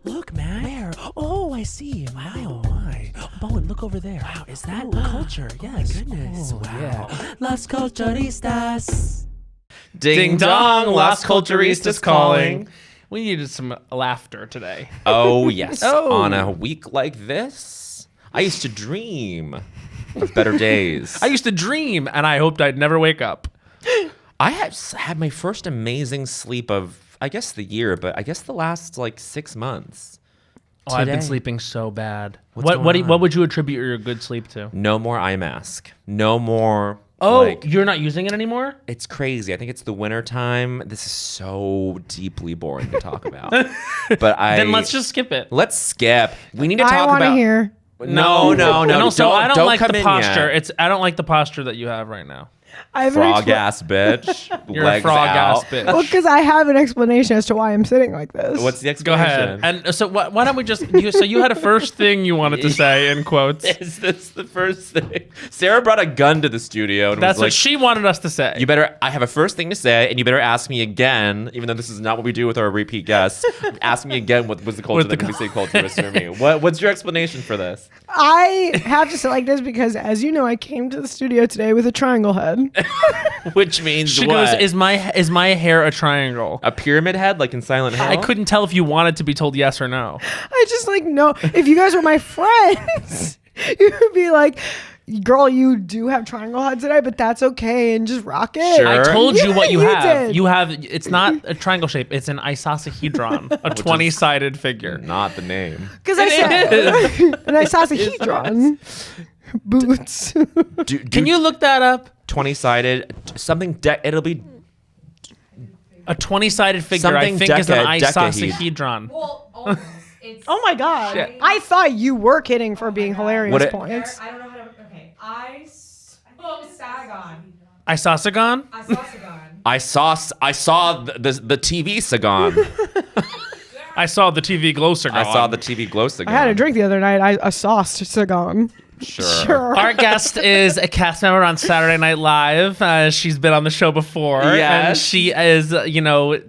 Look, man. Where? Oh, I see. Oh my. Bowen, look over there. Wow, is that culture? Yes. My goodness. Wow. Yeah. Las Culturistas. Ding dong, Las Culturistas calling. We needed some laughter today. Oh, yes. On a week like this, I used to dream of better days. I used to dream, and I hoped I'd never wake up. I had my first amazing sleep of, I guess, the year, but I guess the last, 6 months. Oh, I've been sleeping so bad. What's What going on? would you attribute your good sleep to? No more eye mask. No more... Oh, you're not using it anymore? It's crazy. I think it's the winter time. This is so deeply boring to talk about. Then let's just skip it. Let's skip. We need to talk I about... want to hear. No. And also, I don't like come the in posture. yet. I don't like the posture that you have right now. I have an Frog ass bitch. You're legs a frog out. ass bitch. Well, because I have an explanation as to why I'm sitting like this. What's the Go explanation? ahead. And so why don't we just... So you had a first thing you wanted to say in quotes. Is this the first thing? Sarah brought a gun to the studio and That's was what like, she wanted us to say. I have a first thing to say, and you better ask me again, even though this is not what we do with our repeat guests. Ask me again what was the culture that we say culturist for me. What's your explanation for this? I have to sit like this because, as you know, I came to the studio today with a triangle head. Which means She what? goes, is my hair a triangle? A pyramid head, like in Silent Hill? I couldn't tell if you wanted to be told yes or no. I just no. If you guys were my friends, you would be like, girl, you do have triangle head today, but that's okay, and just rock it. Sure. I told you what you have. did. You have. It's not a triangle shape. It's an isosahedron, a 20-sided figure. Not the name. Because I said an isosahedron. Boots. Can you look that up? 20-sided, something, it'll be... A 20-sided figure, Something I think, is an decahede. isosahedron. Well, almost. It's, Oh my god! Shit. I thought you were kidding for being hilarious What it- points. I don't know how to. Okay. Sagon. Isosagon? Sagon. I saw the TV Sagan. I saw the TV glow cigar. I saw the TV glow Sagan. I had a drink the other night. I sauced Sagan. Sure. Our guest is a cast member on Saturday Night Live. She's been on the show before. And Yes. she is,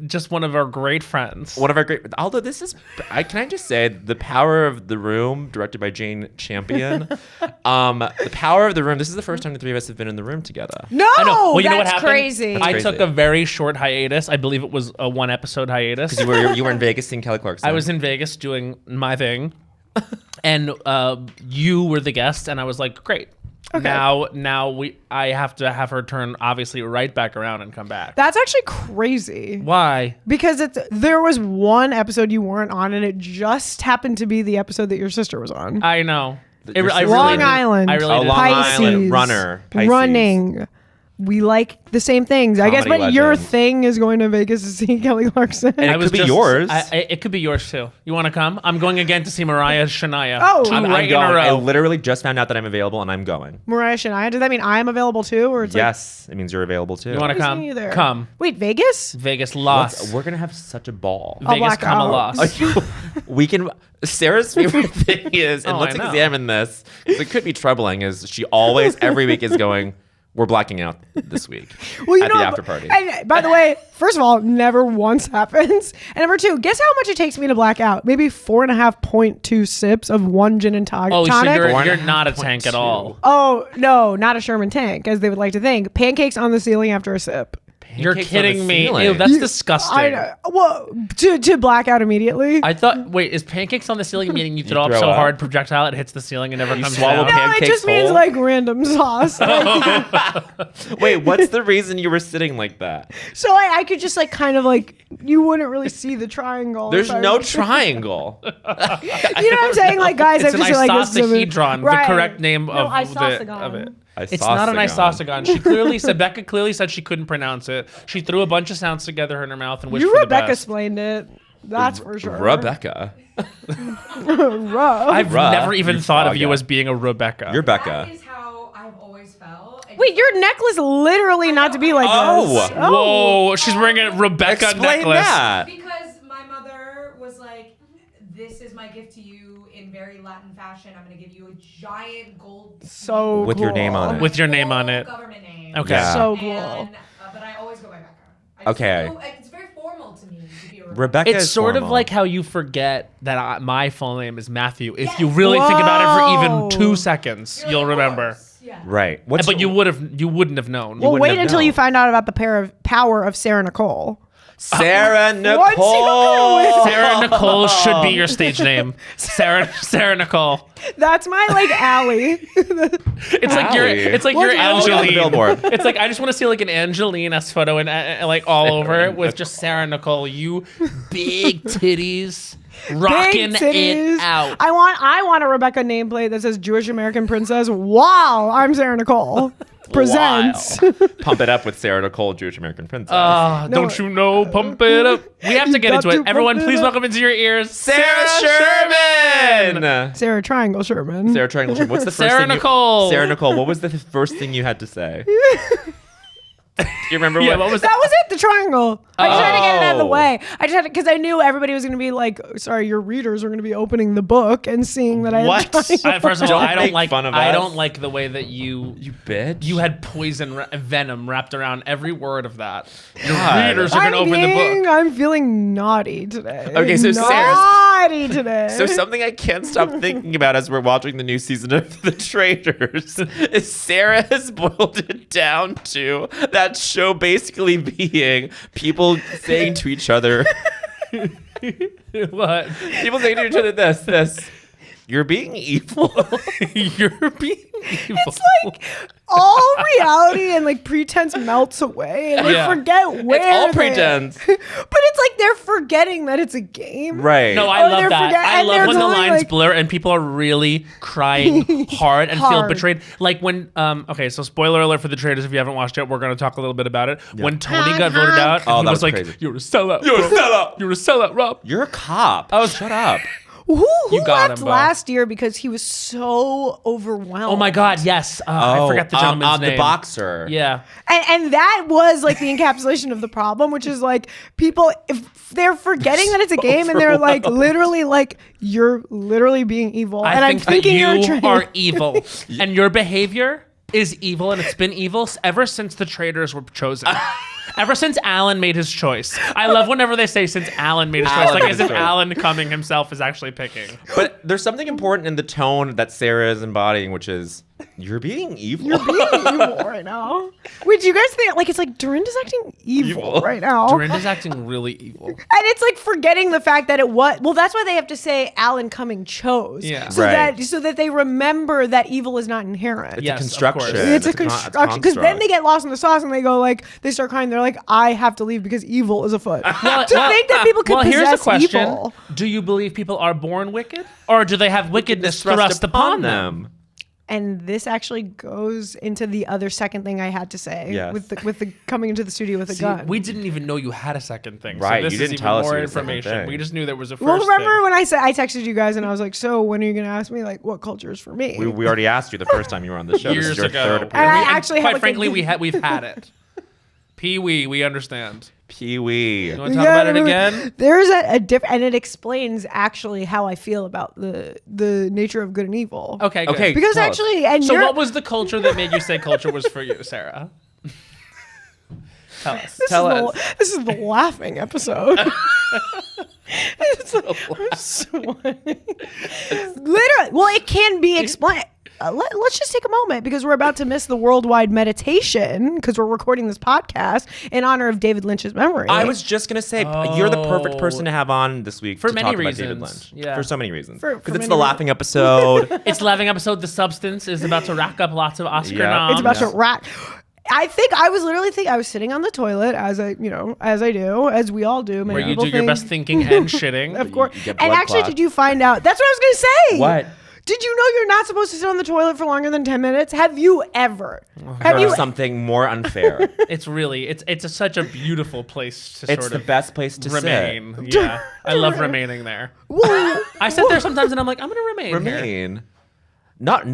just one of our great friends. One of our great... Although this is... can I just say, The Power of the Room, directed by Jane Champion. The Power of the Room, this is the first time the three of us have been in the room together. No, I know. Well, you know what that's happened? crazy. I crazy. took a very short hiatus. I believe it was a 1-episode hiatus. You were in Vegas seeing Kelly Clarkson. I was in Vegas doing my thing. And you were the guest, and I was like, great. Okay. Now I have to have her turn obviously right back around and come back. That's actually crazy. Why? Because there was one episode you weren't on, and it just happened to be the episode that your sister was on. I know. Your I sister- Long did. Island. I really Oh, did. Long Pisces. Island. Runner. Pisces. Running. We like the same things. I guess, Comedy but your legend. thing is going to Vegas to see Kelly Clarkson. And it could be yours. It could be yours too. You want to come? I'm going again to see Mariah Shania. Oh. Two I'm right in a going. I row. literally just found out that I'm available, and I'm going. Mariah Shania. Does that mean I'm available too? Or it's Yes, it means you're available too. You want to Let me come? see you there. Come. Wait, Vegas? Vegas Lost. We're gonna have such a ball. I'll Vegas black comma out. lost. We can. Sarah's favorite thing is, and Oh, let's I know. examine this, 'cause it could be troubling. Is she always every week is going? We're blacking out this week Well, at the after party. And by the way, first of all, never once happens. And number two, guess how much it takes me to black out? Maybe 4.5.2 sips of one gin and tonic. Oh, so you're 4.5.2. not a tank at all. Oh, no, not a Sherman tank, as they would like to think. Pancakes on the ceiling after a sip. You're Pancakes on the kidding me. ceiling. Ew, that's disgusting. I know. Well, to black out immediately. I thought, wait, is pancakes on the ceiling meaning you throw up throw so up? hard projectile it hits the ceiling and never You comes swallow down? no, it pancakes just means whole? like random sauce. Wait, what's the reason you were sitting like that? So I could just kind of you wouldn't really see the triangle. There's if I no was- triangle. You know what I'm saying? Like, guys, It's I'm an just isosahedron, Right. the correct name No, of isosagon. it. It's not an isosagon. She clearly said, Becca clearly said she couldn't pronounce it. She threw a bunch of sounds together in her mouth and wished You for the Rebecca best. explained it. That's for sure. Rebecca. I've Ruh, never even you thought of frog you guy. as being a Rebecca. You're That Becca. is how I've always felt. Wait, your necklace literally not to be like Oh. this. Whoa, she's wearing a Rebecca Explain necklace. that. Because my mother was like, this is my gift to you in very Latin fashion. I'm going to give you a giant gold So With your cool. name on it. With your name on it. government name. Okay. Yeah. So cool. And, but I always go by Becca. Okay. It's very formal formal to me to be a Rebecca. Rebecca It's is sort of formal. like how you forget that my full name is Matthew. If you really think about it for even 2 seconds, you'll remember. Yeah. Right. But you wouldn't have known. Well, wouldn't wait have until you known. find out about the power of Sarah Nicole. Sarah Nicole. What's he going with? Sarah Nicole should be your stage name. Sarah Nicole. That's my like alley. It's like your Allie. it's like What's your Allie on the Angeline. billboard? It's like I just want to see like an Angelina-esque photo and like all over it with just Sarah Nicole. You big titties. Rocking Big titties. it out. I want a Rebecca nameplate that says Jewish American Princess. Wow, I'm Sarah Nicole. Presents. Wow. Pump it up with Sarah Nicole, Jewish American Princess. Don't you know? Pump it up. We have to get into Got it. to Everyone, pump it please up. welcome into your ears, Sarah Sherman. Sarah Triangle Sherman. Sarah Triangle Sherman. What's the first Sarah thing Nicole. Sarah Nicole. What was the first thing you had to say? Do you remember Yeah, what was That was it, the triangle. I just had to get it out of the Oh. way. I just had to, because I knew everybody was going to be like, sorry, your readers are going to be opening the book and seeing that I What? had triangle. First of all, Don't I don't make like. fun of I us. don't like the way that you bitch. you had venom wrapped around every word of that. Your God. readers are gonna open the book. I'm feeling naughty today. Okay, so Sarah's- naughty today. So something I can't stop thinking about as we're watching the new season of The Traitors is Sarah has boiled it down to that show basically being people saying to each other, What? people saying to each other this, you're being evil. You're being evil. It's like all reality and like pretense melts away, and they Yeah. forget where It's all they- pretense. But it's like they're forgetting that it's a game. Right. No, Oh, I love they're that. I and love they're when the going, lines like- blur and people are really crying hard and feel Hard. betrayed. Like when, okay, so spoiler alert for The Traitors. If you haven't watched it, we're going to talk a little bit about it. When Tony got voted out, Oh, and he that was was like, crazy. "You're a sellout. You're a Rob. sellout. You're a sellout, Rob." You're a cop. Shut up. Who You got left him, Bo. last year because he was so overwhelmed? Oh my God, yes. I forgot the gentleman's name. The boxer. Yeah. And that was like the encapsulation of the problem, which is like people, if they're forgetting that it's a game and they're like literally like, you're literally being evil. I and think I'm thinking that you're you are evil, and your behavior is evil, and it's been evil ever since the Traitors were chosen. Ever since Alan made his choice. I love whenever they say since Alan made his choice, Alan like made as his if choice. Alan Cumming himself is actually picking. But there's something important in the tone that Sarah is embodying, which is, you're being evil. You're being evil right now. Wait, do you guys think like it's like Dorinda's acting evil right now? Dorinda's acting really evil. And it's like forgetting the fact that it was well. That's why they have to say Alan Cumming chose. Yeah. So Right. that they remember that evil is not inherent. It's Yes, a of construction. course. It's a con- construction because then construct. they get lost in the sauce and they go like they start crying. They're like, I have to leave because evil is afoot. To think that people could well, possess here's a question: evil. do you believe people are born wicked, or do they have wickedness thrust upon them? And this actually goes into the other second thing I had to say Yes. with the coming into the studio with a See, gun. we didn't even know you had a second thing. Right, So this you is didn't even tell us more you had a second information. thing. We just knew there was a first well, remember thing. when I texted you guys and I was like, so when are you going to ask me like what culture is for me? We already asked you the first time you were on the show. This is Years your ago. third And appearance. I And actually had, quite like, frankly, a- we've had it. Pee-wee, we understand. Pee-wee. You want to talk about it again? There's a different, and it explains actually how I feel about the nature of good and evil. Okay, good. Okay. Because Tell us. actually, and So you're, what was the culture that made you say culture was for you, Sarah? Tell us. this is the laughing episode. It's literally, well, it can be explained. Let's just take a moment because we're about to miss the worldwide meditation because we're recording this podcast in honor of David Lynch's memory. I was just gonna say you're the perfect person to have on this week For to many talk about David reasons. Lynch. Yeah. For so many reasons. For Because it's many the laughing episode. It's laughing episode. The Substance is about to rack up lots of Oscar Yeah. noms. It's about to rat. I think I was literally I was sitting on the toilet as I do, as we all do. where Many you people do your think- best thinking and shitting. Of course. You get And blood actually, clot. did you find out? That's what I was going to say. What? Did you know you're not supposed to sit on the toilet for longer than 10 minutes? Have you ever? Have Heard you? something more unfair. It's really it's such a beautiful place to It's sort the of best place to remain. sit. Yeah, I love remaining there. Whoa. I sit there sometimes and I'm like, I'm gonna remain. Here. Remain. Not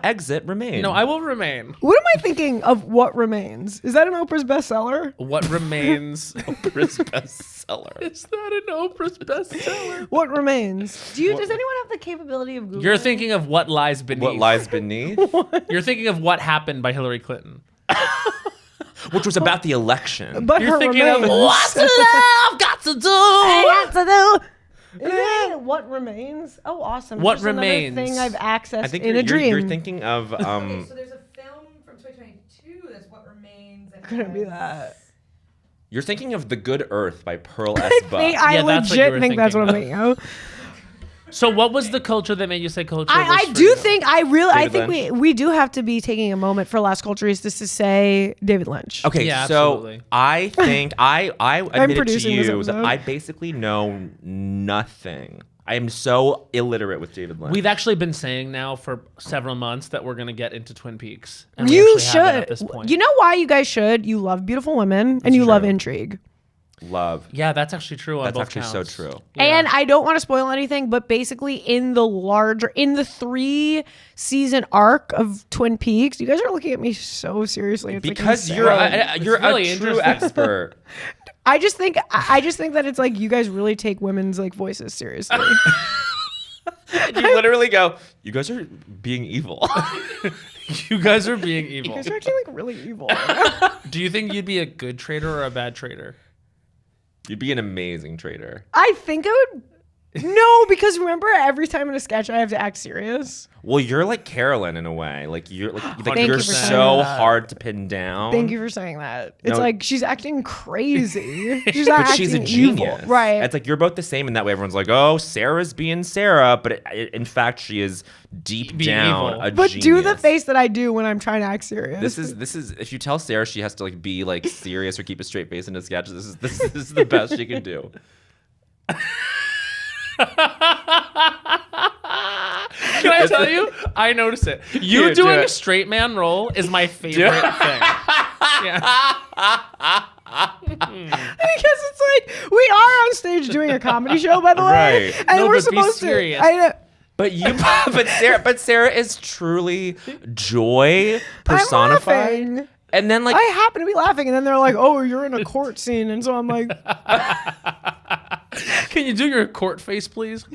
exit. Remain. No, I will remain. What am I thinking of? What remains? Is that an Oprah's bestseller? What remains? Oprah's bestseller. Is that an Oprah's bestseller? What remains? Does anyone have the capability of Google? You're thinking of What Lies Beneath. What lies beneath? You're thinking of What Happened by Hillary Clinton. which was about the election. But You're her thinking remains. of what's love got to do? What remains? Oh, awesome! What Just another remains? Thing I've accessed I think in a dream. you're thinking of Okay, so there's a film from 2022 that's What Remains. And Couldn't be has- that. you're thinking of The Good Earth by Pearl S. I Buck. I Yeah, that's what you legit were think that's what I'm thinking thinking of. So what was the culture that made you say culture? I was for do you? think I David think we do have to be taking a moment for Las Culturistas to say David Lynch. Okay, Yeah, so absolutely. I think I admitted to producing this you that episode. I basically know nothing. I am so illiterate with David Lynch. We've actually been saying now for several months that we're going to get into Twin Peaks. And we You actually have that should. at this point. You know why you guys should? You love beautiful women and you love true. intrigue. Love. Yeah, that's actually true on That's both actually counts. so true. Yeah. And I don't want to spoil anything, but basically in the 3-season arc of Twin Peaks, you guys are looking at me so seriously. It's Because like you're insane. you're really a true interesting. expert. I just think that it's like you guys really take women's like voices seriously. You literally go, you guys are being evil. you guys are being You evil. guys are actually like really evil. Do you think you'd be a good trader or a bad trader? You'd be an amazing trader. I think I would. No, because remember every time in a sketch I have to act serious. Well, you're like Carolyn in a way. Like you're Thank you're you for saying so that. hard to pin down. Thank you for saying that. It's No. like she's acting crazy. She's not But she's a acting genius. evil. Right. It's like you're both the same in that way. Everyone's like, oh, Sarah's being Sarah. But in fact, she is deep Being down evil. a But genius. do the face that I do when I'm trying to act serious. This is if you tell Sarah she has to like be like serious or keep a straight face in a sketch, this is the best she can do. Can I tell you? I notice it. You Dude, do doing it. a straight man role is my favorite thing. Yeah. because it's like we are on stage doing a comedy show, by the way, Right. and No, we're but be supposed serious. to. I know. But Sarah is truly joy personified. I'm laughing. And then like I happen to be laughing, and then they're like, "Oh, you're in a court scene," and so I'm like, Can you do your court face, please?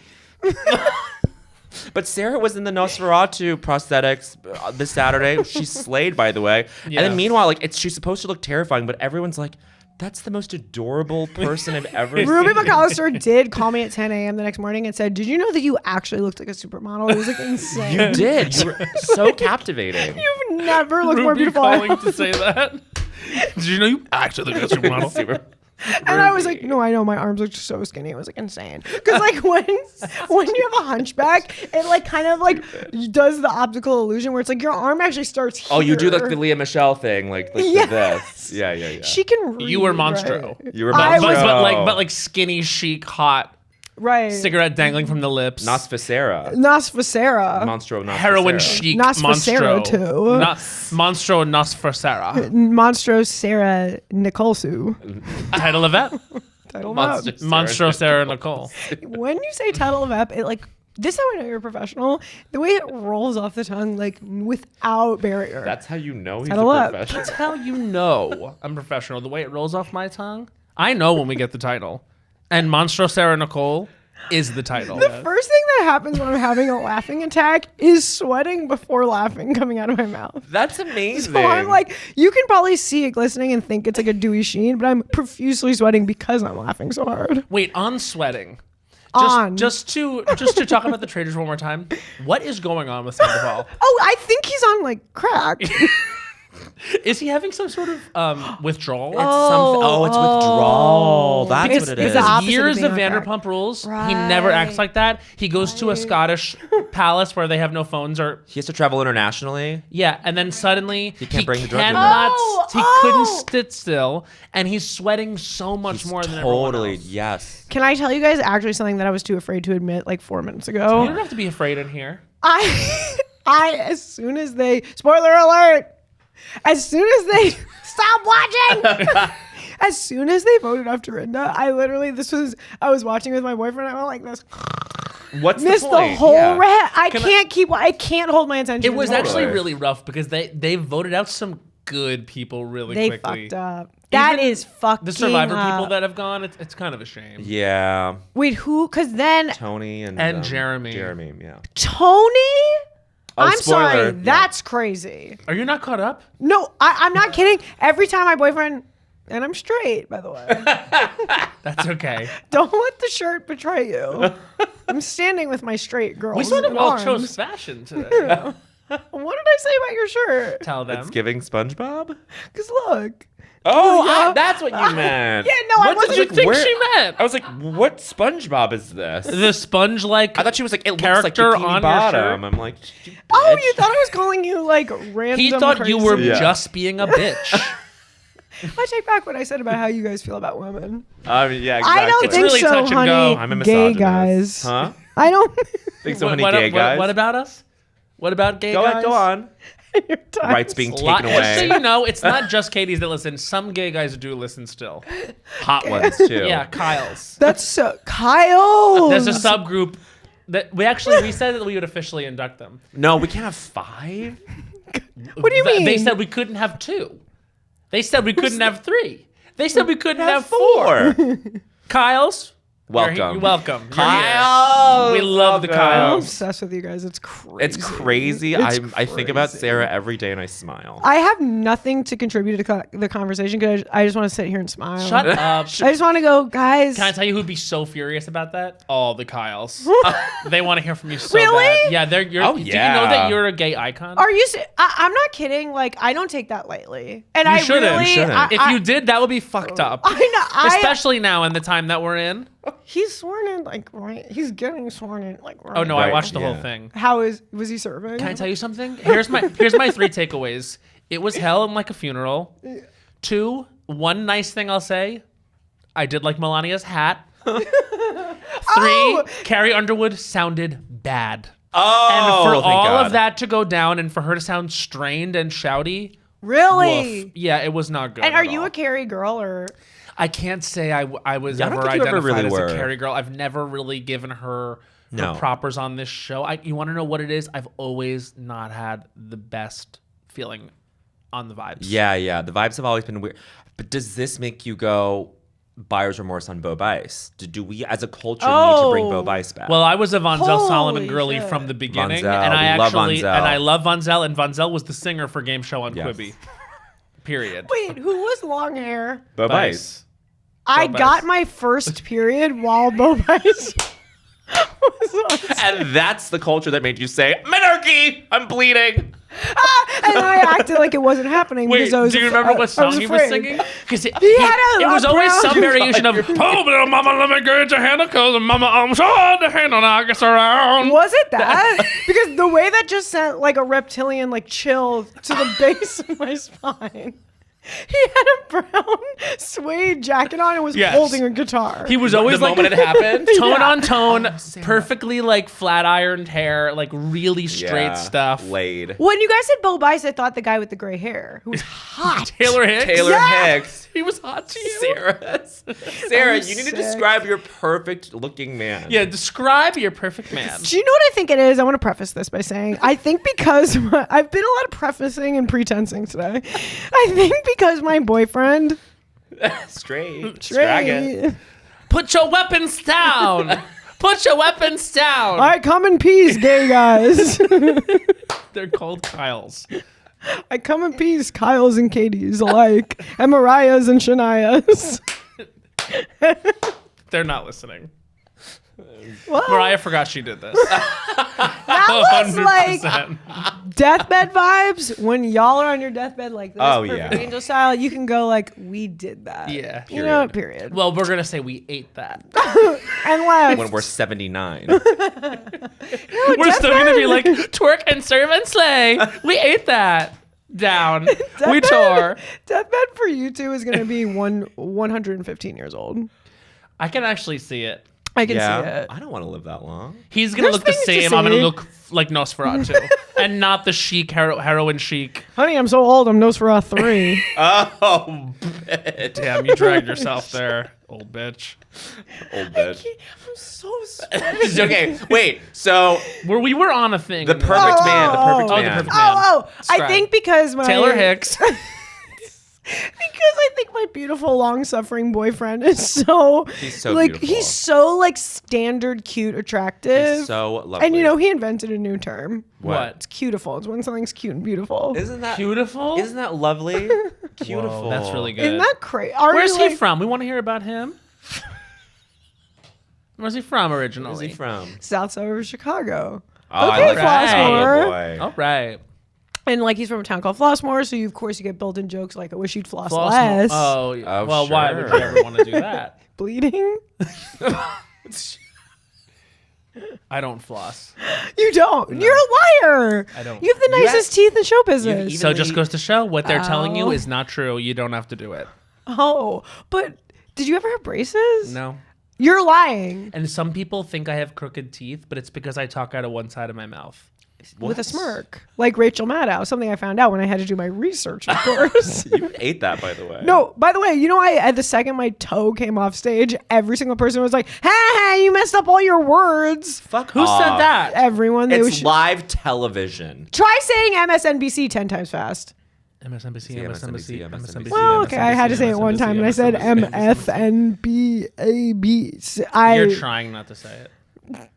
But Sarah was in the Nosferatu prosthetics this Saturday. She's slayed, by the way. Yeah. And then meanwhile, like she's supposed to look terrifying, but everyone's like, that's the most adorable person I've ever seen. Ruby McAllister did call me at 10 a.m. the next morning and said, "Did you know that you actually looked like a supermodel?" It was like insane. You did. You were so captivating. You've never looked more Ruby beautiful. calling to say that. Did you know you actually look like a supermodel? And I was like, "No, I know my arms looked so skinny." It was like insane. Because like when you have a hunchback, it like kind of like does the optical illusion where it's like your arm actually starts here. Oh, you do like the Leah Michelle thing, like Yes. this. Yeah. She can read, You were Monstro. right? You were I was- Monstro. but like skinny, chic, hot, Right. cigarette dangling from the lips. Nosfacera. Nosferatu. Monstro Nosfacera. Heroin chic Nosferatu Monstro. too. Monstro Nosferatu. Monstro Sarah Nicole. Title of ep. Title of Monster. ep. Monstro Sarah Nicole. When you say title of ep, it like this is how I know you're a professional. The way it rolls off the tongue, like without barrier. That's how you know he's Title a up. professional. That's how you know I'm professional. The way it rolls off my tongue, I know when we get the title. And Monstro Sarah Nicole is the title. The first thing that happens when I'm having a laughing attack is sweating before laughing coming out of my mouth. That's amazing. So I'm like, you can probably see it glistening and think it's like a dewy sheen, but I'm profusely sweating because I'm laughing so hard. Wait, on sweating. On. Just to talk about the Traitors one more time. What is going on with Sandoval? Oh, I think he's on like crack. Is he having some sort of withdrawal? It's withdrawal. That's Because what it is. the opposite years of of being on crack. Vanderpump Rules, he never acts like that. He goes to a Scottish palace where they have no phones or He has to travel internationally. yeah, and then suddenly he can't bring the drug cannot, with him. he couldn't sit still, and he's sweating so much more than everyone Totally, else. yes. Can I tell you guys actually something that I was too afraid to admit like 4 minutes ago? You don't have to be afraid in here. I as soon as they spoiler alert, as soon as they stop watching, as soon as they voted off Dorinda, I was watching with my boyfriend. I went like this, What's missed the the point? whole Yeah. I can't hold my attention. It was anymore. actually Totally. really rough because they voted out some good people really They quickly. fucked up. That Even is fucking The Survivor up. people that have gone, it's kind of a shame. Yeah. Wait, who? Because then Tony and Jeremy. Jeremy, yeah. Tony. I'm spoiler. sorry. Yeah. That's crazy. Are you not caught up? No, I'm not kidding. Every time my boyfriend, and I'm straight, by the way. That's okay. Don't let the shirt betray you. I'm standing with my straight girls. We sort of in all arms. chose fashion today. What did I say about your shirt? Tell them. It's giving SpongeBob? Because look. Oh, yeah. that's what you meant. Yeah, no, I What did wasn't. you think she meant? I was like, what SpongeBob is this? The sponge-like I thought she was like, it looks like character Bikini on your Bottom. shirt? I'm like, Oh, you thought I was calling you like random. He thought you were crazy- Yeah. just being a bitch. I take back what I said about how you guys feel about women. yeah, exactly. I don't It's think really so, touch and honey. go. I'm a Gay misogynist. guys. Huh? I don't. Think so many gay guys? What about us? What about gay Go guys? on. Your time. Rights being A lot- taken Just so away. you know, it's not just Katie's that listen. Some gay guys do listen still. Hot ones, too. Yeah, Kyle's. That's so Kyle. There's a subgroup that we said that we would officially induct them. No, we can't have 5. What do you mean? They said we couldn't have 2. They said we couldn't have 3. They said we couldn't have 4. 4. Kyle's. Welcome. You're welcome. You're Kyle. here. We love the I'm Kyles. obsessed with you guys. It's crazy. It's crazy. It's I think about crazy. Sarah every day and I smile. I have nothing to contribute to the conversation because I just want to sit here and smile. Shut up. I just want to go, guys. Can I tell you who'd be so furious about that? All the Kyles. They want to hear from you so Really? bad. Yeah, they're. Oh, Do you know yeah. that you're a gay icon? Are you? I'm not kidding. Like I don't take that lightly. And You I shouldn't. really, You shouldn't. if you did, that would be fucked up. I know. Especially now in the time that we're in. He's sworn in like right. He's getting sworn in like right. Oh no, I Right, watched the whole yeah. thing. Was he serving? Can I tell you something? Here's my 3 takeaways. It was hell and like a funeral. 2, one nice thing I'll say. I did like Melania's hat. 3, Carrie Underwood sounded bad. Oh, And for thank all God. of that to go down and for her to sound strained and shouty, Really? woof. Yeah, it was not good. And are at you all. a Carrie girl or? I can't say I was Yeah, I don't ever think you ever identified really as were. a Carrie girl. I've never really given her No. propers on this show. You want to know what it is? I've always not had the best feeling on the vibes. Yeah. The vibes have always been weird. But does this make you go buyer's remorse on Bo Bice? Do we as a culture need to bring Bo Bice back? Well, I was a Von Zell Solomon Holy girly shit. from the beginning, Von Zell, and I we love Von actually Zell. and I love Von Zell, and Von Zell was the singer for Game Show on Yes. Quibi. Period. Wait, who was long hair? Bo Bice. Bice. I Bice. got my first period while Bo Bice was on. And that's the culture that made you say, Minarchy, I'm bleeding. And I acted like it wasn't happening Wait, because I was. do you remember what song he was afraid. singing? Because it had a was always brown- some variation of "Oh, little mama, let me get your hand, 'cause mama, I'm sure the hand on I guess around." Was it that? Because the way that just sent like a reptilian like chill to the base of my spine. He had a brown suede jacket on and was Yes. holding a guitar. He was always The like moment it happened. tone Yeah. on tone, perfectly like flat ironed hair, like really straight Yeah, stuff. Laid. When you guys said Bo Bice, I thought the guy with the gray hair who was hot. Taylor Hicks. Taylor Hicks. He was hot to you. Sarah, I'm you need to sick. describe your perfect looking man. Yeah, describe your perfect man. Do you know what I think it is? I want to preface this by saying I think because I've been a lot of prefacing and pretensing today. I think because my boyfriend Straight. Straggot. Trey, Put your weapons down. Put your weapons down. I come in peace, gay guys. They're called Kyles. I come in peace, Kyle's and Katie's alike, and Mariah's and Shania's. They're not listening. Well, Mariah forgot she did this. that was like 100%. deathbed vibes. When y'all are on your deathbed like this, Oh, Perfect yeah. Angel style, you can go like, we did that. Yeah, You know, period. Well, we're gonna say we ate that. And left. When we're 79. We're still gonna be like twerk and serve and slay. We ate that down. We tore. Deathbed for you two is going to be 115 years old. I can actually see it. I can see Yeah. it. I don't want to live that long. He's gonna There's look the things to same. I'm gonna say. look like Nosferatu, and not the chic heroin chic. Honey, I'm so old. I'm Nosferatu 3. Oh, bitch. Damn, you dragged yourself there, old bitch. Old bitch. I'm so sweaty. Okay, wait. So We were on a thing. the perfect man. The perfect Oh, the man. perfect man. I Describe. think because my Taylor Hicks. Because I think my beautiful, long-suffering boyfriend is so He's so like beautiful. he's so like standard, cute, attractive. He's so lovely. And you know, he invented a new term. What? It's cutiful. It's when something's cute and beautiful. Isn't that Beautiful? Isn't that lovely? Beautiful. Whoa, that's really good. Isn't that crazy? Where's he from? We want to hear about him. Where's he from originally? Where's he from? South suburb of Chicago. Oh, Okay, I like Flossmore. that. All right. And like he's from a town called Flossmore, so of course you get built-in jokes like, "I wish you'd floss Floss less." Oh, yeah. Oh, Well, why would sure. you ever want to do that? Bleeding? I don't floss. You don't. You're a liar. I don't. You have the nicest teeth in show business. even- So it just goes to show what they're telling you Oh. is not true. You don't have to do it. Oh, but did you ever have braces? No. You're lying. And some people think I have crooked teeth, but it's because I talk out of one side of my mouth. With a smirk, like Rachel Maddow. Something I found out when I had to do my research, of course. You ate that, by the way. No, by the way, you know, the second my toe came off stage, every single person was like, "Ha, you messed up all your words." Fuck Who off. said that? Everyone, they It's was live television. try saying MSNBC 10 times fast. MSNBC, MSNBC, MSNBC, MSNBC. Well, okay, I had to say it one time, and I said MFNBAB. You're trying not to say it.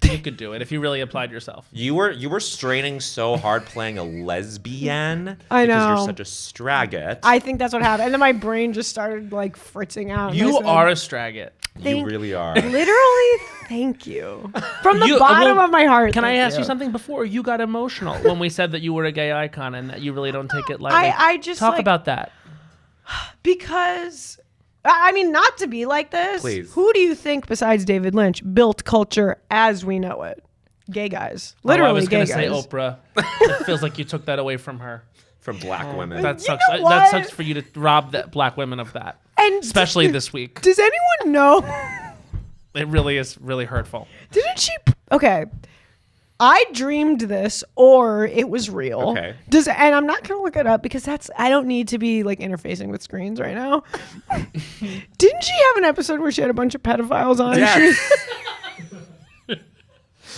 You could do it if you really applied yourself. You were straining so hard playing a lesbian I because know. you're such a Straggot. I think that's what happened, and then my brain just started like fritzing out. and You I said, are a Straggot. You really are. literally. Thank you from the You- bottom well, of my heart. Can I thank ask you something? Before you got emotional when we said that you were a gay icon and that you really don't take it lightly. I just talk like, about that. because I mean, not to be like this. Please. Who do you think besides David Lynch built culture as we know it? Gay guys, literally I was gay gonna guys. say Oprah. It feels like you took that away from her. From black women. That sucks. know That what? sucks for you to rob that black women of that, And especially this week. does anyone know? It really is really hurtful. Didn't she? Okay. I dreamed this, or it was real. Okay. And I'm not gonna look it up because I don't need to be like interfacing with screens right now. Didn't she have an episode where she had a bunch of pedophiles on? Yes.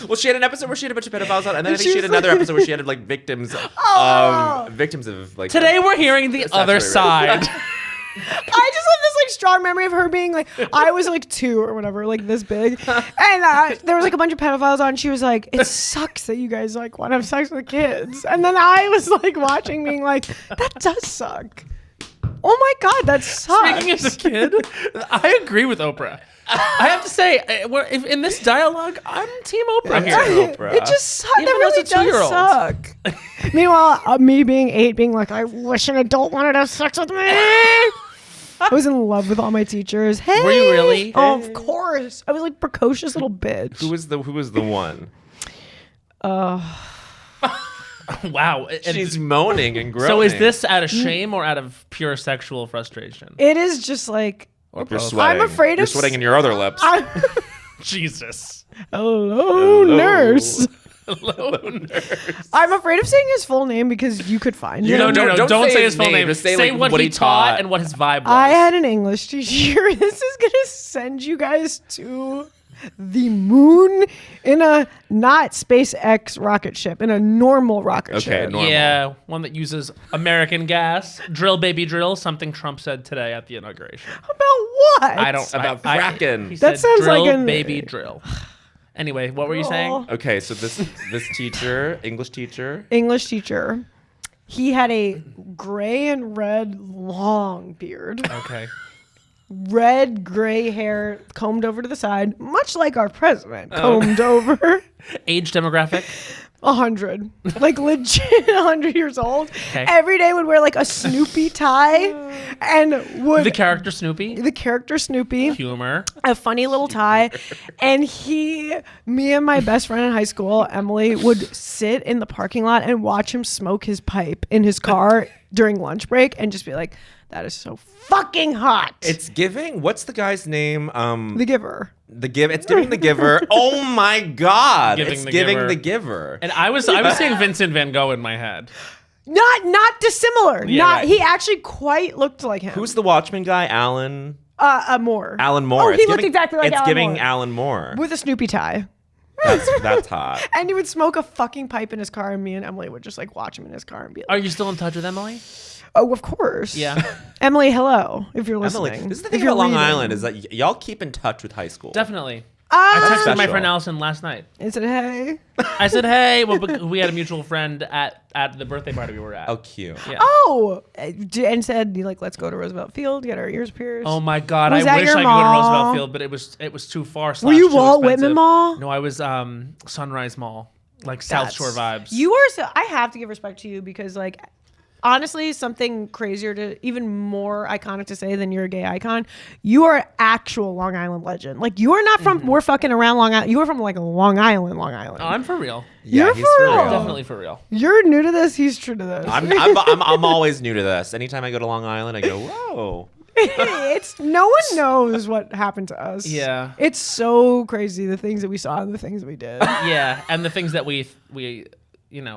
Well, she had an episode where she had a bunch of pedophiles on, and then I think she had was another like- episode where she had like victims, Oh. victims of like. Today we're hearing the other Statutory side. I just have this like strong memory of her being like, I was like 2 or whatever, like this big, and there was like a bunch of pedophiles on. She was like, "It sucks that you guys like want to have sex with kids," and then I was like watching, being like, "That does suck." Oh my god, that sucks. Speaking as a kid, I agree with Oprah. I have to say, if in this dialogue, I'm Team Oprah I'm here. Team Oprah. It just sucks. That Even as really a does 2-year-old. suck. Meanwhile, me being 8, being like, I wish an adult wanted to have sex with me. I was in love with all my teachers. Hey, Were you really? Oh, of course. I was like precocious little bitch. Who was the one? Wow. And She's moaning and groaning. so is this out of shame or out of pure sexual frustration? It is just like, Or You're both? sweating. I'm afraid You're of sweating in your other lips. Jesus. hello, nurse. Hello, nurse. I'm afraid of saying his full name because you could find You him. No, don't don't say say his his full name. name. Just say, Say like, what he taught and what his vibe was. I had an English teacher. This is going to send you guys to the moon in a not SpaceX rocket ship, in a normal rocket Okay, ship. normal. Yeah, one that uses American gas. Drill, baby, drill. Something Trump said today at the inauguration. About what? I don't. About I- fracking. He That said, sounds drill, like an- baby, drill. Anyway, what were you saying? Okay, so this teacher, English teacher. English teacher. He had a gray and red long beard, Okay. red gray hair combed over to the side, much like our president combed over. Age demographic. 100, like legit 100 years old. Okay. Every day would wear like a Snoopy tie and would The character Snoopy. the character Snoopy, Humor. a funny little tie. And me and my best friend in high school, Emily, would sit in the parking lot and watch him smoke his pipe in his car during lunch break and just be like, that is so fucking hot. It's giving. What's the guy's name? The Giver. It's giving the giver. Oh my God! Giving It's the giving Giver. the giver. And I was saying Vincent Van Gogh in my head. Not dissimilar. Yeah, right. He actually quite looked like him. Who's the Watchmen guy? Alan Moore? Moore. Oh, It's he looked giving- exactly like It's Alan giving Moore. Alan Moore. With a Snoopy tie. That's hot. And he would smoke a fucking pipe in his car, and me and Emily would just like watch him in his car and be like, Are you still in touch with Emily? "Oh, of course." Yeah. Emily, hello, if you're Emily, listening. this is the If thing you're about Long reading. Island is that y'all keep in touch with high school. Definitely. I texted my special. friend Allison last night. I said, "Hey." I said, hey, well, we had a mutual friend at the birthday party we were at. Oh, cute. Yeah. Oh, and said, "Like, let's go to Roosevelt Field, get our ears pierced." Oh my God! Was I that wish your I could go to mall? Roosevelt Field, but it was too far. Were you / too Walt Whitman expensive. Mall? No, I was Sunrise Mall, like South Shore vibes. You are so. I have to give respect to you because, like, honestly, something crazier to even more iconic to say than you're a gay icon. You are an actual Long Island legend. Like, you are not from. We're fucking around Long Island. You are from like Long Island, Long Island. Oh, I'm for real. Yeah, You're he's for for real. real. Definitely for real. You're new to this. He's true to this. I'm always new to this. Anytime I go to Long Island, I go, whoa. It's no one knows what happened to us. Yeah. It's so crazy the things that we saw and the things we did. Yeah, and the things that we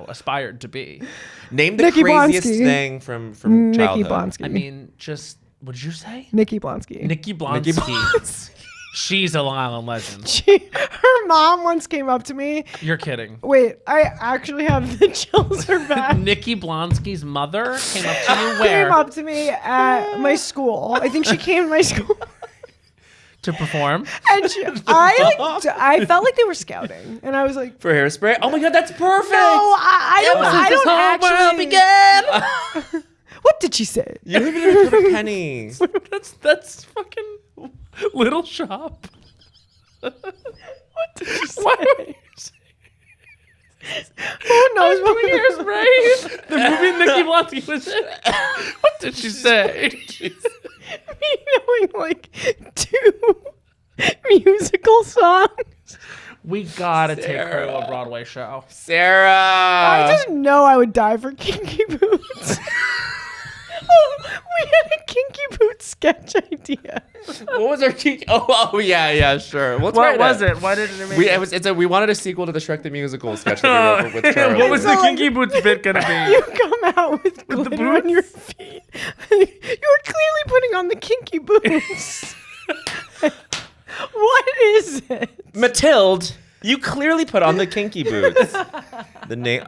aspired to be. Name the Nikki craziest Blonsky. thing from Nikki childhood. Blonsky. I mean, just what did you say? Nikki Blonsky. Nikki Blonsky. She's a Long Island legend. Her mom once came up to me. You're kidding. Wait, I actually have the chills are back. Nikki Blonsky's mother came up to you Came where up to me at my school. I think she came to my school. to perform. And I felt like they were scouting. And I was like, For hairspray? Oh my God, that's perfect. no, I don't actually. What did she say? You would have been a penny. That's fucking Little Shop. What did she say? What? Who knows what Doing Hairspray. The movie Nikki Blonsky was in. What did she say? me knowing like 2 musical songs. We gotta take her to a Broadway show. Sarah. I just know I would die for Kinky Boots. We had a Kinky Boots sketch idea. What was our key? Oh yeah, sure. We'll What try was it. it? Why did it make We wanted a sequel to the Shrek the Musical sketch that we wrote with Charlie. What was the So, like, Kinky Boots bit gonna be? You come out with the glitter on your feet. You were clearly putting on the Kinky Boots. What is it? Mathilde, you clearly put on the Kinky Boots. The name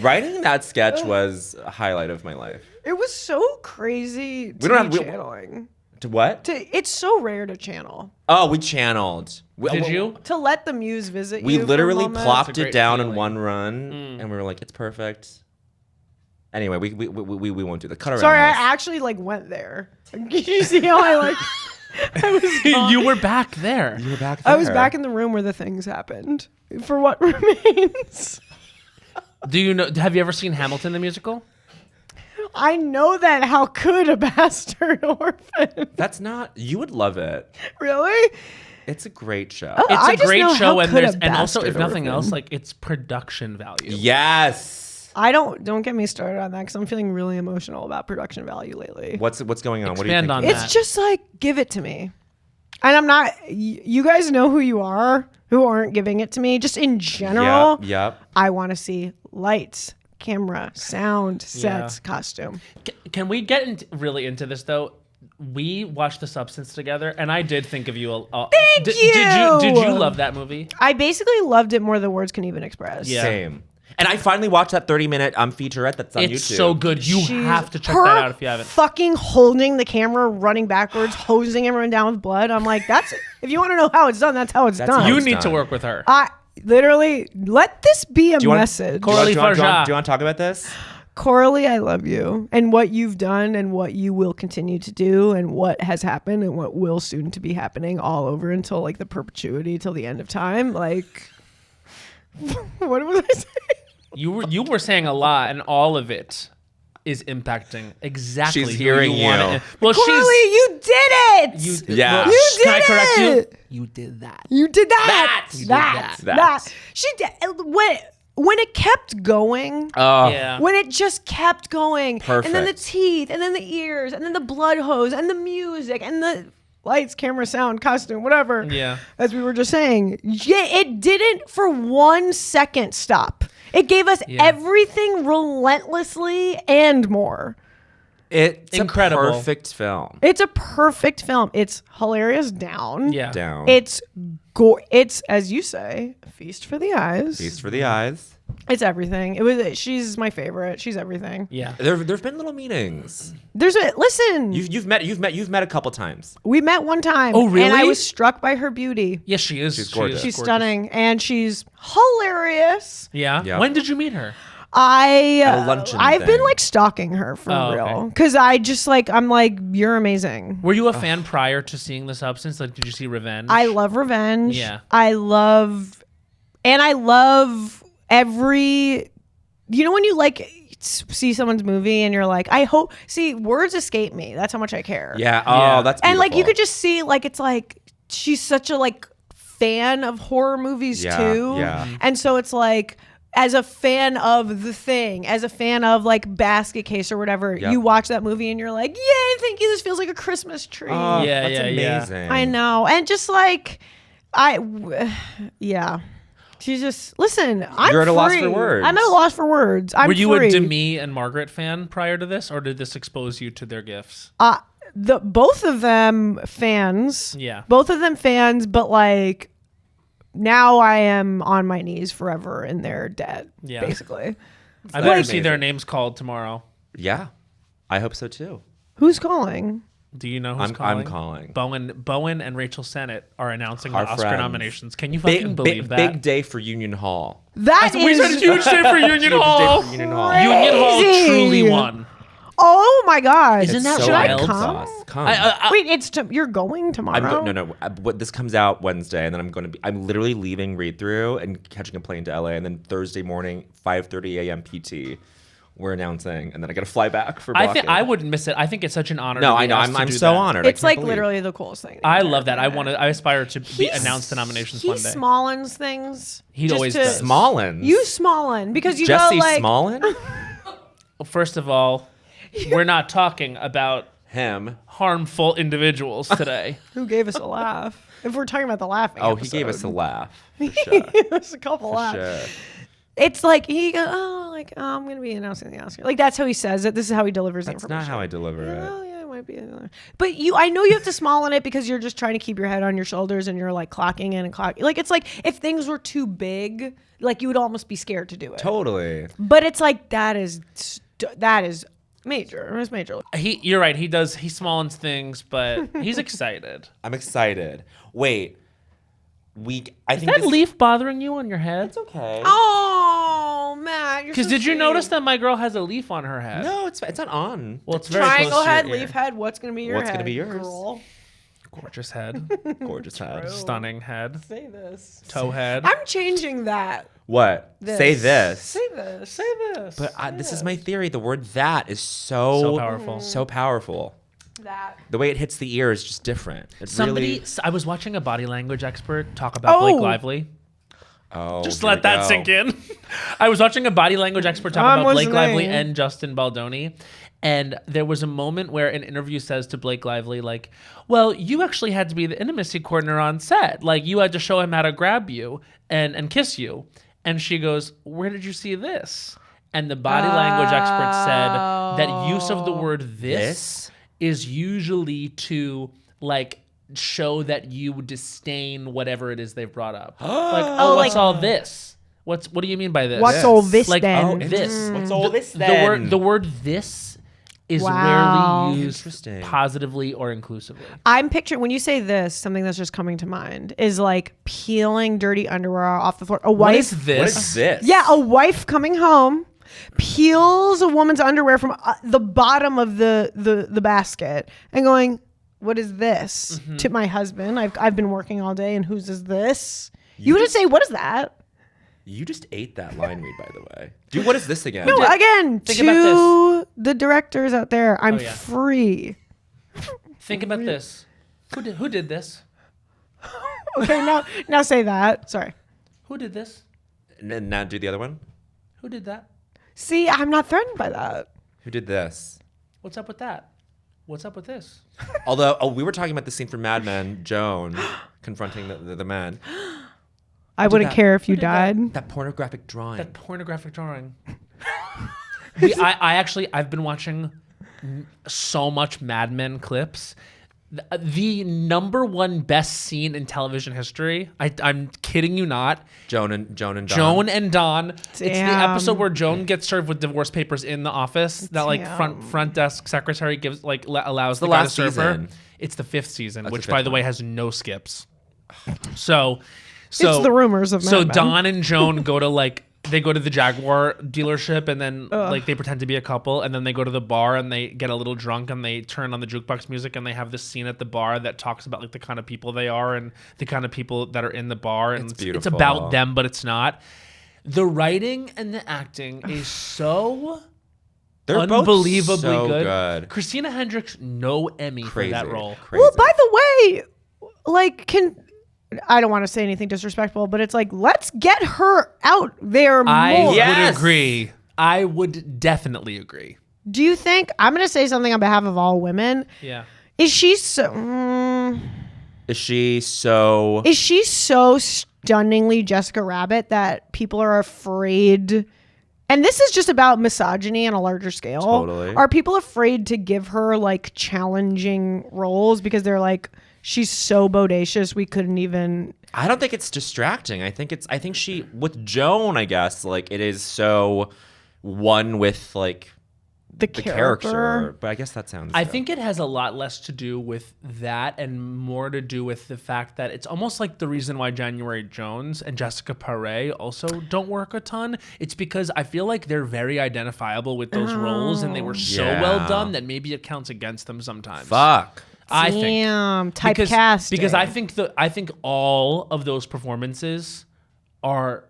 writing that sketch was a highlight of my life. It was so crazy to don't have- be we- channeling. To what? It's so rare to channel. Oh, we channeled. Did you? To let the muse visit We you. for a literally moment. plopped It's a it great down feeling. in one run, and we were like, "It's perfect." Anyway, we won't do the cut around. Sorry, I this. actually like went there. Did you see how I like? I was gone. You were back there. You were back there. I was back in the room where the things happened. For what remains. Do you know? Have you ever seen Hamilton the musical? I know that. How could a bastard orphan? That's not. You would love it. Really? It's a great show. Oh, It's I a just great know show, how and could a there's and also, if bastard nothing orphan. else, like it's production value. Yes. I don't get me started on that because I'm feeling really emotional about production value lately. What's going on? What do you Expand think? on It's that. just like, give it to me. And I'm not, you guys know who you are, who aren't giving it to me. Just in general, Yep. I want to see lights, camera, sound, sets, costume. Can we get really into this though? We watched The Substance together, and I did think of you. Thank Did you! you love that movie? I basically loved it more than words can even express. Yeah. Same. And I finally watched that 30-minute featurette that's on YouTube. It's so good. You She's- have to check her that out if you haven't. Fucking holding the camera, running backwards, hosing everyone down with blood. I'm like, that's if you want to know how it's done, that's how it's That's done. how You it's need to done. work with her. I literally let this be a Do you want message. Coralie Do you want Fargeat. to talk about this? Coralie, I love you and what you've done and what you will continue to do and what has happened and what will soon to be happening all over until like the perpetuity till the end of time. Like, what was I saying? You were saying a lot, and all of it is impacting exactly. She's who hearing you. want you. it. Well, Coralie, you did it. Yeah. Well, You can I did correct it! you? You did that. You did that. You did that. that. She did when it kept going. Oh. Yeah. When it just kept going, and then the Perfect. teeth, and then the ears, and then the blood hose, and the music, and the lights, camera, sound, costume, whatever. Yeah. As we were just saying, it didn't for 1 second stop. It gave us Yeah. everything relentlessly and more. It's Incredible. a perfect film. It's a perfect film. It's hilarious down. Yeah. Down. It's it's, as you say, a feast for the eyes. Feast for the eyes. It's everything. She's my favorite. She's everything. Yeah. There've been little meetings. Listen. You've met a couple times. We met one time. Oh, really? And I was struck by her beauty. Yes, she is. She's gorgeous. She's stunning and she's hilarious. Yeah. Yeah. When did you meet her? At a luncheon I've been thing. like stalking her for Oh, real okay. because I just like I'm like you're amazing. Were you a fan prior to seeing The Substance? Like, did you see Revenge? I love Revenge. Yeah. I love every. You know when you like see someone's movie and you're like, I hope. See, words escape me. That's how much I care. Yeah. Yeah. Oh, that's And like you beautiful. could just see like it's like she's such a like fan of horror movies Yeah, too. yeah. And so it's like as a fan of The Thing, as a fan of like Basket Case or whatever, Yep. you watch that movie and you're like, yay, thank you. This feels like a Christmas tree. Oh, Yeah, that's yeah, yeah. amazing. I know. And just like yeah. She's just listen, I'm You're at a loss free. for words. I'm at a loss for words. I'm Were you free. a Demi and Margaret fan prior to this, or did this expose you to their gifts? Both of them fans. Yeah. Both of them fans, but like now I am on my knees forever and they're dead. Yeah. Basically. I better Like- see their names called tomorrow. Yeah. I hope so too. Who's calling? Do you know who's I'm calling. Bowen and Rachel Sennett are announcing the Our Oscar friends. nominations. Can you fucking believe that? Big day for Union Hall. That We is said huge day for Union Hall. for Union Hall. Union Hall Crazy. truly won. Oh my god. Isn't that Should I wild? come? Come. Wait, you're going tomorrow? No. This comes out Wednesday, and then I'm literally leaving read through and catching a plane to LA, and then Thursday morning, 5:30 a.m. PT. We're announcing, and then I got to fly back for. I think blocking. I wouldn't miss it. I think it's such an honor. No, to be I know. asked to I'm do so that. honored. I It's can't like believe. literally the coolest thing. I love that. I aspire to announce the nominations he one day. Smallens things. He just always to- does. Smallens. You Smallin because you Jesse go like Smallin. Well, first of all, we're not talking about Him. harmful individuals today. who gave us a laugh. If we're talking about the laughing, Oh, he gave us a episode. laugh. For sure. There's a couple laughs. Sure. It's like he goes, I'm gonna be announcing the Oscar. Like that's how he says it. This is how he delivers That's the not information. how I deliver it. Oh yeah, it might be. But I know you have to small in it because you're just trying to keep your head on your shoulders and you're like clocking in and clocking. Like it's like if things were too big, like you would almost be scared to do it. Totally. But it's like that is major. It's major. You're right. He smallens things, but he's excited. I'm excited. Wait. I Is think that this, leaf bothering you on your head? It's okay. Oh, Matt, you're Because so did you sweet. notice that my girl has a leaf on her head? No, it's not on. Well, it's very Triangle close to your head, ear. leaf head. What's gonna be your What's head? gonna be yours? Girl? Gorgeous head. Gorgeous head. Stunning head. Say this. Toe head. I'm changing that. What? Say this. Say this. Say this. But this is my theory. The word "that" is so So powerful. So powerful. That. The way it hits the ear is just different. It Somebody, really. I was watching a body language expert talk about Oh. Blake Lively. Oh, Just here let we that go. sink in. I was watching a body language expert talk I'm about Blake Lively listening. and Justin Baldoni. And there was a moment where an interview says to Blake Lively, like, well, you actually had to be the intimacy coordinator on set. Like, you had to show him how to grab you and kiss you. And she goes, where did you see this? And the body language expert said that use of the word this is usually to, like, show that you disdain whatever it is they've brought up. Like, Oh, what's like- all this? What do you mean by this? What's all this Like, then? oh, this. What's all this The then? word this is Wow. rarely used Interesting. positively or inclusively. I'm picturing when you say this, something that's just coming to mind is like peeling dirty underwear off the floor. A What wife, is this? What is this? yeah, a wife coming home peels a woman's underwear from the bottom of the basket and going, "What is this?" Mm-hmm. To my husband. I've been working all day, and whose is this? You would just say, "What is that?" You just ate that line read, by the way. Dude, what is this again? No, again, Think to about the directors out there, I'm yeah. free. Think about this. Who did this? Okay, now say that. Sorry. Who did this? And now do the other one. Who did that? See, I'm not threatened by that. Who did this? What's up with that? What's up with this? Although, we were talking about the scene from Mad Men, Joan confronting the man. I wouldn't that? care if you did that? died. That pornographic drawing. That pornographic drawing. I've been watching so much Mad Men clips. The number one best scene in television history. I'm kidding you not. Joan and Don. Joan and Don. It's the Damn. episode where Joan gets served with divorce papers in the office. That like Damn. front desk secretary gives like allows the the guy to last serve her. season. It's the 5th season, That's which the by fifth the way one. has no skips. So It's the rumors of So Mad Men. Don and Joan go to they go to the Jaguar dealership and then like they pretend to be a couple and then they go to the bar and they get a little drunk and they turn on the jukebox music and they have this scene at the bar that talks about like the kind of people they are and the kind of people that are in the bar and It's it's beautiful. about them but it's not. The writing and the acting is so They're unbelievably both so good. Christina Hendricks, no Emmy Crazy. for that role. Crazy. Well, by the way, like, I don't want to say anything disrespectful, but it's like, let's get her out there more. I Yes. would agree. I would definitely agree. Do you think, I'm going to say something on behalf of all women. Yeah. Is she so stunningly Jessica Rabbit that people are afraid? And this is just about misogyny on a larger scale. Totally. Are people afraid to give her like challenging roles because they're like, she's so bodacious we couldn't even. I don't think it's distracting. I think she with Joan, I guess, like it is so one with like The the character. character. But I guess that sounds I think it has a lot less to do with that and more to do with the fact that it's almost like the reason why January Jones and Jessica Paré also don't work a ton. It's because I feel like they're very identifiable with those roles and they were so Yeah. well done that maybe it counts against them sometimes. fuck. I think. Damn, Because- typecasting. Because I think all of those performances are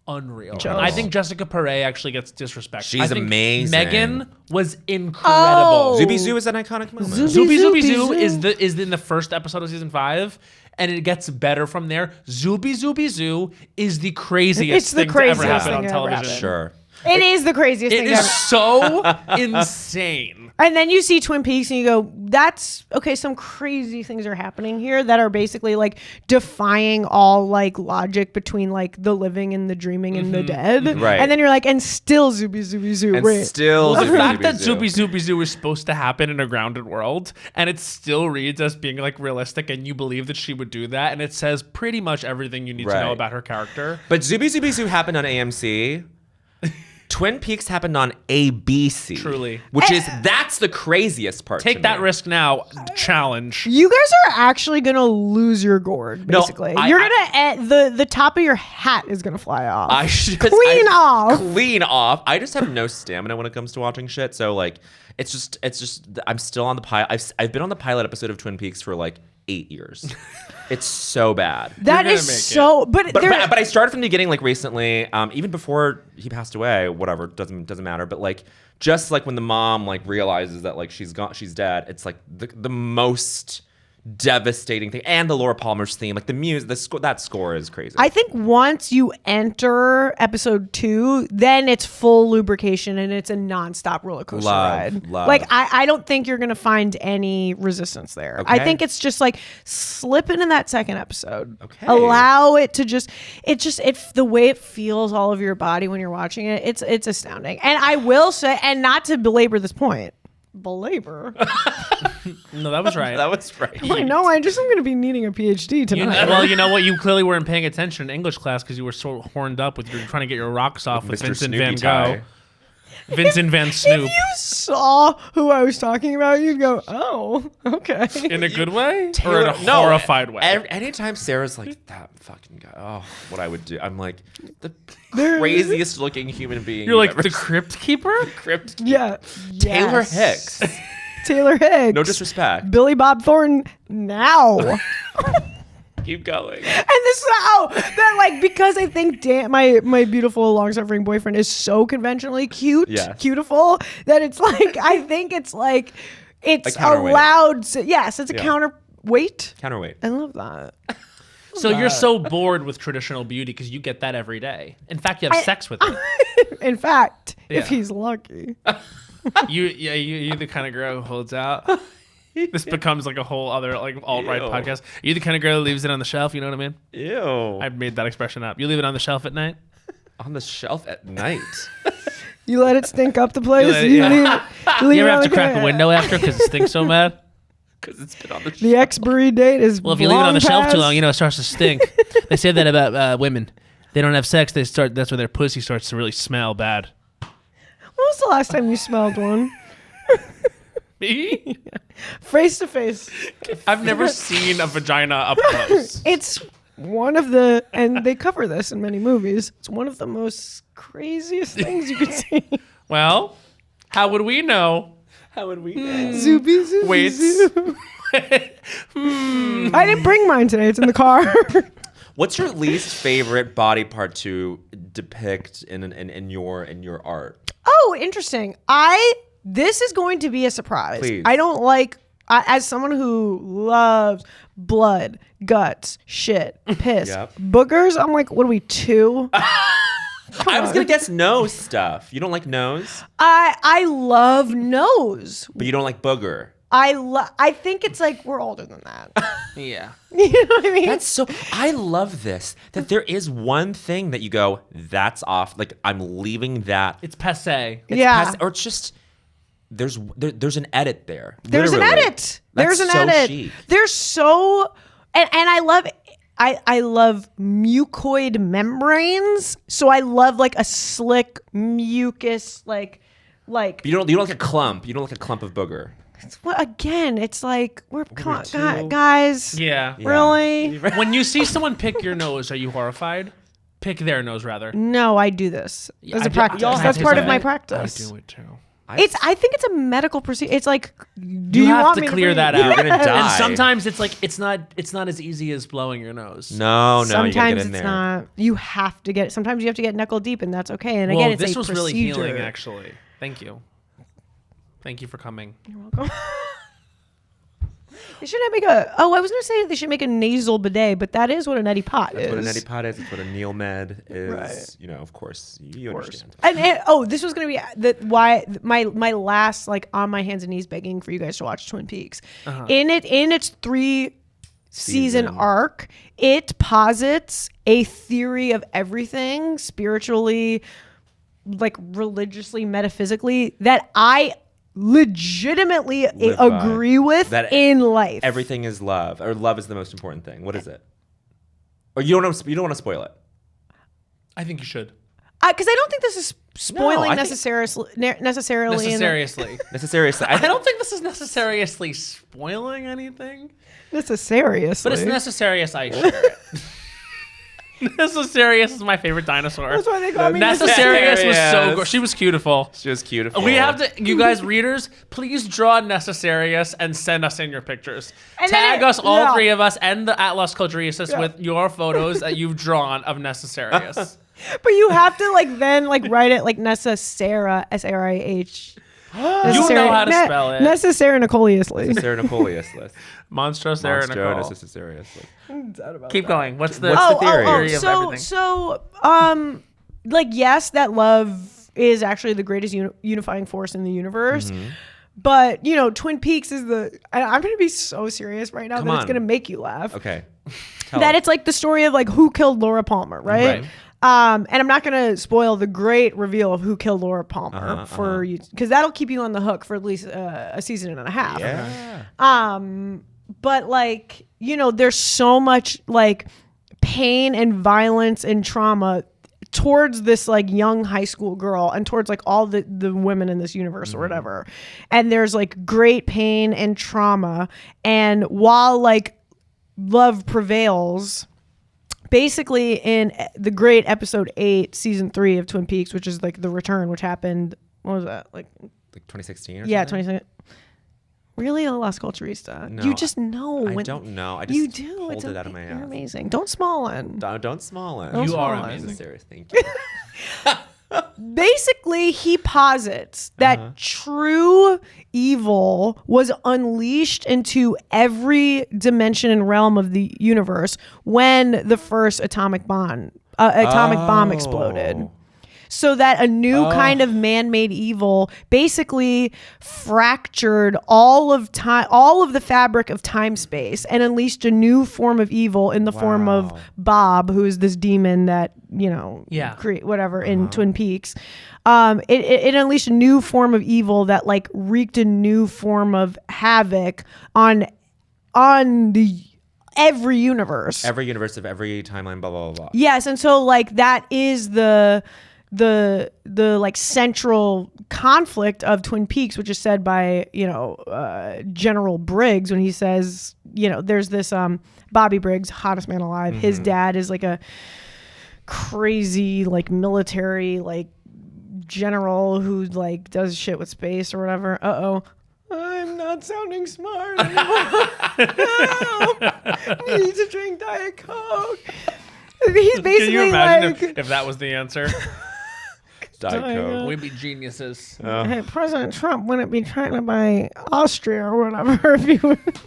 unreal. And I think Jessica Paré actually gets disrespected. She's I think amazing. Megan was incredible. Oh. Zuby Zoo is an iconic moment. Zooby Zooby Zoo Zoo. is in the first episode of season 5, and it gets better from there. Zooby Zooby Zoo is the craziest It's the thing to craziest ever happen thing on to ever television. happen. Sure. It is the craziest It thing is ever. so insane. And then you see Twin Peaks and you go, that's okay, some crazy things are happening here that are basically like defying all like logic between like the living and the dreaming and the dead. Right. And then you're like, and still Zooby Zooby Zoo. And right. still The Zuby fact that Zoo. Zooby Zooby Zoo is supposed to happen in a grounded world, and it still reads as being like realistic, and you believe that she would do that, and it says pretty much everything you need to know Right. about her character. But Zuby Zuby Zoo happened on AMC. Twin Peaks happened on ABC. Truly. Which is, that's the craziest part. Take to that me. risk now. Challenge. You guys are actually gonna lose your gourd, No, basically. I- You're the top of your hat is gonna fly off. I just Clean off. Clean off. I just have no stamina when it comes to watching shit. So like, it's just. I'm still on the pilot. I've been on the pilot episode of Twin Peaks for like 8 years. It's so bad. That gonna is make it. so. But But there, I started from the beginning, like recently, even before he passed away. Whatever, doesn't matter. But like, just like when the mom like realizes that like she's dead. It's like the most devastating thing. And the Laura Palmer's theme, like the music, that score is crazy. I think once you enter episode 2, then it's full lubrication and it's a nonstop roller coaster ride. Love. Like I don't think you're gonna find any resistance there. I Okay. think it's just like slip into that second episode. Okay. Allow it to the way it feels all over your body when you're watching it. It's astounding. And I will say, and not to belabor this point. Belabor. No, that was right. that was right. I know. I'm going to be needing a PhD tonight. Well, you know what? You clearly weren't paying attention in English class because you were so horned up with trying to get your rocks off with Mr. Vincent Snoopy Van tie. Gogh. Vincent Van Snoop. If you saw who I was talking about, you'd go, "Oh, okay." In a good way? Or in a No, horrified way? Anytime Sarah's like, that fucking guy, oh, what I would do. I'm like, the craziest looking human being. You're you've like ever the Crypt Keeper? seen. Crypt. Yeah. Taylor Yes. Hicks. Taylor Hicks. No disrespect. Billy Bob Thornton now. Keep going. And this is how that like because I think Dan, my beautiful long-suffering boyfriend is so conventionally cute, Yes. beautiful that it's like I think it's like it's A counterweight. allowed. Yes, it's a Yeah. counterweight. Counterweight. I love that. So you're so bored with traditional beauty because you get that every day. In fact, you have sex with it. In fact, Yeah. if he's lucky. You're the kind of girl who holds out. This becomes like a whole other like alt-right Ew. podcast. Are you the kind of girl who leaves it on the shelf? You know what I mean? Ew. I made that expression up. You leave it on the shelf at night? On the shelf at night. You let it stink up the place. let it- You yeah. leave You ever it have to like crack a window after because it stinks so bad? Because it's been on the The expiry date is Well, if you leave it on the shelf too past. long, it starts to stink. They say that about women. They don't have sex. That's when their pussy starts to really smell bad. When was the last time you smelled one? Me? Face to face. I've never seen a vagina up close. It's one of the, and they cover this in many movies. It's one of the most craziest things you could see. Well, how would we know? How would we? Zoopy, zoopy, Wait. zoop. I didn't bring mine today. It's in the car. What's your least favorite body part to depict in your art? Oh, interesting. This is going to be a surprise. Please. I don't like, as someone who loves blood, guts, shit, piss, Yep. boogers, I'm like, what are we, 2? I was gonna guess nose stuff. You don't like nose, I love nose. but you don't like booger. I think it's like we're older than that. Yeah. You know what I mean? That's so. I love this. That there is one thing that you go, that's off. Like I'm leaving that. It's passe. It's Yeah. or it's just there's an edit there. There's Literally. an edit. There's That's an so edit. chic. There's so and I love I love mucoid membranes. So I love like a slick mucus like But you don't like a clump. You don't like a clump of booger. well, again, it's like we're come on, too- guys. Yeah. Really? When you see someone pick your nose, are you horrified? Pick their nose, rather. No, I do this as I a do- practice. y'all That's have part to of do my it. practice. I do it too. I think it's a medical procedure. It's like, do You you have want to me clear breathe? that You're out. gonna die. And sometimes it's like it's not as easy as blowing your nose. No, you gotta Sometimes get in it's there. not. You have to get. Sometimes you have to get knuckle deep, and that's okay. And Well, again, it's this a was procedure. really healing, actually. Thank you. Thank you for coming. You're welcome. They should make a. Oh, I was gonna say they should make a nasal bidet, but that is what an neti pot That's is. what a neti pot is. It's what a Neil Med is. Right. You know, of course, you understand. And this was gonna be why my last like on my hands and knees begging for you guys to watch Twin Peaks. In its 3 season arc, it posits a theory of everything spiritually, like religiously, metaphysically, that I legitimately Live by. agree with That in life. Everything is love, or love is the most important thing. What is it? Or you don't want to spoil it. I think you should. Because I don't think this is spoiling I think- necessarily. in the- Necessariously. Necessariously, I don't think this is necessariously spoiling anything, Necessarious. but it's Necessarious. I share it. Necessarious is my favorite dinosaur. That's why they call me Necessarious was so Necessarious. good. She was beautiful. she was beautiful. We have to, you guys, readers, please draw Necessarious and send us in your pictures. And then Tag us, all yeah. 3 of us, and the Las Culturistas Yeah. with your photos that you've drawn of Necessarious. But you have to then write it like Sarah SARIH. You know how to spell it. Necessariously. Sarah Nicole's list. Monstro Sarah Nicole. Necessariously. Keep going. What's the theory? of So everything? yes, that love is actually the greatest unifying force in the universe. But Twin Peaks is I'm gonna be so serious right now Come that it's on. gonna make you laugh. Okay. That it's like the story of like who killed Laura Palmer, right? Right. And I'm not gonna spoil the great reveal of who killed Laura Palmer for you, because that'll keep you on the hook for at least a season and a half. Yeah. But like there's so much like pain and violence and trauma towards this like young high school girl and towards like all the women in this universe or whatever. And there's like great pain and trauma, and while like love prevails, basically in the great episode 8 season 3 of Twin Peaks, which is like the return, which happened, what was that, like 2016 or yeah, something? 2016. Really, a Las Culturista? No, You just know. I don't know. I just You do. pulled It's it out of my You're ass. amazing. Don't small in. Don't small it. Don't You are small in. amazing. Serious. Thank you. Basically, he posits that true evil was unleashed into every dimension and realm of the universe when the first atomic bomb exploded. so that a new kind of man-made evil basically fractured all of the fabric of time-space and unleashed a new form of evil in the form of Bob, who is this demon that, create whatever in Twin Peaks. It unleashed a new form of evil that like wreaked a new form of havoc on every universe Every universe of every timeline, blah, blah, blah, blah. Yes, and so like that is the like central conflict of Twin Peaks, which is said by General Briggs when he says, there's this Bobby Briggs, hottest man alive. His dad is like a crazy like military like general who like does shit with space or whatever. I'm not sounding smart anymore. No. Need to drink Diet Coke. He's basically Can you imagine like, if that was the answer? Diet Coke. We'd be geniuses. hey, President Trump wouldn't be trying to buy Austria or whatever if he would.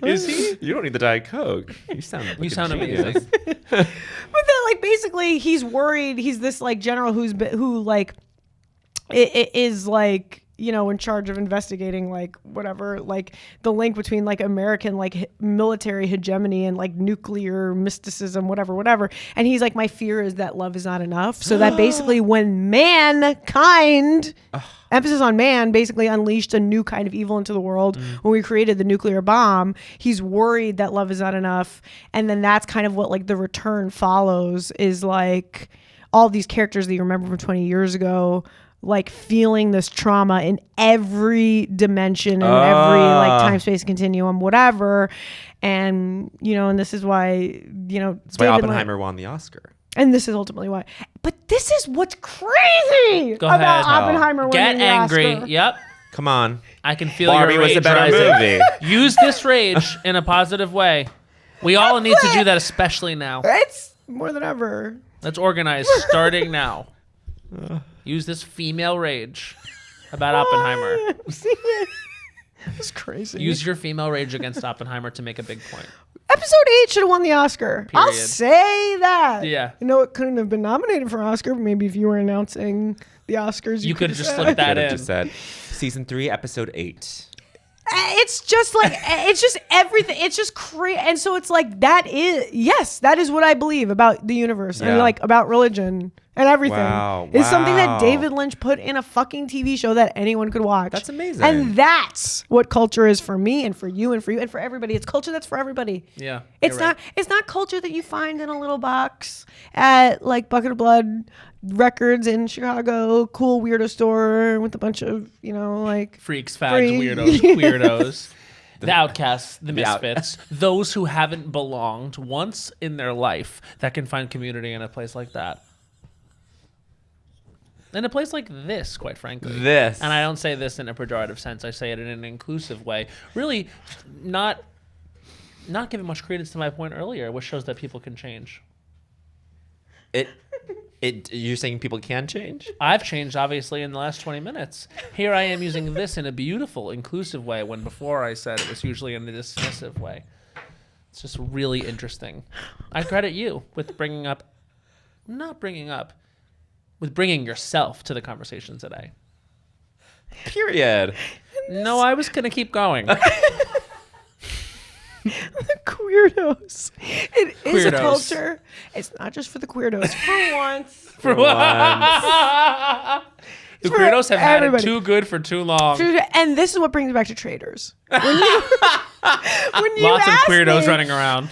Is he? You don't need the Diet Coke. You sound amazing. But then like basically he's worried. He's this like general who like is like in charge of investigating like whatever, like the link between like American like military hegemony and like nuclear mysticism, whatever. And he's like, my fear is that love is not enough. So that basically when mankind, emphasis on man, basically unleashed a new kind of evil into the world when we created the nuclear bomb, he's worried that love is not enough. And then that's kind of what like the return follows is like all these characters that you remember from 20 years ago like feeling this trauma in every dimension and every like time space continuum, whatever. And and this is why That's why Oppenheimer won the Oscar. And this is ultimately why. But this is what's crazy about ahead. Oppenheimer winning Get the angry. Oscar. Yep. Come on. I can feel Barbie your was rage a better rising. movie. Use this rage in a positive way. We all need to do that, especially now. It's more than ever. Let's organize starting now. Use this female rage about Oppenheimer. It's crazy. Use your female rage against Oppenheimer to make a big point. Episode 8 should have won the Oscar. I'll Period. say that. Yeah. It couldn't have been nominated for Oscar, but maybe if you were announcing the Oscars, You could have just said. slipped that Could have in. just said season 3, episode 8. It's just like it's just everything. It's just crazy, and so it's like that is what I believe about the universe and Yeah. like about religion and everything. Wow, It's something that wow. David Lynch put in a fucking TV show that anyone could watch. That's amazing. and that's what culture is for me and for you and for you and for everybody. It's culture that's for everybody. Yeah. It's you're right. it's not culture that you find in a little box at like Bucket of Blood Records in Chicago, cool weirdo store with a bunch of like Freaks, fags, weirdos, the outcasts, the misfits, those who haven't belonged once in their life that can find community in a place like that. In a place like this, quite frankly. This. And I don't say this in a pejorative sense. I say it in an inclusive way. Really not giving much credence to my point earlier, which shows that people can change. You're saying people can change? I've changed, obviously, in the last 20 minutes. Here I am using this in a beautiful, inclusive way when before I said it was usually in a dismissive way. It's just really interesting. I credit you with bringing yourself to the conversation today. Period. No, I was going to keep going. The queerdos. It is a Queerdos. culture. It's not just for the queerdos. For once. For once. The For queerdos have had it everybody. too good for too long. And this is what brings me back to Traitors. When you Lots of asked queerdos me- running around.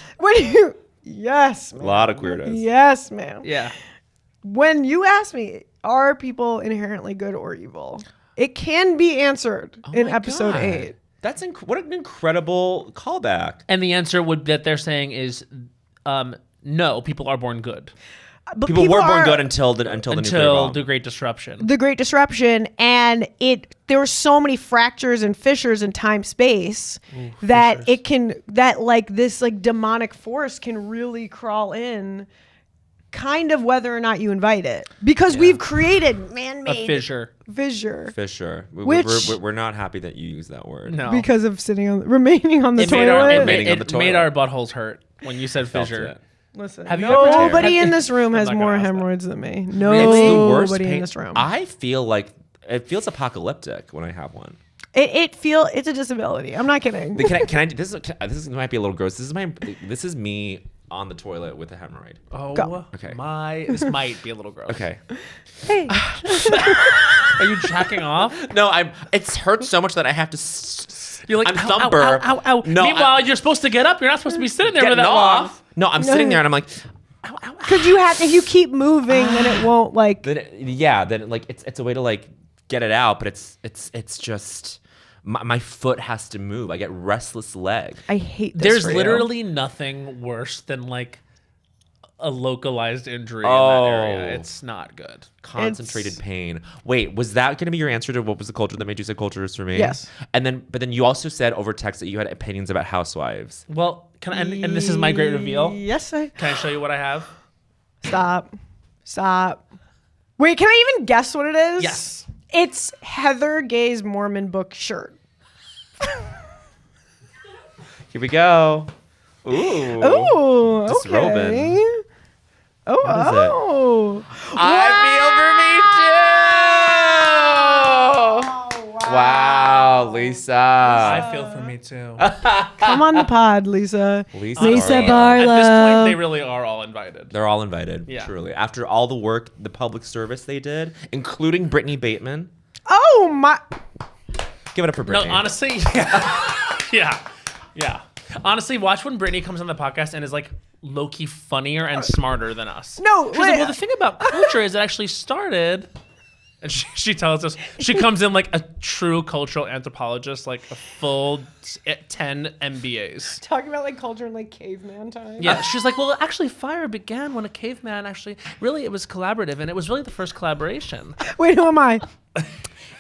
Yes, A man. lot of queerdos. Yes, ma'am. Yeah. When you ask me, are people inherently good or evil? It can be answered in my episode God. 8. That's what an incredible callback. And the answer that they're saying is no, people are born good. But People were born are- good until the nuclear Until bomb. the Great Disruption. the Great Disruption, and there were so many fractures and fissures in time space that this like demonic force can really crawl in, kind of whether or not you invite it, because we've created man-made A fissure. Fisher. Which- We're not happy that you use that word. No. because of remaining on the it made our, toilet. it made, Remaining on the it made toilet. our buttholes hurt when you said Felt fissure. it. Listen, Have you ever- nobody have- in this room has I'm not more gonna ask that. hemorrhoids than me. It's the worst Nobody pain. in this room. I feel like it feels apocalyptic when I have one. It's a disability. I'm not kidding. Can I? This might be a little gross. This is me on the toilet with a hemorrhoid. Oh Okay. this might be a little gross. Okay. Hey, Are you jacking off? No, it's hurt so much that I have to. You're like, I'm ow, thumper. ow, ow, ow, ow. No, Meanwhile, you're supposed to get up. You're not supposed to be sitting there for getting that long. off. No, I'm sitting there and I'm like, because if you keep moving, then it won't like. then it's a way to like get it out, but it's just my foot has to move. I get restless leg. I hate this. There's for you. literally nothing worse than like a localized injury in Oh. that area. It's not good. Concentrated pain. Wait, was that going to be your answer to what was the culture that made you say culture is for me? Yes. But then you also said over text that you had opinions about Housewives. Well, can I, and this is my great reveal. Yes, Can I show you what I have? Stop. Wait, can I even guess what it is? Yes. It's Heather Gay's Mormon book shirt. Here we go. Ooh. Oh, okay. Disrobing. Oh, What is it? oh. I feel for me too. Wow, Lisa. I feel for me too. Come on the pod, Lisa. Lisa At this Barlow. point, they really are all invited. They're all invited, Yeah. truly. After all the work, the public service they did, including Brittany Bateman. Oh my. Give it up for No, Brittany. honestly, yeah. Honestly, watch when Brittany comes on the podcast and is like low-key funnier and smarter than us. No, She's like, wait. well, the thing about culture is it actually started. And she tells us, she comes in like a true cultural anthropologist, like a full 10 MBAs. Talking about like culture in like caveman time. Yeah, she's like, well, actually, fire began when a caveman really, it was collaborative, and it was really the first collaboration. Wait, who am I?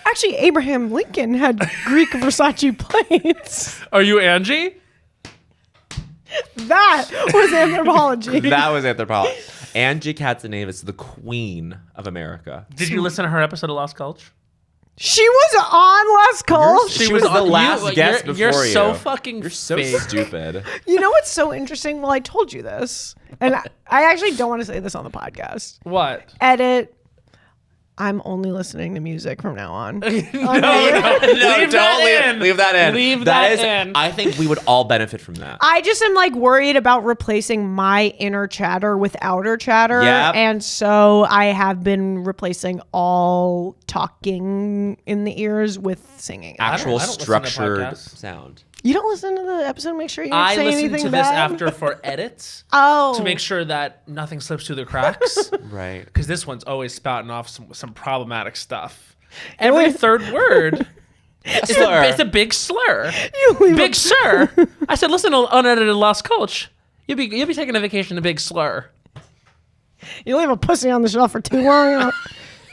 Actually, Abraham Lincoln had Greek Versace plates. Are you Angie? That was anthropology. That was anthropology. Angie Katzenevich, the queen of America. Did you listen to her episode of Las Cultch? She was on Las Cultch. She was the last guest before You're you. so fucking You're so fake. stupid. You know what's so interesting? Well, I told you this, and I actually don't want to say this on the podcast. What? Edit. I'm only listening to music from now on. No, Leave that in. Leave that in. Leave that in. I think we would all benefit from that. I just am like worried about replacing my inner chatter with outer chatter. Yep. And so I have been replacing all talking in the ears with singing. Actual I don't listen to structured podcasts. sound. You don't listen to the episode, make sure you don't I say listen anything to this bad? after for edits Oh. to make sure that nothing slips through the cracks. Right. Because this one's always spouting off some problematic stuff. Every third word is it's a big slur. You leave Big sir. I said, listen to unedited Las Cultch. You'll be taking a vacation to Big Slur. You leave a pussy on the shelf for too long,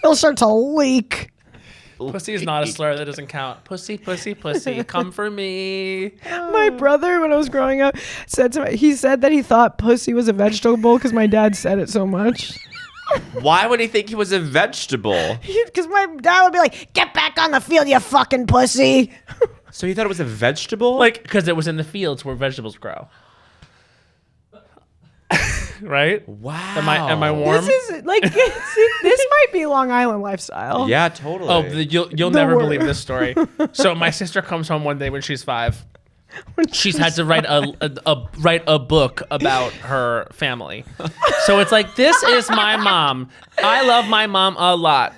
it'll start to leak. Pussy is not a slur. That doesn't count. Pussy, pussy, pussy. Come for me. My brother, when I was growing up, said to me, he said that he thought pussy was a vegetable because my dad said it so much. Why would he think he was a vegetable? Because my dad would be like, "Get back on the field, you fucking pussy." So he thought it was a vegetable? Like, because it was in the fields where vegetables grow. Right? wow. Am I warm? This is like this might be Long Island lifestyle. Yeah, totally. Oh, you'll The never word. believe this story. So my sister comes home one day when she's 5. She's had to write a book about her family. So it's like, this is my mom. I love my mom a lot.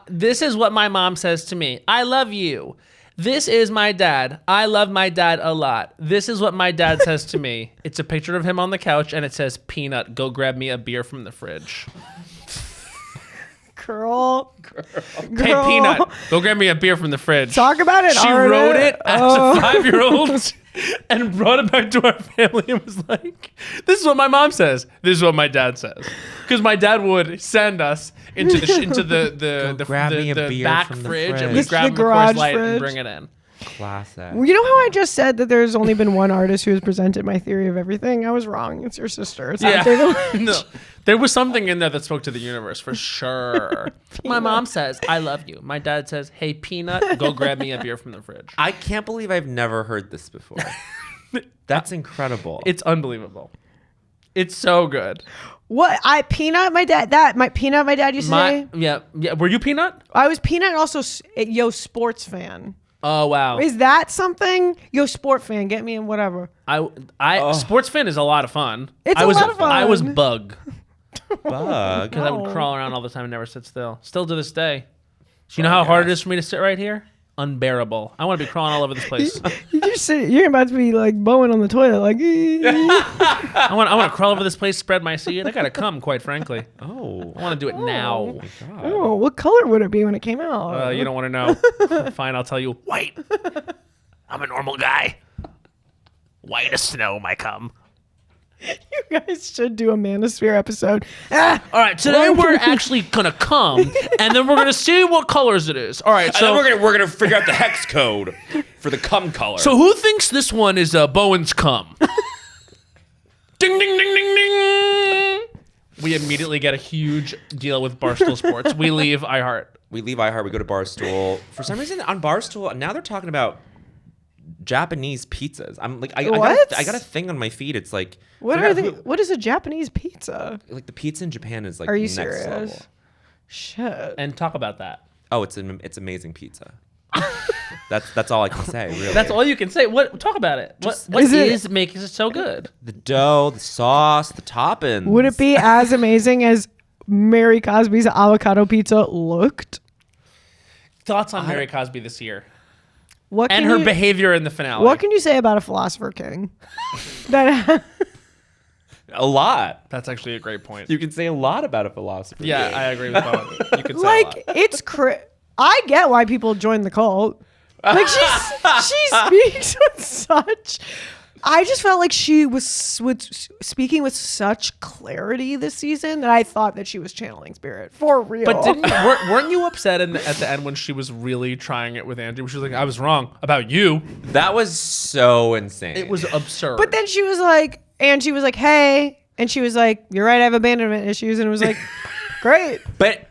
This is what my mom says to me. I love you. This is my dad. I love my dad a lot. This is what my dad says to me. It's a picture of him on the couch, and it says, "Peanut, go grab me a beer from the fridge." Girl. Hey, Peanut, go grab me a beer from the fridge. Talk about it. She Arda. wrote it as Oh. a 5-year-old and brought it back to our family and was like, "This is what my mom says. This is what my dad says." Because my dad would send us into the grab me a beer back from the fridge and fridge. we The grab a garage Coors Light and fridge. bring it in. Classic. You know how I just said that there's only been one artist who has presented my theory of everything? I was wrong. It's your sister. It's not David Lynch. No, there was something in there that spoke to the universe for sure. My mom says, "I love you." My dad says, "Hey, Peanut, go grab me a beer from the fridge." I can't believe I've never heard this before. That's incredible. It's unbelievable. It's so good. What Peanut? My dad used to say. Yeah. Were you Peanut? I was Peanut and also sports fan. Oh wow. Is that something? Sport fan, get me in whatever. Sports fan is a lot of fun. It's a lot of fun. I was Bug Bug. because I would crawl around all the time and never sit still. Still to this day. Do you know how hard it is for me to sit right here? Unbearable. I want to be crawling all over this place. You're about to be like Bowen on the toilet, like. I want to crawl over this place, spread my seat. I gotta come, quite frankly. Oh. I want to do it now. Oh, what color would it be when it came out? You don't want to know. Fine, I'll tell you. White. I'm a normal guy. White as snow, my cum. You guys should do a Manosphere episode. All right, today we're actually gonna come, and then we're gonna see what colors it is. All right, so And then we're gonna figure out the hex code for the cum color. So who thinks this one is Bowen's cum? Ding, ding, ding, ding, ding. We immediately get a huge deal with Barstool Sports. We leave iHeart. we leave iHeart, we go to Barstool. For some reason, on Barstool, now they're talking about Japanese pizzas. I'm like, I got a thing on my feed. It's like, What is a Japanese pizza? like the pizza in Japan is like Are you next serious? level. Shit. And talk about that. Oh, it's amazing pizza. That's all I can say. Really, That's all you can say. Talk about it. What makes it so good? the dough, the sauce, the toppings. Would it be as amazing as Mary Cosby's avocado pizza looked? Thoughts on Mary Cosby this year What and can her you- behavior in the finale? What can you say about a philosopher king? That A lot. That's actually a great point. You can say a lot about a philosopher. Yeah, I agree with Bowen. You could say a like lot. it's I get why people join the cult. Like she speaks with such. I just felt like she was speaking with such clarity this season that I thought that she was channeling spirit for real. But weren't you upset at the end when she was really trying it with Andrew? She was like, "I was wrong about you." That was so insane. It was absurd. But then she was like, "Hey," and she was like, "You're right, I have abandonment issues," and it was like, "Great." But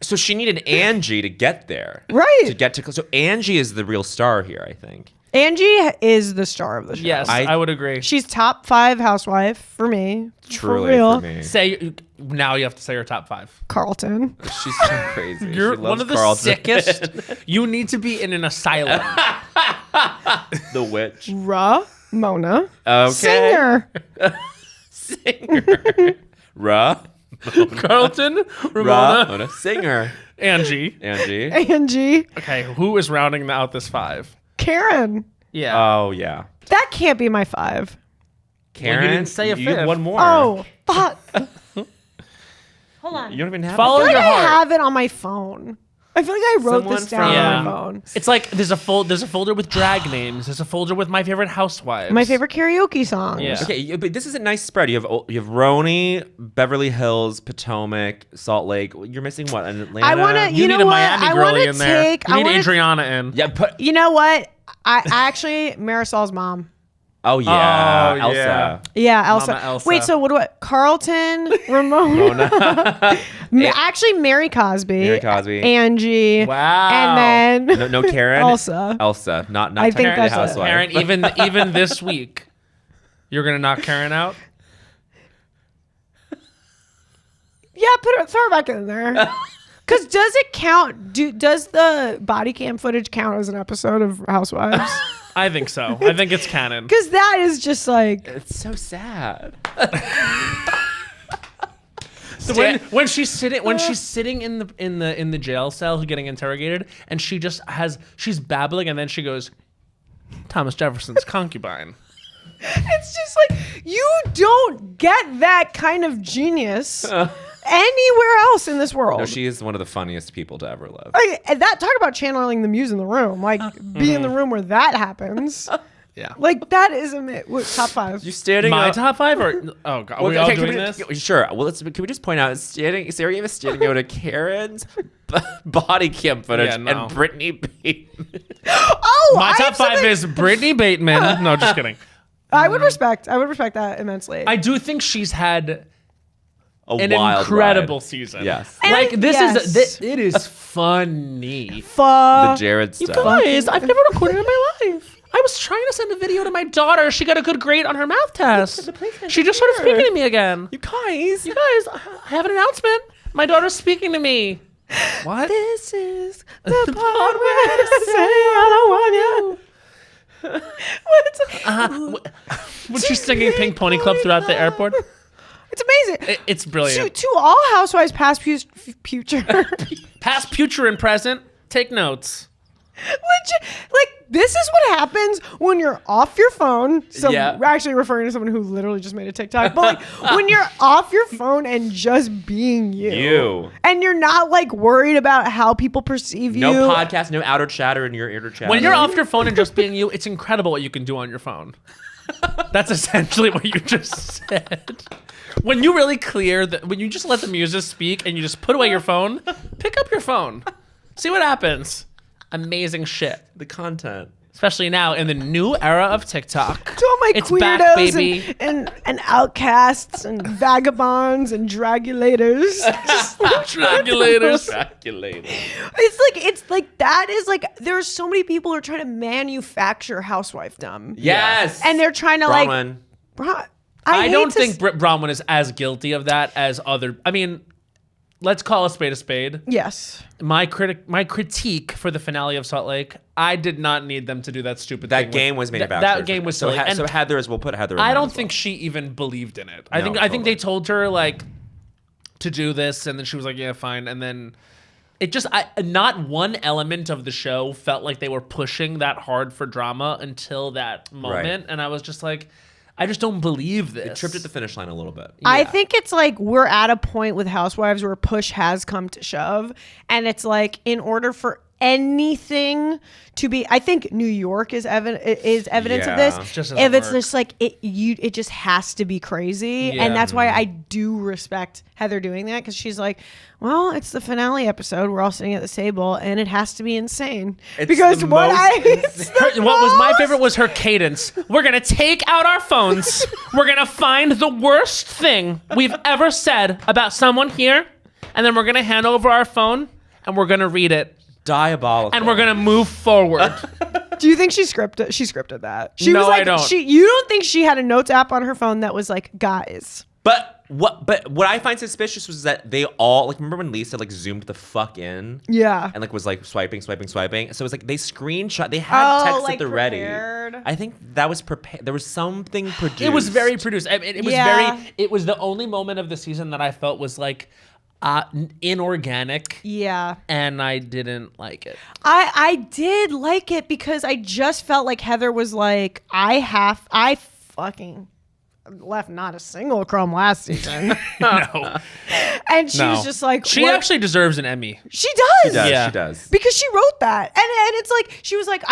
so she needed Angie to get there. Right. To get to. So Angie is the real star here, I think. Angie is the star of the show. yes, I would agree. She's top 5 housewife for me. Truly for real. for me. Say now you have to say your top 5. Carlton. She's so crazy. You're She one loves of the Carlton. sickest. You need to be in an asylum. The witch. Mona. Okay. Singer. Singer. Carlton, Ramona, Mona. Singer. Angie. Angie. Okay, who is rounding out this 5? Karen. Yeah. Oh yeah. That can't be my 5. Karen. you didn't say a You get fifth. one more. Oh, fuck. Hold on. You don't even have. Follow it. I feel your like I heart. have it on my phone. I feel like I wrote Someone this down from- on my phone. It's like there's a folder with drag names. There's a folder with my favorite housewives. My favorite karaoke songs. Yeah. Okay, but this is a nice spread. You have Roni, Beverly Hills, Potomac, Salt Lake. You're missing what? Atlanta. I want to, You, you need know a what? Miami I girlie want in to there. take. You I need wanna, Adriana in. Yeah. Put. You know what? I actually, Marisol's mom. Oh yeah. Oh, Elsa. yeah. Yeah, Elsa. Mama Elsa. Wait, so what do I? Carlton, Ramona. Actually, Mary Cosby. Mary Cosby. Angie. Wow. And then No Karen. Elsa. Elsa. Not I think technically that's it. housewife. Karen, even this week, you're gonna knock Karen out. Yeah, throw her back in there. Because does it count? Does the body cam footage count as an episode of Housewives? I think so. I think it's canon. Because that is just like It's so sad. So when she's sitting in the jail cell getting interrogated, and she's babbling, and then she goes, Thomas Jefferson's concubine. it's just like you don't get that kind of genius anywhere else in this world. No, she is one of the funniest people to ever live. Like, and that talk about channeling the muse in the room, like be in the room where that happens. Yeah. Like that is top 5. You standing My up. top 5 or oh god, are we all doing this? Sure. Well, can we just point out Sarah gave us standing out of Karen's body cam footage Yeah, no. and Brittany Bateman. Oh, My I top have 5 something- is Brittany Bateman. No, just kidding. I would respect that immensely. I do think she's had An incredible season. Yes. And Like yes. it is funny. The Jared You stuff. guys, I've never recorded in my life. I was trying to send a video to my daughter. She got a good grade on her math test. She just started speaking to me again. You guys, I have an announcement. My daughter's speaking to me. what? This is the part where I say I don't want you. Was she singing Pink Pony Club throughout the airport? It's amazing. It's brilliant. To all housewives, past, future. Past, future, and present. Take notes. Like, this is what happens when you're off your phone. So Yeah. we're actually referring to someone who literally just made a TikTok. But like when you're off your phone and just being you. And you're not like worried about how people perceive you. No podcast, no outer chatter in your inner chatter. When you're off your phone and just being you, it's incredible what you can do on your phone. That's essentially what you just said. When you really when you just let the muses speak and you just put away your phone, pick up your phone. See what happens. Amazing shit. the content. Especially now in the new era of TikTok. To all my It's queerdos back, baby. and outcasts and vagabonds and dragulators. Dragulators. It's like that is like there's so many people who are trying to manufacture housewifedom. Yes. And they're trying to Bronwyn. I hate don't to think Britt Bronwyn is as guilty of that as other. I mean, let's call a spade a spade. Yes. My critique for the finale of Salt Lake, I did not need them to do that stupid thing. That game was manufactured. That game was silly. So Heather's, we'll put Heather in I there don't as think well. she even believed in it. No, I think totally. they told her like to do this, and then she was like, "Yeah, fine." And then it just not one element of the show felt like they were pushing that hard for drama until that moment, and I was just like, I just don't believe this. It tripped at the finish line a little bit. I think it's like we're at a point with Housewives where push has come to shove, and it's like in order for anything to be, I think New York is evidence of this. Yeah. It just doesn't If it's work. just like it just has to be crazy, Yeah. and that's why I do respect Heather doing that, because she's like, well, it's the finale episode. We're all sitting at the table, and it has to be insane. It's because the what most What was my favorite was her cadence. We're gonna take out our phones. We're gonna find the worst thing we've ever said about someone here, and then we're gonna hand over our phone and we're gonna read it, Diabolical. and we're gonna move forward. Do you think she scripted that? She No, was like, I don't. You don't think she had a notes app on her phone that was like, guys? But what I find suspicious was that they all, like, remember when Lisa like zoomed the fuck in? Yeah. And like was like swiping. So it was like they screenshot. They had text like at the ready. prepared. I think that was prepared. There was something produced. It was very produced. I mean, it was Yeah. It was the only moment of the season that I felt was like inorganic. Yeah. And I didn't like it. I did like it because I just felt like Heather was like, I fucking left not a single crumb last season. No. And she was just like, She what- actually deserves an Emmy. she does. Yeah. She does. Because she wrote that, and it's like she was like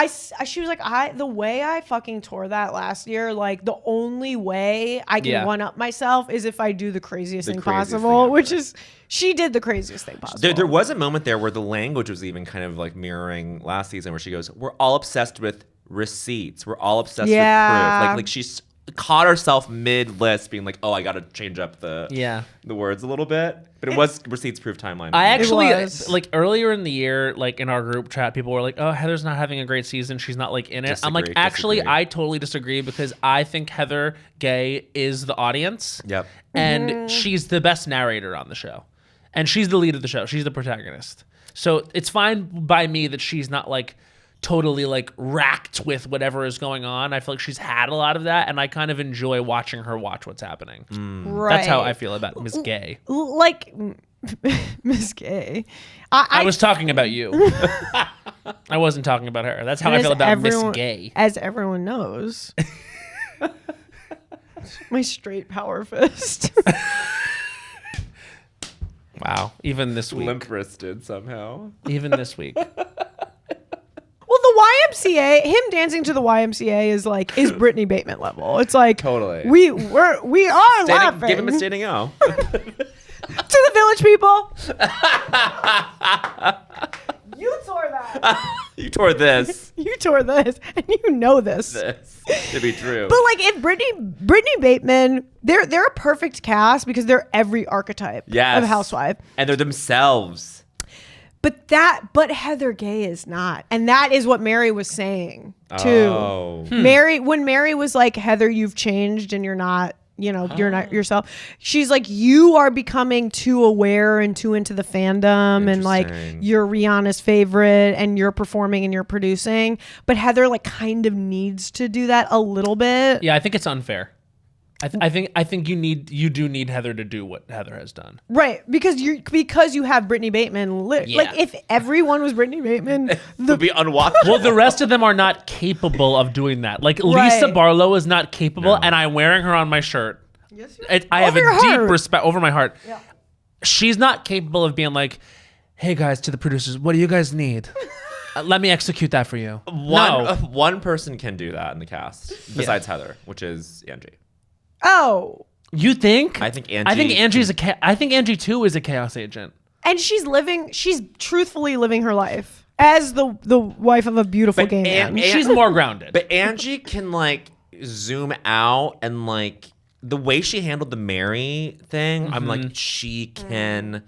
the way I fucking tore that last year, like the only way I can one up myself is if I do the craziest thing craziest possible, thing which is she did the craziest thing possible. There was a moment there where the language was even kind of like mirroring last season, where she goes, "We're all obsessed with receipts. We're all obsessed with proof." Like she's caught herself mid-list being like, "Oh, I got to change up the words a little bit." But it was receipts proof timeline. I actually was. like earlier in the year, like in our group chat, people were like, "Oh, Heather's not having a great season. She's not like in it." I'm like, actually, I totally disagree, because I think Heather Gay is the audience. Yep. And she's the best narrator on the show, and she's the lead of the show. She's the protagonist. So it's fine by me that she's not like totally like racked with whatever is going on. I feel like she's had a lot of that, and I kind of enjoy watching her watch what's happening. Right. That's how I feel about Miss Gay. Like Miss Gay. I was talking about you. I wasn't talking about her. That's how I feel about Miss Gay. As everyone knows. My straight power fist. Wow. Even this week. limp-wristed somehow. Even this week. Well, the YMCA, him dancing to the YMCA is Brittany Bateman level. It's like Totally. we are laughing. Give him a standing O. To the village people. You tore that. You tore this. You tore this, and you know this. This to be true. But like, if Brittany Bateman, they're a perfect cast because they're every archetype Yes. of housewife. And they're themselves. But Heather Gay is not. And that is what Mary was saying too. Oh. When Mary was like, Heather, you've changed and you're not, you're not yourself. She's like, you are becoming too aware and too into the fandom and like you're Rihanna's favorite and you're performing and you're producing. But Heather like kind of needs to do that a little bit. Yeah, I think it's unfair. I think you do need Heather to do what Heather has done. Right, because you have Brittany Bateman. Like if everyone was Brittany Bateman, It would be unwatchable. Well, the rest of them are not capable of doing that. Like Lisa Barlow is not capable, and I'm wearing her on my shirt. Yes, I have a Over your deep heart. respect over my heart. Yeah. She's not capable of being like, "Hey guys, to the producers, what do you guys need? Let me execute that for you." One person can do that in the cast besides Heather, which is Angie. Oh, You think? I think I think Angie- Angie's I think Angie too is a chaos agent. and she's truthfully living her life as the wife of a beautiful gay man. She's more grounded. But Angie can like zoom out and like the way she handled the Mary thing. I'm like, she can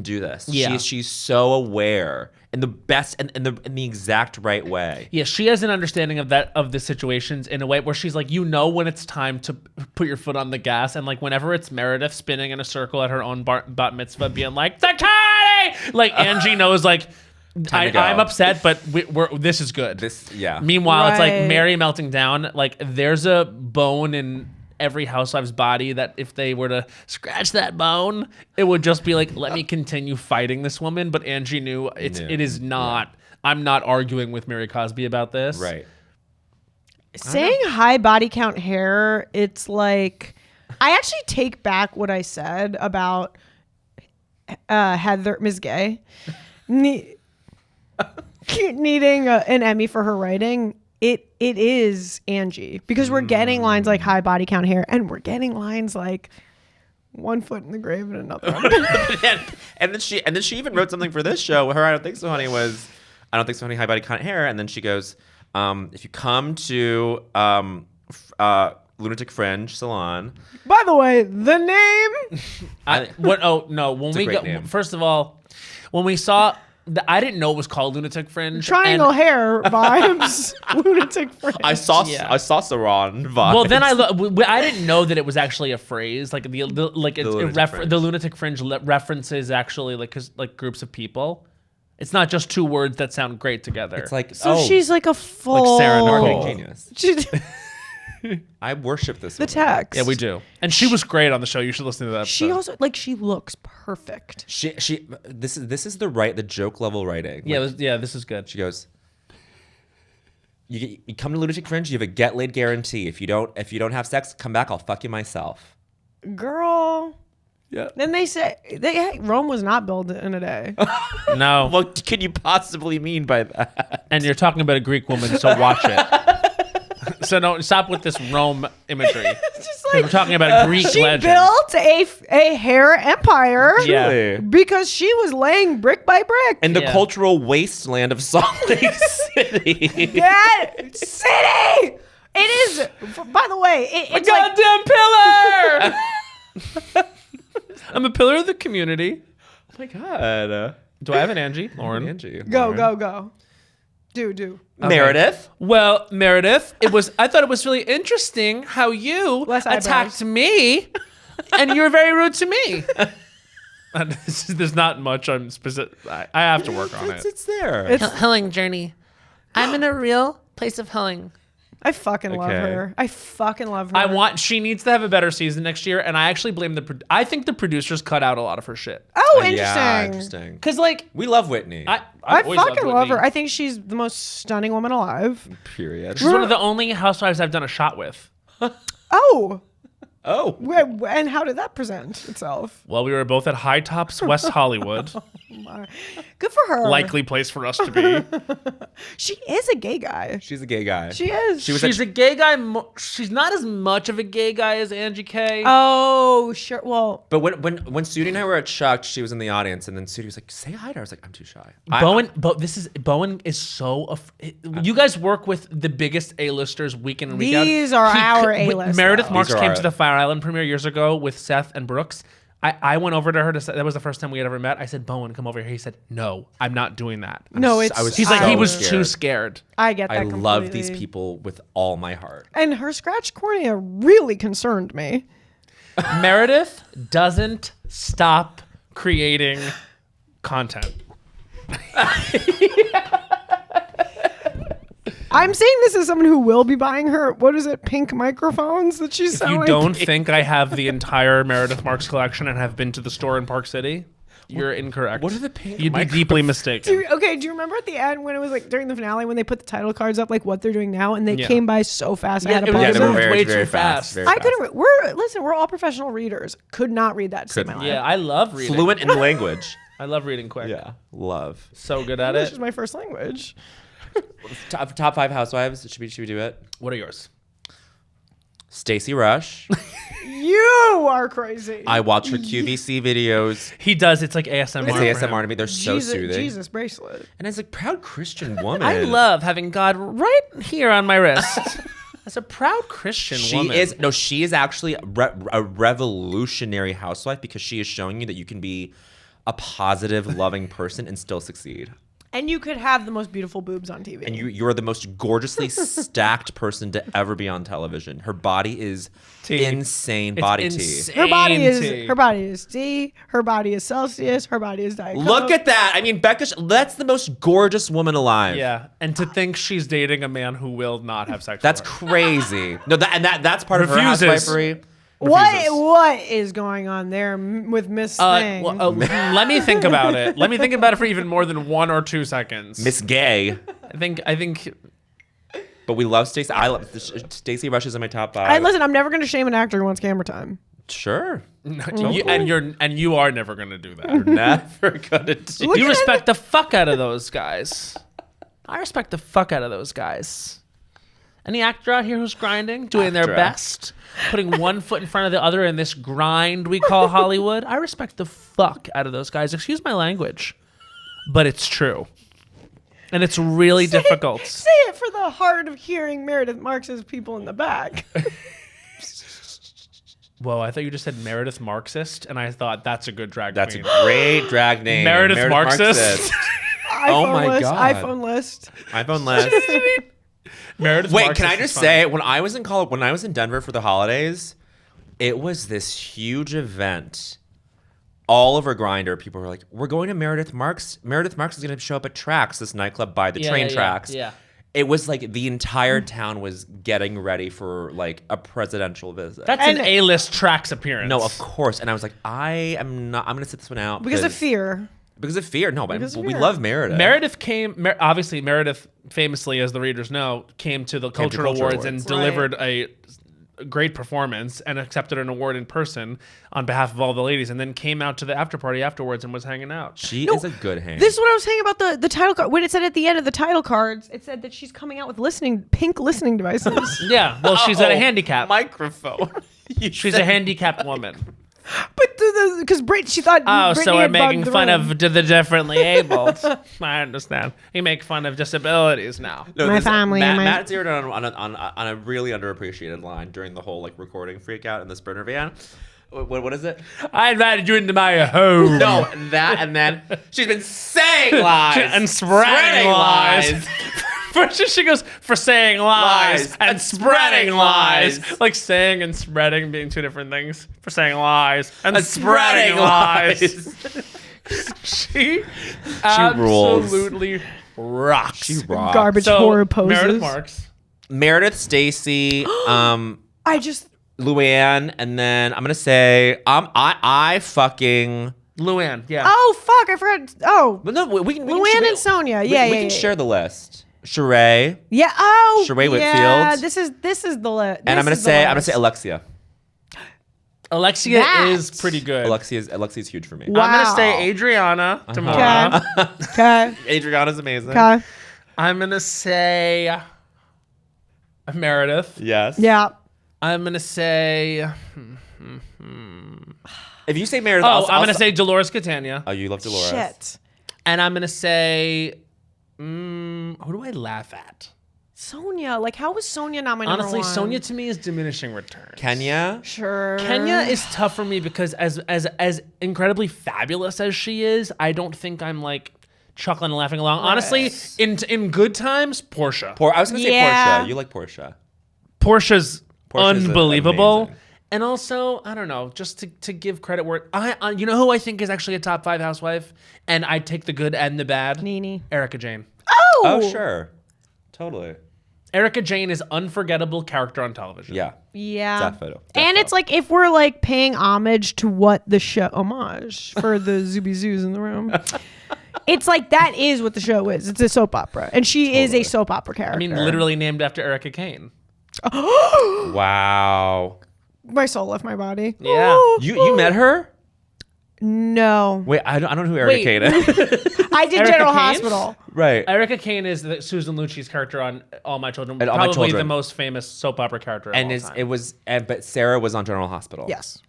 do this. Yeah. She's so aware in the best and in the exact right way. Yeah, she has an understanding of the situations in a way where she's like, when it's time to put your foot on the gas, and like whenever it's Meredith spinning in a circle at her own bat mitzvah, being like Takari, like Angie knows like Time to go. I'm upset, but this is good. Meanwhile, it's like Right. Mary melting down. Like there's a bone in every housewife's body that if they were to scratch that bone, it would just be like, let me continue fighting this woman. But Angie knew it is not. I'm not arguing with Mary Cosby about this. Right. Saying high body count hair, it's like I actually take back what I said about Heather Ms. Gay needing an Emmy for her writing. It is Angie, because we're getting lines like high body count hair, and we're getting lines like one foot in the grave and another. and then she even wrote something for this show. Her I don't think so, honey was I don't think so, honey. High body count hair, and then she goes, if you come to Lunatic Fringe Salon. By the way, the name. When It's a we great go, name. first of all, when we saw. I didn't know it was called Lunatic Fringe. Triangle hair vibes. Lunatic Fringe. I saw Yeah. Saran vibes. Well, then I didn't know that it was actually a phrase. Like the Lunatic Fringe references actually like groups of people. It's not just two words that sound great together. It's like So she's like a full Sarah Nicole. marketing genius. She's I worship this the woman. text. Yeah, we do. And she was great on the show. You should listen to that episode. She also she looks perfect. This is the joke level writing. Yeah, Like, this is good. she goes, you come to Lunatic Fringe, you have a get laid guarantee. If you don't have sex, come back, I'll fuck you myself. Girl. Yeah. Then they say Rome was not built in a day. No. What can you possibly mean by that? And you're talking about a Greek woman, so watch it. So don't stop with this Rome imagery. It's just like We're talking about a Greek she legend. built a hair empire Yeah. Really? because she was laying brick by brick. In the Yeah. cultural wasteland of Salt Lake City. that city. It is. By the way, it's like, Goddamn pillar! I'm a pillar of the community. Oh my god. Do I have an Angie? Lauren. Angie. go. Do. Meredith. Well, Meredith, I thought it was really interesting how you Less eyebrows. attacked me, and you were very rude to me. And there's not much I'm specific. I have to work on it. It's there. Hilling journey. I'm in a real place of Hilling. I fucking love Okay. her. I fucking love her. She needs to have a better season next year, and I actually blame I think the producers cut out a lot of her shit. Oh, Yeah, interesting. interesting. Cause like We love Whitney. I always loved fucking love Whitney. her. I think she's the most stunning woman alive. Period. She's one of the only housewives I've done a shot with. Oh, Oh. and how did that present itself? Well, we were both at High Tops, West Hollywood. Good for her. Likely place for us to be. She is a gay guy. She's a gay guy. She is. She was She's a gay guy. She's not as much of a gay guy as Angie K. Oh, sure. Well, But when Sudie and I were at Shucked, she was in the audience, and then Sudie was like, "Say hi to her." I was like, "I'm too shy." Bowen is so. You guys work with the biggest A-listers week in and week out. These are our A-list, Meredith though. Marks These are came our- to the Fire Island premiere years ago with Seth and Brooks. I went over to her to say, that was the first time we had ever met. I said, Bowen, come over here. He said, no, I'm not doing that. No, it's. was He's like, he was scared. too scared. I get that. I love these completely. people with all my heart. And her scratch cornea really concerned me. Meredith doesn't stop creating content. I'm saying this as someone who will be buying her. What is it? Pink microphones that she's If selling. you don't think I have the entire Meredith Marks collection and have been to the store in Park City, you're incorrect. What are the pink You'd be deeply mistaken. Do you remember at the end when it was like during the finale when they put the title cards up, like what they're doing now, and they Yeah. came by so fast? I had to it was- Yeah, pause they were it. moved very, way very too fast. fast. Very I fast. couldn't. We're all professional readers. Could not read that to save my life. Yeah, I love reading. Fluent in language. I love reading quick. Yeah, love. So good at English it. is my first language. Top 5 housewives. Should we do it? What are yours? Stacey Rush. You are crazy. I watch her QVC videos. He does. It's like ASMR. It's for him. ASMR to me. They're so Jesus, soothing. Jesus bracelet. And as a proud Christian woman, I love having God right here on my wrist. As a proud Christian woman. She is actually a revolutionary housewife because she is showing you that you can be a positive, loving person and still succeed. And you could have the most beautiful boobs on TV. And you're the most gorgeously stacked person to ever be on television. Her body is insane body tea. her body tea. is D. Her body is Celsius. Her body is Diet Coke. Look at that. I mean, that's the most gorgeous woman alive. Yeah, and to think she's dating a man who will not have sex. That's with her. crazy. No, that's part Refuses. of her housewifery. What is going on there with Miss Thing? Let me think about it. Let me think about it for even more than 1 or 2 seconds. Miss Gay. I think. But we love Stacey. I love Stacey Rush is in my top 5. Listen, I'm never going to shame an actor who wants camera time. Sure. You are never gonna do that. You're never gonna do. Look You at respect the fuck out of those guys. I respect the fuck out of those guys. Any actor out here who's grinding, doing their Actor. best, putting one foot in front of the other in this grind we call Hollywood, I respect the fuck out of those guys. Excuse my language, but it's true. And it's really difficult. Say it for the heart of hearing Meredith Marx's people in the back. Whoa, I thought you just said Meredith Marxist, and I thought that's a good drag That's a queen. great drag name. Meredith Marxist. iPhone my list, God. iPhone list. iPhone list. Meredith Wait, Marxist can I is just funny. say, when I was in Denver for the holidays, it was this huge event. All over Grindr, people were like, "We're going to Meredith Marks. Meredith Marks is going to show up at Tracks, this nightclub by the train tracks." Yeah. It was like the entire town was getting ready for like a presidential visit. That's an A-list Tracks appearance. No, of course. And I was like, I'm going to sit this one out Because of fear. Because of fear. No, but Because of we fear. love Meredith. Obviously Meredith famously, as the readers know, came to the Cultural Cultural Awards Awards. and Right. delivered a great performance and accepted an award in person on behalf of all the ladies, and then came out to the after party afterwards and was hanging out. She is a good hang. This is what I was saying about the title card. When it said at the end of the title cards, it said that she's coming out with pink listening devices. Yeah, well, she's at a handicap. microphone. She's a handicapped woman. But because she thought. Oh, Britney so we're had bugged making the fun room. of the differently abled. I understand. We make fun of disabilities now. No, My family Matt, and my- Matt zeroed in on a really underappreciated line during the whole like recording freak out in the Sprinter van. What is it? I invited you into my home. No, that and then she's been saying lies and spreading lies. First she goes for saying lies, Lies and spreading lies. Like saying and spreading being two different things. For saying lies and spreading lies. She rules. absolutely rocks. She rocks. Garbage So, horror poses. Meredith Marks. Meredith, Stacey, I just. Luann, and then I'm gonna say I fucking. Luann, yeah. Oh fuck! I forgot. Oh, Well, no, we can. Luann and Sonia. Yeah, we yeah, can yeah. share the list. Sheree, Yeah. Oh. Sheree Yeah. Whitfield. This is the list. and I'm gonna say Alexia. Alexia That. is pretty good. Alexia's huge for me. Wow. I'm gonna say Adriana tomorrow. Okay. Adriana's amazing. Okay. I'm gonna say Meredith. Yes. Yeah. I'm gonna say. If you say Meredith, Oh, I'm gonna say Dolores Catania, Oh, you love Dolores. Shit. and I'm gonna say. Who do I laugh at? Sonia. Like, how was Sonia not my number Honestly, one? Sonia to me is diminishing returns. Kenya. Sure. Kenya is tough for me because as incredibly fabulous as she is, I don't think I'm like chuckling and laughing along. Honestly, in good times, Portia. I was gonna say Yeah. Portia. You like Portia? Portia's unbelievable. amazing. And also, I don't know, just to give credit where you know who I think is actually a top 5 housewife, and I take the good and the bad. Nene. Erica Jane. Oh, sure. Totally. Erica Jane is unforgettable character on television. Yeah. Yeah. Defo. And it's like if we're like paying homage to what the show homage for the Zooby Zoos in the room. It's like that is what the show is. It's a soap opera. And she is a soap opera character. I mean, literally named after Erica Kane. Wow. My soul left my body. Yeah. You met her? No. Wait, I don't know who Erica Wait. Kane is. I did Erica General Kane? Hospital. Right. Erica Kane is Susan Lucci's character on All My Children. And All My Probably Children. the most famous soap opera character of And all time. it was, but Sarah was on General Hospital. Yes.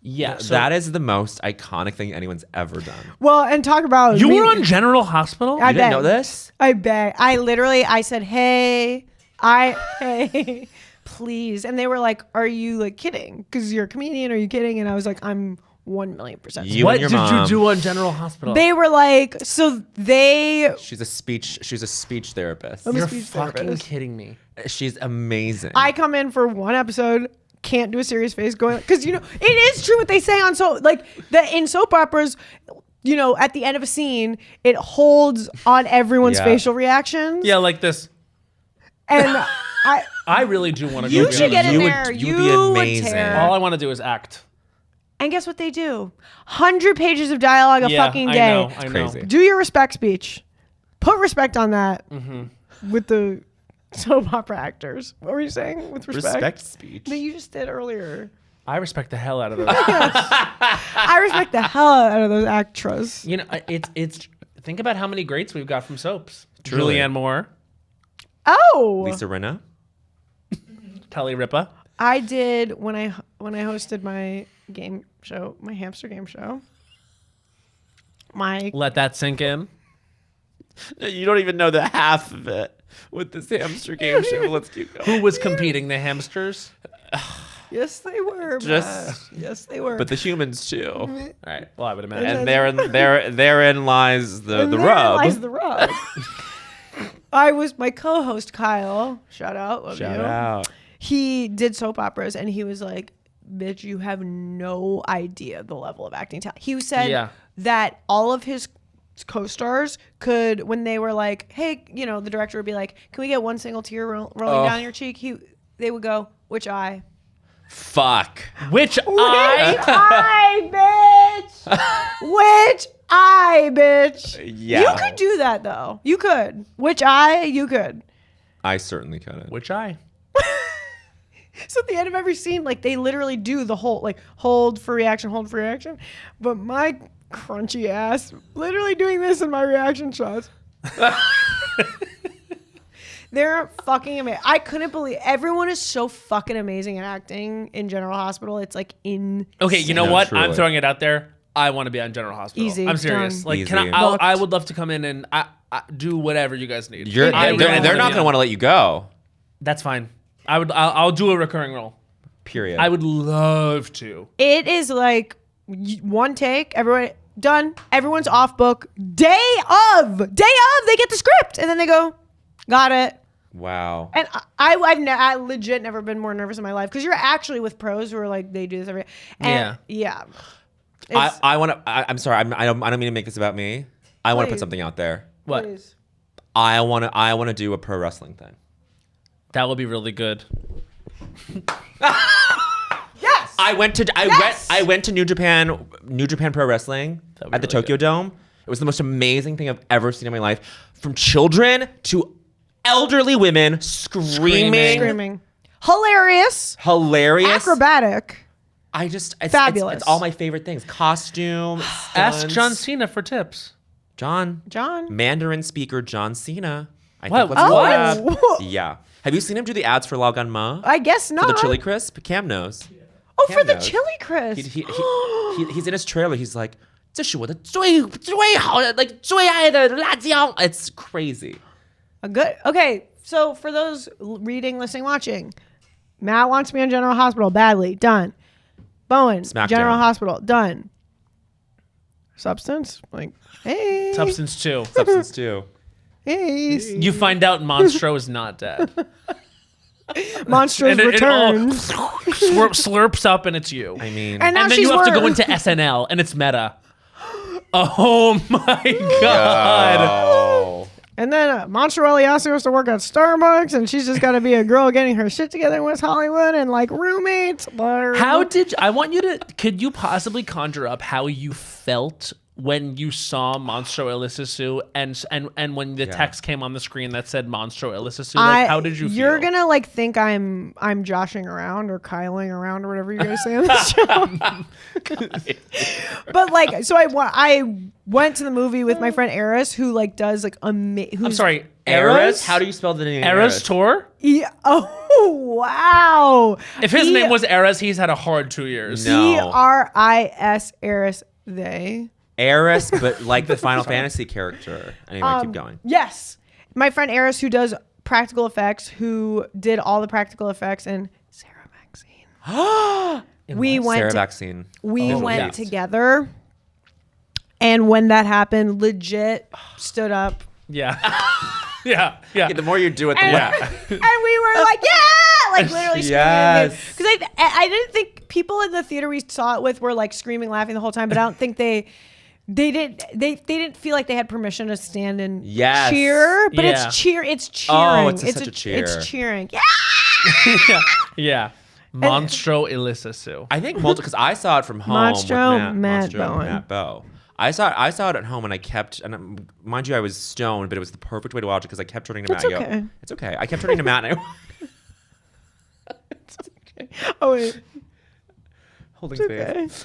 Yeah. So That is the most iconic thing anyone's ever done. Well, and talk about you me- were on General Hospital? I You didn't bet. know this? I bet. I said, hey, please. And they were like, are you like kidding? Because you're a comedian. Are you kidding? And I was like, I'm 1,000,000%. You What and your did mom. you do on General Hospital? They were like, so they. She's a speech therapist. I'm a You're speech fucking therapist. kidding me. She's amazing. I come in for one episode, can't do a serious face going because you know it is true what they say on in soap operas. You know, at the end of a scene, it holds on everyone's Yeah. facial reactions. Yeah, like this. And I really do want to you go should get in You would- there. you would be amazing. tear. All I want to do is act. And guess what they do? 100 pages of dialogue a Yeah, fucking I day. know, I know. Crazy. Do your respect speech. Put respect on that Mm-hmm. with the soap opera actors. What were you saying with respect? Respect speech. That you just did earlier. I respect the hell out of those. I respect the hell out of those actors. You know, it's. Think about how many greats we've got from soaps. Truly. Julianne Moore, Oh, Lisa Rinna. Kelly Ripa. I did when I hosted my game show, my hamster game show. My Let that sink in. You don't even know the half of it with this hamster game show. Let's keep going. Who was competing? The hamsters. yes, they were. Just- Matt. Yes, they were. But the humans too. All right. Well, I would imagine. And therein lies the And the therein rub. lies the rub. I was my co-host Kyle. Shout out, love Shout you. out. He did soap operas, and he was like, "Bitch, you have no idea the level of acting talent." He said Yeah. that all of his co-stars could, when they were like, "Hey," you know, the director would be like, "Can we get one single tear rolling down your cheek?" They would go, "Which eye?" Fuck. Which Which I. eye, bitch? Which eye, bitch? Yeah. You could do that though. You could. Which eye? You could. I certainly couldn't. Which I. So at the end of every scene, like they literally do the whole like hold for reaction, hold for reaction. But my crunchy ass literally doing this in my reaction shots. They're fucking amazing. I couldn't believe everyone is so fucking amazing at acting in General Hospital. It's like Okay, you know No, what? truly. I'm throwing it out there. I want to be on General Hospital. Easy, I'm serious. done. Like, can Easy. I would love to come in and I do whatever you guys need. They're I really not wanna going be to on. want to let you go. That's fine. I'll do a recurring role. Period. I would love to. it is like one take, everyone done, everyone's off book. Day of, they get the script, and then they go, got it. Wow. And I legit never been more nervous in my life because you're actually with pros who are like they do this every. And yeah. It's- I want to. I'm sorry. I don't mean to make this about me. I want to put Please. something out there. What? please. I want to do a pro wrestling thing. That would be really good. Yes. I went to New Japan Pro Wrestling That'd be at the really Tokyo Dome. It was the most amazing thing I've ever seen in my life. From children to elderly women screaming. Screaming. Hilarious. Hilarious. Acrobatic. It's Fabulous. It's all my favorite things. Costume. Ask stunts. John Cena for tips. John. Mandarin speaker John Cena. I What? think let's What? collab. Oh. Yeah. Have you seen him do the ads for Laganja? I guess not. For the chili crisp? Cam knows. Oh, for the knows. chili crisp. He's in his trailer. He's like, 这是我的最好的 like 最爱的辣椒. It's crazy. A good. Okay. So for those reading, listening, watching, Matt wants to be on General Hospital badly. Done. Bowen, Smackdown. General Hospital. Done. Substance? Like, hey. Substance 2. Substance 2. Hey. You find out Monstro is not dead. Monsters And it all returns. slurps up and it's you. I mean, And now And then she's you have to go worse. into SNL and it's meta. Oh my God. oh. And then Montreal also has to work at Starbucks, and she's just got to be a girl getting her shit together in West Hollywood and like roommates. Could you possibly conjure up how you felt when you saw Monstro Illusisu and when the text came on the screen that said Monstro Illusisu? Like, how did you feel? You're gonna like think I'm joshing around or kyling around or whatever you guys say on the show. But like, so I went to the movie with my friend Eris, who like does like I'm sorry, Eris? How do you spell the name? Eris Tour? Yeah. Oh wow! If his name was Eris, he's had a hard 2 years. No. Eris Eris they. Eris, but like the Final Fantasy character. Anyway, keep going. Yes. My friend Eris, who does practical effects, who did all the practical effects in Sarah Vaccine. We went Sarah to- Vaccine. We Oh, went yes. together. And when that happened, legit stood up. Yeah. yeah. Yeah, the more you do it, the And, more. and we were like, yeah! Like literally screaming. Yes. Because I didn't think people in the theater we saw it with were like screaming, laughing the whole time, but I don't think they didn't feel like they had permission to stand and Yes. cheer. But Yeah. it's cheering. Oh, it's such a cheer. It's cheering. Yeah. Yeah. Monstro Illusisu. I think because I saw it from home. Monstro, with Matt Monstro, Bowen. Matt Bow. I saw it at home, and I kept, and mind you, I was stoned, but it was the perfect way to watch it because I kept turning to Matt. It's and okay. Go, it's okay. I kept turning to Matt. And Oh wait. holding Okay. space.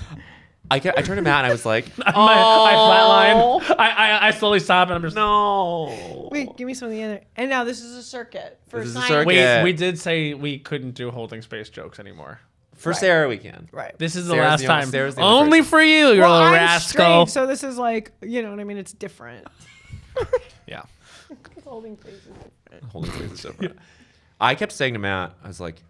I turned to Matt, and I was like, I flatline. I slowly stop and I'm just no. Wait, give me some of the other. And now this is a circuit for This is a science. circuit. Wait, we did say we couldn't do holding space jokes anymore. For Sarah, we can. Right. This is the Sarah's last the only- time. Sarah's the only Only person. for you, you Well, little I'm rascal. straight, so this is like, you know what I mean? It's different. Yeah. Holding space is different. Holding space is different. I kept saying to Matt, I was like,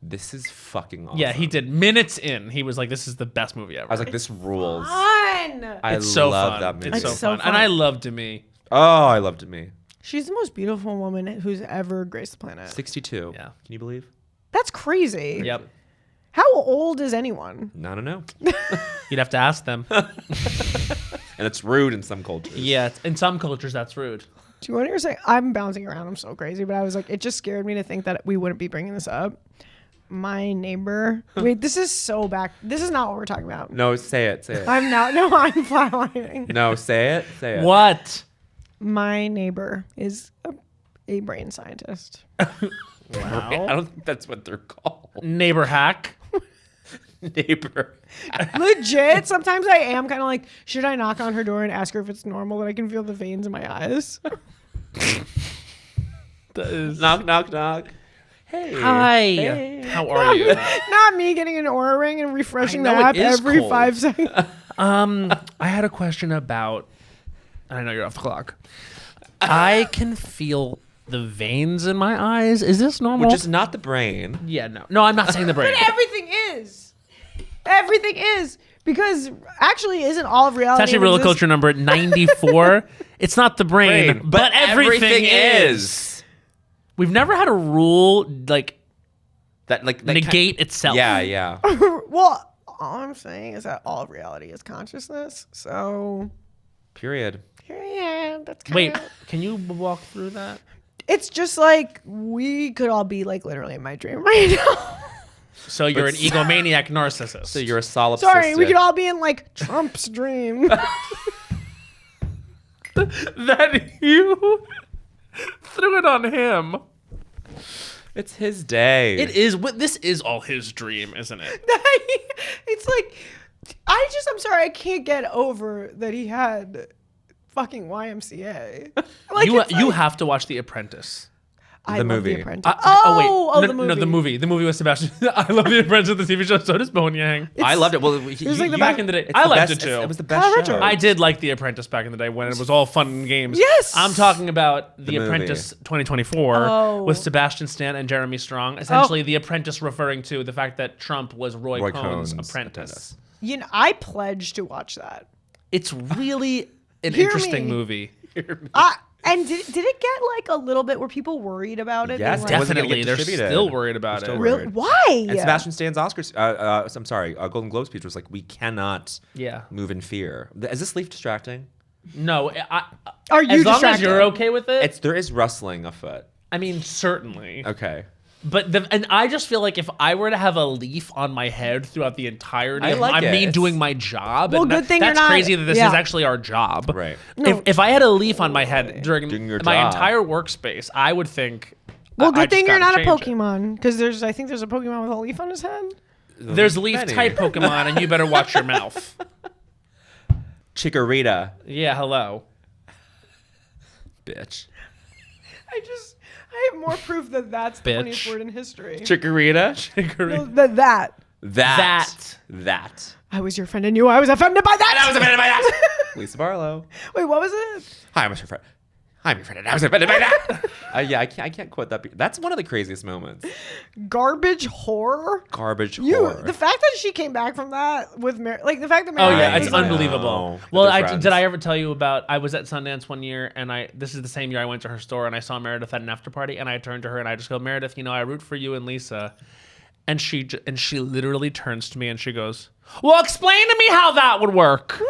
this is fucking awesome. Yeah, he did. Minutes in, he was like, "This is the best movie ever." I was like, this rules. Fun. I "It's so love fun. that movie. It's so, It's so fun. fun. And I loved Demi. Oh, I loved it. Me. She's the most beautiful woman who's ever graced the planet. 62. Yeah. Can you believe? That's crazy. Yep. How How old is anyone? I don't know. You'd have to ask them. And it's rude in some cultures. Yeah, in some cultures that's rude. Do you want to hear something? I'm bouncing around. I'm so crazy, but I was like, it just scared me to think that we wouldn't be bringing this up. My neighbor. Wait, this is so back. This is not what we're talking about. No, say it. Say it. I'm not. No, I'm flatlining. No, say it. Say it. What? My neighbor is a brain scientist. I don't think that's what they're called. Neighbor hack. Neighbor. Legit. Sometimes I am kind of like, should I knock on her door and ask her if it's normal that I can feel the veins in my eyes? That is... Knock, knock, knock. Hey. Hi. Hey. How are you? Not me getting an Oura ring and refreshing the I know, app it is every cold. 5 seconds. I had a question about. I know you're off the clock. I can feel the veins in my eyes. Is this normal? Which is not the brain. Yeah, no, I'm not saying the brain. But everything is. Everything is. Because actually, isn't all of reality? It's actually Real Culture number 94. It's not the brain, but everything is. We've never had a rule like That negate itself. Yeah, yeah. Well, all I'm saying is that all of reality is consciousness. So, Period. period. That's kind Wait, of. can you walk through that? It's just like we could all be like literally in my dream right now. So you're an egomaniac narcissist. So you're a solipsistic. Sorry, we could all be in like Trump's dream. that you threw it on him. It's his day. It is. This is all his dream, isn't it? It's like I'm sorry, I can't get over that he had fucking YMCA. Like you it's you like- have to watch The Apprentice. I The love movie. The Apprentice. Wait. the movie. No, the movie. The movie with Sebastian. I love The Apprentice, the TV show. So does Bowen Yang. I loved it. Well, was like the Back in the day. it's I the loved best- it too. It was the best Kyle show. Richards. I did like The Apprentice back in the day when it was all fun and games. Yes. I'm talking about The movie. Apprentice 2024 Oh. with Sebastian Stan and Jeremy Strong. Essentially, The Apprentice referring to the fact that Trump was Roy Cohn's apprentice. You know, I pledge to watch that. It's really an Hear interesting me. movie. And did it get like a little bit? Were people worried about it? Yes, They were like, wasn't gonna Definitely, get they're distributed. still worried about They're it. still Really? worried. Why? And Sebastian Stan's Oscars, I'm sorry, Golden Globe speech was like, we cannot Yeah. move in fear. Is this leaf distracting? No, Are you as long as distracted? you're okay with it. There is rustling afoot. I mean, certainly. Okay. But and I just feel like if I were to have a leaf on my head throughout the entirety I of like me it. doing my job, Well, and good thing you're that's not- crazy that this yeah. is actually our job. Right. No. If I had a leaf on my head during Doing your my job. entire workspace, I would think. Well, I good just thing you're gotta not a change it. Pokemon, because I think there's a Pokemon with a leaf on his head. There's leaf type Pokemon, and you better watch your mouth. Chikorita, Yeah, hello. bitch. I have more proof that that's the Bitch. funniest word in history. Chikorita? No, that. That. I was your friend and you. I was offended by that. And I was offended by that. Lisa Barlow. Wait, what was it? Hi, I'm your friend. I'm your friend, and I was offended by that. Yeah, I can't quote that. That's one of the craziest moments. Garbage horror. Garbage The fact that she came back from that with like the fact that Oh Meredith yeah, I it's was like- unbelievable. know. Well, They're friends. did I ever tell you about? I was at Sundance one year, and this is the same year I went to her store, and I saw Meredith at an after party, and I turned to her and I just go, Meredith, I root for you and Lisa, and she literally turns to me and she goes, well, explain to me how that would work.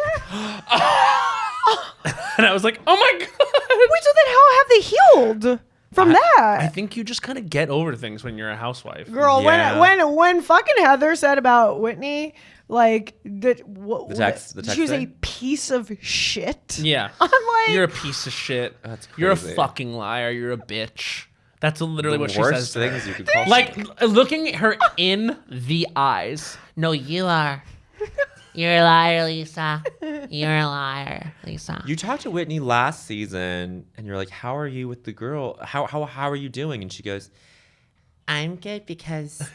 And I was like, oh my god. Wait, so then how have they healed from that? I think you just kind of get over things when you're a housewife. Girl, Yeah. when fucking Heather said about Whitney, like that, The text she was a thing? piece of shit. Yeah. I'm like, You're a piece of shit. That's You're a crazy. fucking liar. You're a bitch. That's literally what she worst says. to her. things you could call. Like looking at her in the eyes. No, you are. You're a liar, Lisa. You're a liar, Lisa. You talked to Whitney last season, and you're like, "How are you with the girl? How are you doing?" And she goes, "I'm good because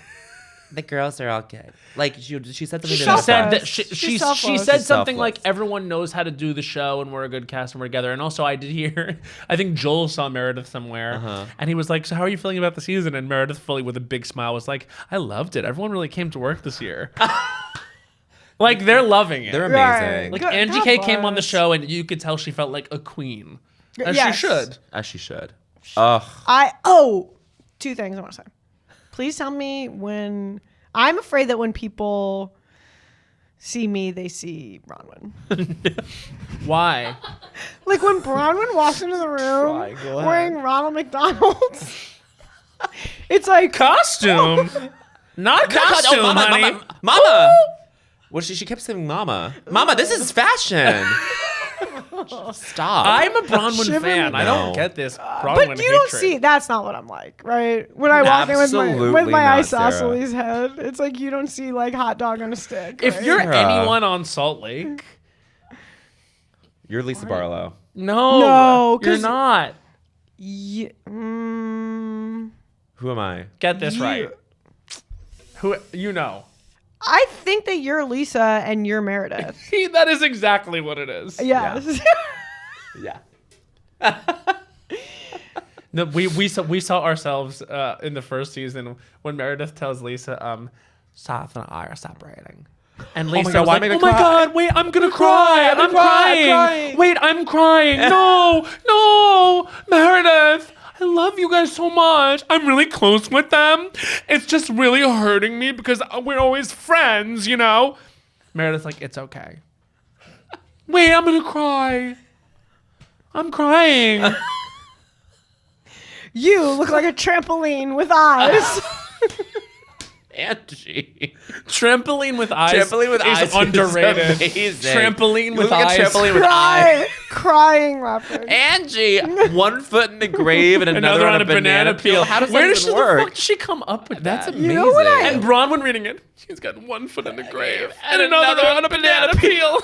the girls are all good." Like she said something. She to She that said effect. that She's she selfless. said She's something selfless. like everyone knows how to do the show and we're a good cast and we're together. And also I did hear, I think Joel saw Meredith somewhere and he was like, so how are you feeling about the season? And Meredith fully with a big smile was like, I loved it. Everyone really came to work this year. Like they're loving it. They're Right. amazing. Like God- Angie God K came on the bless. show and you could tell she felt like a queen. As Yes. she should. As she should. Ugh. Two things I want to say. Please tell me when I'm afraid that when people see me, they see Bronwyn. Why? Like when Bronwyn walks into the room Go ahead. wearing Ronald McDonald's, it's like Costume. Not costume, honey. Mama. Well, she kept saying "Mama." Mama, this is fashion. Stop. I'm a Bronwyn Shiver fan. me I don't down. get this Bronwyn But you don't hatred. see. That's not what I'm like, right? When I walk in with Absolutely my not, isosceles head, it's like you don't see like hot dog on a stick. If right? you're Sarah. anyone on Salt Lake, You're Lisa Barlow. No, you're 'cause- not. Ye- Who am I? Get this right. Who you know? I think that you're Lisa and you're Meredith. That is exactly what it is. Yeah. Yeah. No, we saw ourselves in the first season when Meredith tells Lisa, Seth and I are separating. And Lisa God, was why like, make her oh my cry? God, wait, I'm gonna cry. I'm crying. crying. Wait, I'm crying. No, Meredith. I love you guys so much. I'm really close with them. It's just really hurting me because we're always friends, you know? Meredith's like, it's okay. Wait, I'm gonna cry. I'm crying. You look like a trampoline with eyes. Angie. Trampoline with eyes. Trampoline with is eyes is underrated. amazing. Trampoline You with look at eyes. trampoline with eyes. Crying laughing. Angie, one foot in the grave and another on a banana peel. How does Where that does even the work? fuck did she come up with That's that? amazing. You know what I- And Bronwyn reading it. She's got one foot in the grave and another on a banana peel.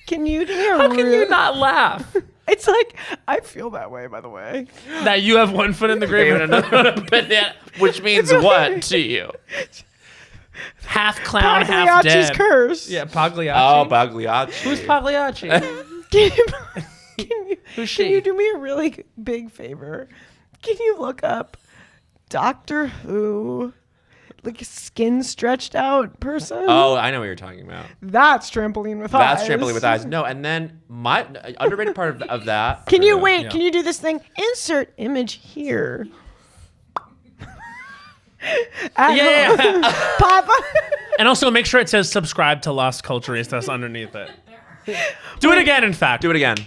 Can you do me a How can real- you not laugh? It's like I feel that way, by the way. That you have one foot in the grave and another banana. Which means what to you? Half clown, half Pagliacci's dead. curse. Yeah, Pagliacci. Oh, Pagliacci. Who's Pagliacci? Who's she? Can you do me a really big favor? Can you look up Doctor Who, like a skin stretched out person? Oh, I know what you're talking about. That's trampoline with eyes. That's trampoline with eyes. No, and then my underrated part of that. Can you wait? Yeah. Can you do this thing? Insert image here. Yeah. Papa. And also make sure it says subscribe to Las Culturistas underneath it. Do it again, in fact. Do it again.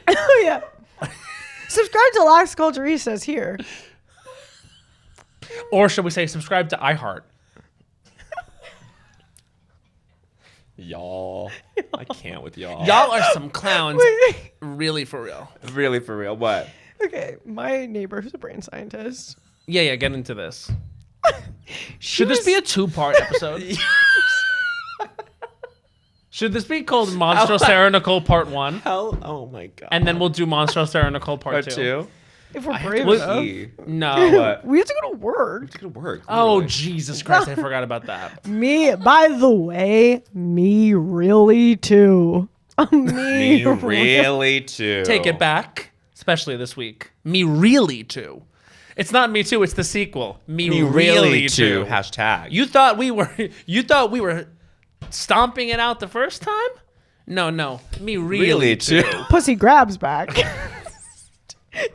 Oh yeah. Subscribe to Las Culturistas here. Or should we say subscribe to iHeart? Y'all. I can't with y'all. Y'all are some clowns. Wait. Really, for real. Really, for real. What? Okay, my neighbor who's a brain scientist. Yeah, get into this. Should this be a 2-part episode? Should this be called Monstro SarahNicole Part 1? Hell, oh my god. And then we'll do Monstro SarahNicole Part Part 2? 2? If we're I have brave to enough. pee. No. What? We have to go to work. It's gonna work. Oh, literally. Jesus Christ. I forgot about that. Me, by the way, me really too. Me really too. Take it back, especially this week. Me really too. It's not Me Too, it's the sequel. Me really too. Hashtag. You thought we were stomping it out the first time? No. Me really too. Pussy grabs back.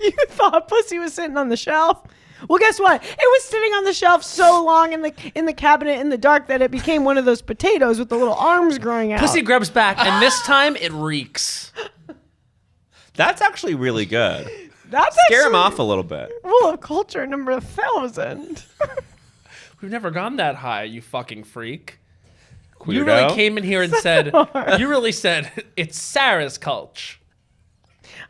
You thought pussy was sitting on the shelf? Well, guess what? It was sitting on the shelf so long in the cabinet in the dark that it became one of those potatoes with the little arms growing out. Pussy grabs back, and this time it reeks. That's actually really good. That's Scare him actually off a little bit. Rule of culture number 1,000. We've never gone that high, you fucking freak. Queerdo. You really came in here and said, it's Sarah's Cultch.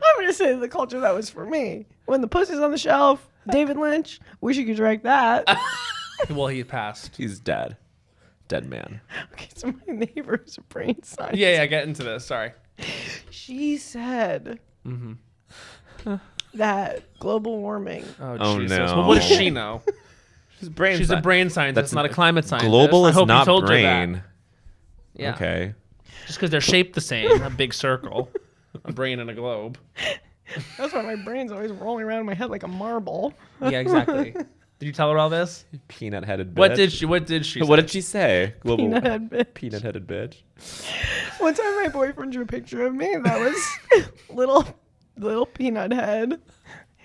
I'm going to say the culture that was for me. When the pussy's on the shelf, David Lynch, wish you could direct that. Well, he passed. He's dead. Dead man. Okay, so my neighbor's a brain scientist. Yeah, get into this. Sorry. She said that global warming. Oh, Jesus. no. Well, what does she know? She's She's a brain scientist, That's not a climate scientist. Global I is hope you not told her brain. that. Yeah. Okay. Just because they're shaped the same, a big circle, a brain and a globe. That's why my brain's always rolling around in my head like a marble. Yeah, exactly. Did you tell her all this? Peanut-headed bitch. What did she? What did she? What say? did she say? Global Peanut-head bitch. Peanut-headed bitch. One time my boyfriend drew a picture of me that was little peanut head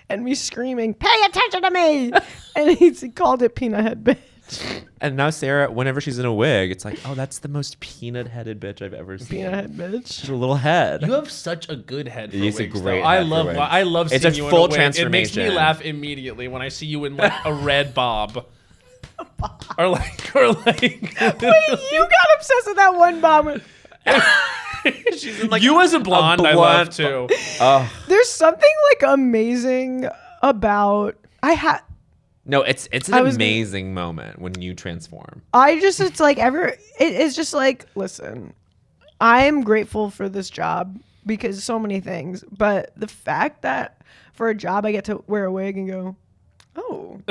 and me screaming, "Pay attention to me!" And he called it peanut head bitch. And now Sarah, whenever she's in a wig, it's like, oh, that's the most peanut-headed bitch I've ever seen. Peanut head bitch. She's a little head. You have such a good head for It's a wigs, great though. I head for love. wigs. I love It's seeing a you full in a wig. It makes me transformation. laugh immediately when I see you in like a red bob. or like. Wait, you got obsessed with that one bomb. She's in like you as a blonde, I love too. Oh There's something like amazing about no, it's an amazing moment when you transform. it's like it's just like, listen, I am grateful for this job because so many things, but the fact that for a job I get to wear a wig and go, oh,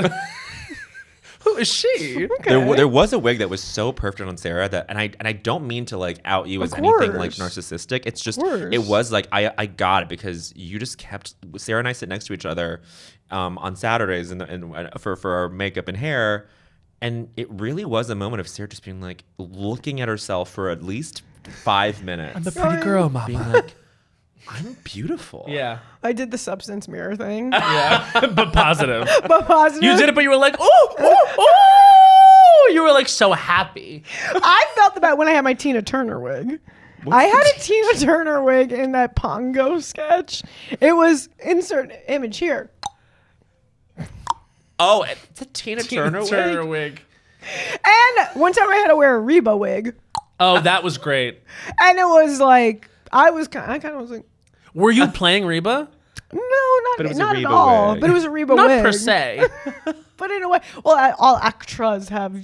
Who is she? okay. There was a wig that was so perfect on Sarah that, and I don't mean to like out you as Of anything like course. narcissistic. It's just, Of course. it was like, I got it because you just kept, Sarah and I sit next to each other on Saturdays and for our makeup and hair. And it really was a moment of Sarah just being like, looking at herself for at least 5 minutes. I'm a pretty girl, mama. being like, I'm beautiful. Yeah. I did the substance mirror thing, Yeah. But positive. but positive. You did it, but you were like, oh! You were like so happy. I felt about when I had my Tina Turner wig. I had a Tina Turner wig in that Pongo sketch. It was insert image here. Oh, it's a Tina Turner wig? And one time I had to wear a Reba wig, Oh, that was great. and it was like I kind of was like, Were you playing Reba? no, But it was a not at Reba all. wig. But it was a Reba Not wig, per se. but in a way, well, all extras have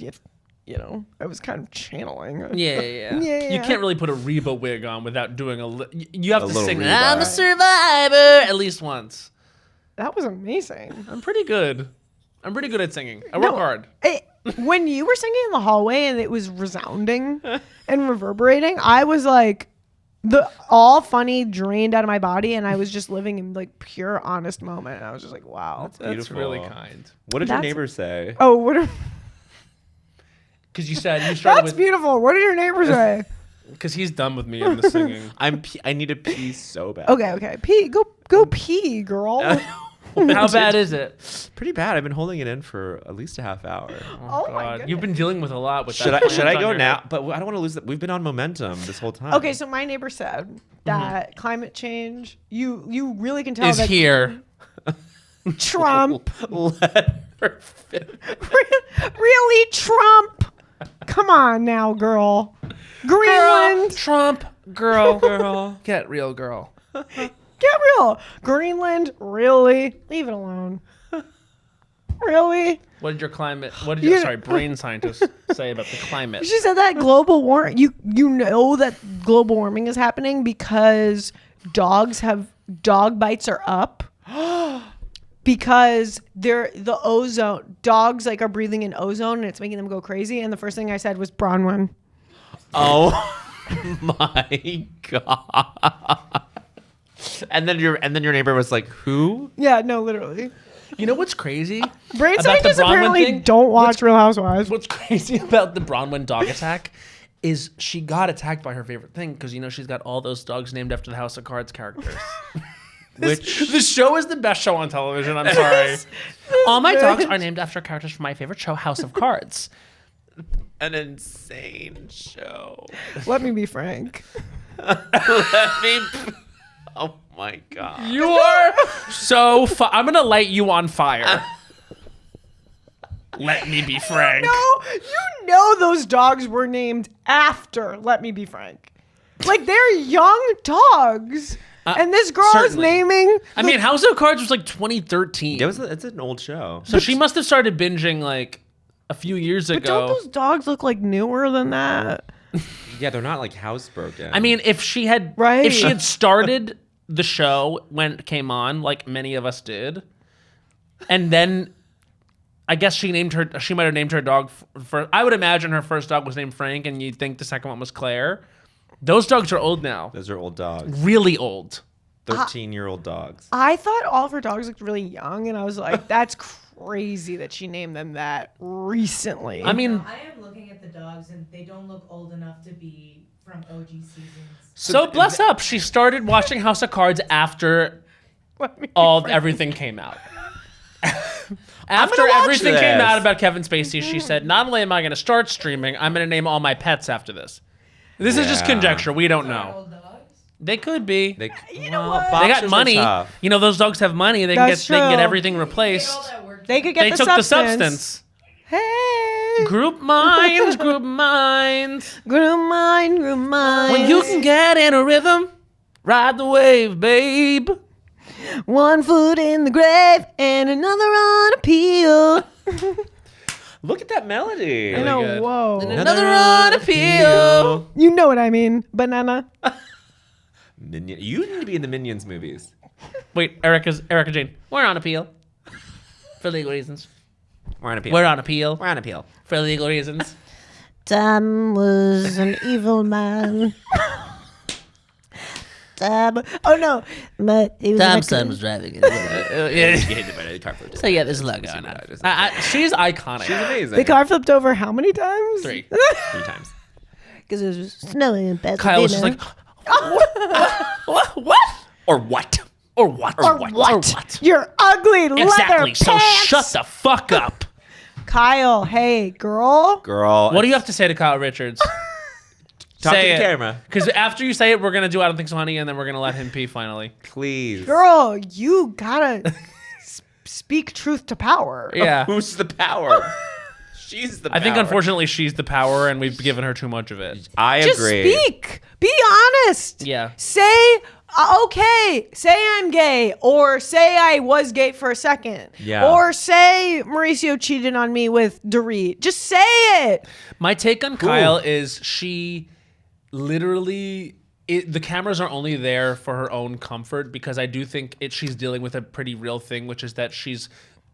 I was kind of channeling. Yeah. Yeah. You can't really put a Reba wig on without doing you have to little sing Reba. I'm a survivor at least once. That was amazing. I'm pretty good at singing. I work hard. When you were singing in the hallway and it was resounding and reverberating, I was like, all funny drained out of my body, and I was just living in like pure honest moment. And I was just like, wow. That's Beautiful. really kind. What did your That's- neighbors say? Oh, what? Because you said you started That's with beautiful. What did your neighbors say? because he's done with me in the singing. I need to pee so bad. Okay. Pee. Go pee, girl. How bad is it? Pretty bad. I've been holding it in for at least a half hour. Oh my goodness. You've been dealing with a lot with Should that. I plant on go your now? head. But I don't want to lose that. We've been on momentum this whole time. Okay, so my neighbor said that climate change, you really can tell Is that here. Trump, Let her finish. really Trump. Come on now, girl. Greenland, Trump, girl. Get real, girl. get real. Greenland, really? Leave it alone. Really? What did your brain scientists say about the climate? She said that global warming. You know that global warming is happening because dog bites are up. Because the ozone, dogs like are breathing in ozone and it's making them go crazy. And the first thing I said was Bronwyn. Oh my god. And then your neighbor was like, "Who?" Yeah, no, literally. You know what's crazy? Brain about the scientists Bronwyn apparently thing? don't watch Real Housewives. What's crazy about the Bronwyn dog attack is she got attacked by her favorite thing because she's got all those dogs named after the House of Cards characters. Which the show is the best show on television. I'm sorry. All my dogs are named after characters from my favorite show, House of Cards. An insane show. Let me be frank. Let me. Oh my god. You are so. I'm gonna light you on fire. Let me be frank. No, you know those dogs were named after. Let me be frank. Like they're young dogs, and this girl is certainly. naming. I mean, House of Cards was like 2013. It's an old show. So she must have started binging like a few years But ago. don't those dogs look like newer than that? Yeah, they're not like housebroken. I mean, if she had started the show when it came on, like many of us did, and then I guess she might have named her dog for. I would imagine her first dog was named Frank, and you'd think the second one was Claire. Those dogs are old now. those are old dogs. Really old. 13-year-old dogs. I thought all of her dogs looked really young, and I was like, that's crazy that she named them that recently. I mean, I am looking at the dogs and they don't look old enough to be from OG seasons. so bless up. She started watching House of Cards after everything came out. After everything came out about Kevin Spacey, she said, not only am I going to start streaming, I'm going to name all my pets after this. This is just Yeah. conjecture. We don't know. Old dogs? They could be. You know what? They got boxers are money. tough. Those dogs have money. They can That's get true. everything Get all replaced. that work. They could get They the took substance. the substance. Hey, Group minds, group minds. group mind. When you can get in a rhythm, ride the wave, babe. One foot in the grave and another on appeal. Look at that melody. I know, good. whoa. Another on appeal. You know what I mean, banana. Minion. You need to be in the Minions movies. Wait, Erica Jane. We're on appeal. For legal reasons. We're on appeal. We're on appeal. We're on appeal. For legal reasons. Tom was an evil man. Tom. Oh no, but he was Tom's son was driving it. So yeah, there's a lot going on. She's iconic. She's amazing. The car flipped over how many times? 3. 3 times. Because it was snowing in Pasadena. Kyle was just like, what? Or what? Or what? Or what? Your ugly leather Exactly. So pants. shut the fuck up. Kyle, hey, girl. Girl. What do you have to say to Kyle Richards? Talk say to the it. camera. Because after you say it, we're gonna do I Don't Think So, Honey, and then we're gonna let him pee finally. Please. Girl, you gotta speak truth to power. Yeah. Who's the power? She's the I think power. unfortunately she's the power, and we've given her too much of it. I Just agree. speak. Be honest. Yeah. Say, okay, say I'm gay, or say I was gay for a second. Yeah. Or say Mauricio cheated on me with Dorit. Just say it. My take on Kyle is she literally. The cameras are only there for her own comfort, because I do think she's dealing with a pretty real thing, which is that she's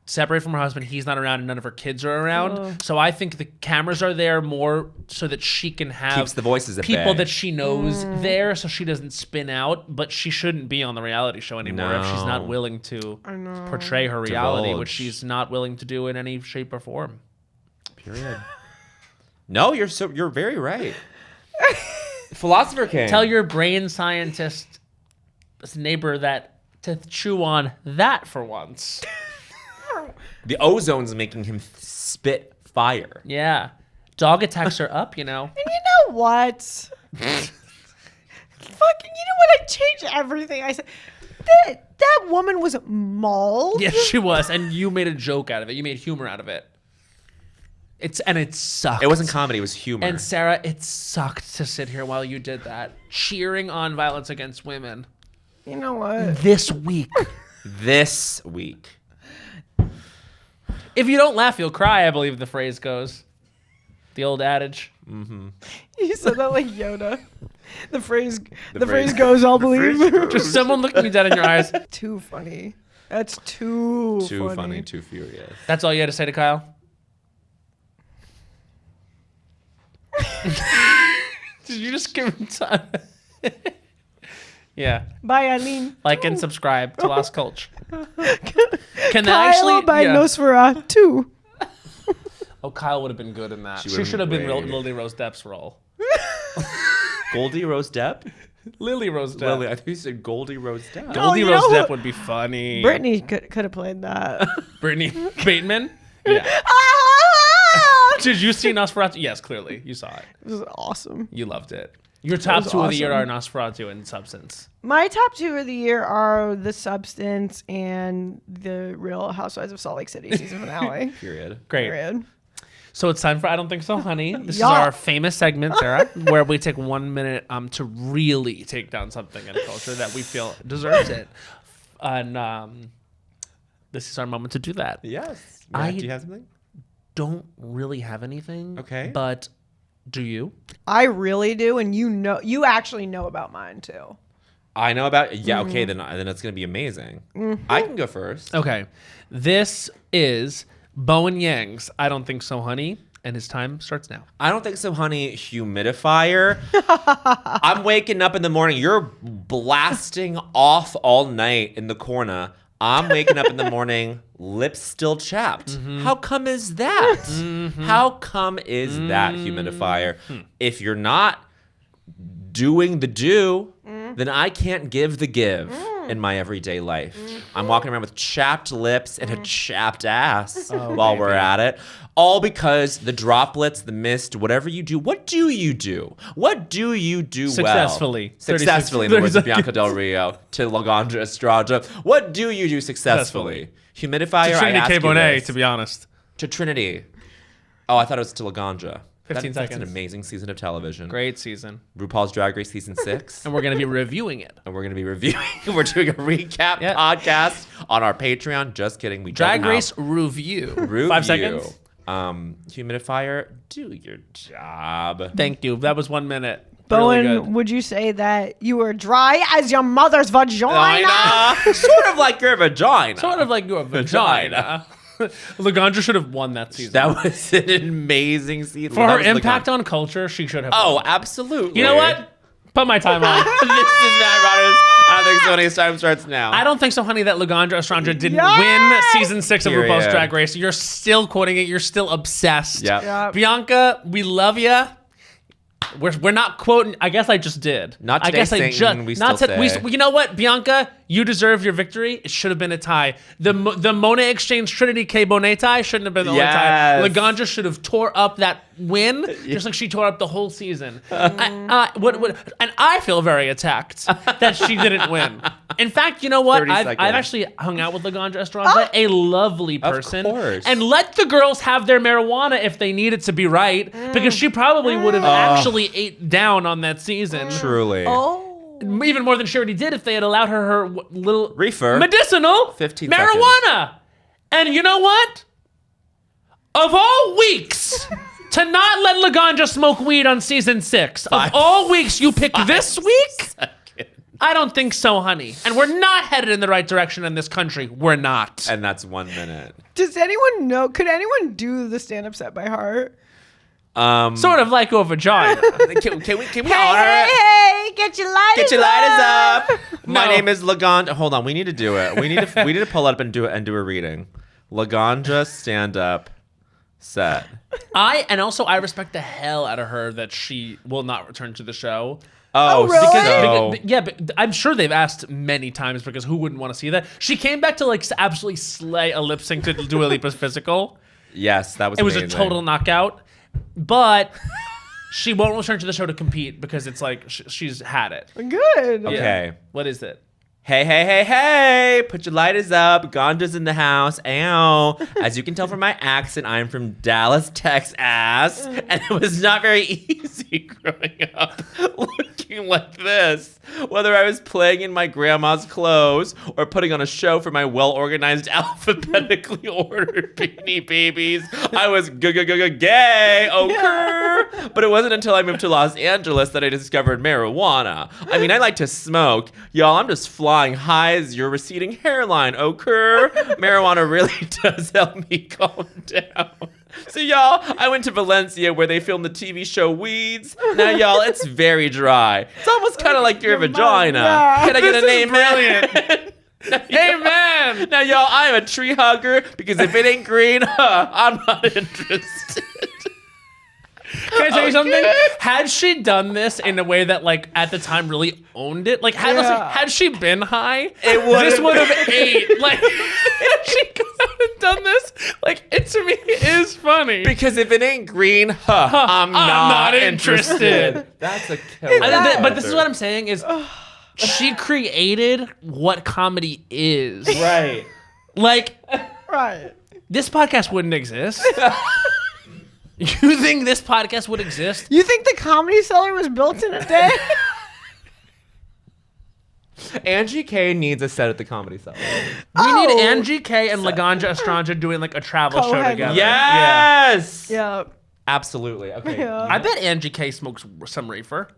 separated from her husband. He's not around and none of her kids are around. So I think the cameras are there more so that she can have Keeps the voices at people bay. that she knows there, so she doesn't spin out. But she shouldn't be on the reality show anymore if she's not willing to portray her reality, Divulge. which she's not willing to do in any shape or form. Period. No, you're very right. Philosopher King. Tell your brain scientist neighbor that to chew on that for once. The ozone's making him spit fire. Yeah. Dog attacks are up, you know. And you know what? Fucking, you know what? I changed everything. I said, that woman was mauled. Yes, she was. And you made a joke out of it. You made humor out of it. It sucked. It wasn't comedy, it was humor. And Sarah, it sucked to sit here while you did that, cheering on violence against women. You know what? This week. This week. If you don't laugh, you'll cry, I believe the phrase goes. The old adage. You said that like Yoda. The phrase goes, I'll believe. Just someone looking me dead in your eyes. Too funny. That's too funny, too furious. That's all you had to say to Kyle? Did you just give him time? Yeah. Bye, Eileen. Like and subscribe to Las Cultch. Can that Kyle actually by Nosferatu. Oh, Kyle would have been good in that. She She would've should have been been great. Lily Rose Depp's role. Goldie Rose Depp? Lily Rose Depp. Lily, I think you said Goldie Rose Depp. Goldie you Rose know Depp what? would be funny. Brittany could have played that. Brittany Bateman. Yeah. Ah! Did you see Nosferatu? Yes, clearly. You saw it. It was awesome. You loved it. Your top was two of the year are awesome. Nosferatu and Substance. My top two of the year are The Substance and the Real Housewives of Salt Lake City season finale. Period. Great. Period. So it's time for I Don't Think So, Honey. This is Yeah. our famous segment, Sarah, where we take 1 minute to really take down something in a culture that we feel deserves it. And this is our moment to do that. Yes. I- Do you have something? Don't really have anything. Okay. But do you? I really do, and you actually know about mine too. I know about okay, then it's gonna be amazing. I can go first. Okay. This is Bowen Yang's I Don't Think So, Honey, and his time starts now. I don't think so, honey. Humidifier. I'm waking up in the morning. You're blasting off all night in the corner. I'm waking up in the morning, lips still chapped. How come is that? How come is that, humidifier? If you're not doing the do, then I can't give the give in my everyday life. I'm walking around with chapped lips and a chapped ass while we're at it. All because the droplets, the mist, whatever you do, what do you do? What do you do Successfully. well? Successfully, in the 30 words of seconds. Bianca Del Rio to Laganja Estranja. What do you do successfully? Humidifier, Trinity I ask K. you Bonet, this. to be honest. To Trinity. Oh, I thought it was to Laganja. 15 That's an seconds. amazing season of television. Great season. RuPaul's Drag Race season 6. And we're going to be reviewing it. And we're going to be reviewing. We're doing a recap Yeah. podcast on our Patreon. Just kidding. We Drag don't Race have review. review. 5 seconds. Humidifier, do your job. Thank you. That was 1 minute. Bowen, Really good. would you say that you were dry as your mother's vagina? Sort of like your vagina. Sort of like your vagina. Laganja should have won that season. That was an amazing scene. For her impact on culture, she should have Oh, won. absolutely. You know what? Put my time on. This is Matt Rogers. I don't think so. His time starts now. I don't think so, honey, that Laganja Estranja didn't Yes! win season 6 of Period. RuPaul's Drag Race. You're still quoting it. You're still obsessed. Yep. Yeah. Bianca, we love you. We're not quoting. I guess I just did. Not I today, guess I Satan, just. we not still to, say. You know what, Bianca? you deserve your victory. It should have been a tie. The Monet Exchange Trinity K Bonet tie shouldn't have been the only tie. Yes. Laganja should have tore up that win, just like she tore up the whole season. And I feel very attacked that she didn't win. In fact, you know what? 30 I've seconds. actually hung out with Laganja Estranja, a lovely person. course. And let the girls have their marijuana if they need it to be right, because she probably would have actually ate down on that season. Truly. Even more than she already did if they had allowed her little Reefer. medicinal 15 marijuana. And you know what? Of all weeks to not let Laganja smoke weed on season 6, of all weeks you pick this week? I don't think so, honey. And we're not headed in the right direction in this country. We're not. And that's 1 minute. Does anyone know? Could anyone do the stand-up set by heart? Sort of like a vagina. Can we honor Hey, it? hey, get your lighters Get your lighters up. My No. name is Laganja. Hold on, we need to do it. We need to pull up and do a reading. Laganja stand up set. I respect the hell out of her that she will not return to the show. Oh, really? But I'm sure they've asked many times because who wouldn't want to see that? She came back to like absolutely slay a lip sync to Dua Lipa's Physical. yes, that was. It was amazing. a total knockout, but she won't return to the show to compete because it's like she's had it. Good. Okay. What is it? Hey, put your lighters up. Ganja's in the house. Ow. As you can tell from my accent, I'm from Dallas, Texas. And it was not very easy growing up looking like this. Whether I was playing in my grandma's clothes or putting on a show for my well-organized, alphabetically ordered Beanie Babies, I was gay. Okay. But it wasn't until I moved to Los Angeles that I discovered marijuana. I mean, I like to smoke. Y'all, I'm just flying high as your receding hairline, okay? Marijuana really does help me calm down. So, y'all, I went to Valencia where they filmed the TV show Weeds. Now, y'all, it's very dry. It's almost kind of like your vagina. Yeah. Can I get an amen? Amen. Now, y'all, I'm a tree hugger because if it ain't green, I'm not interested. Can I tell you something? Had she done this in a way that, like, at the time really owned it, like, had she been high, this would have ate. Like, had she gone out and done this, like, it to me is funny. Because if it ain't green, I'm not interested. That's a killer. But this is what I'm saying is she created what comedy is. Right. Like, Right. this podcast wouldn't exist. You think this podcast would exist? You think the Comedy Cellar was built in a day? Angie K needs a set at the Comedy Cellar. We need Angie K and Laganja Estranja doing like a travel show Co-headline. together. Yes. Yeah. Absolutely. Okay. Yeah. I bet Angie K smokes some reefer.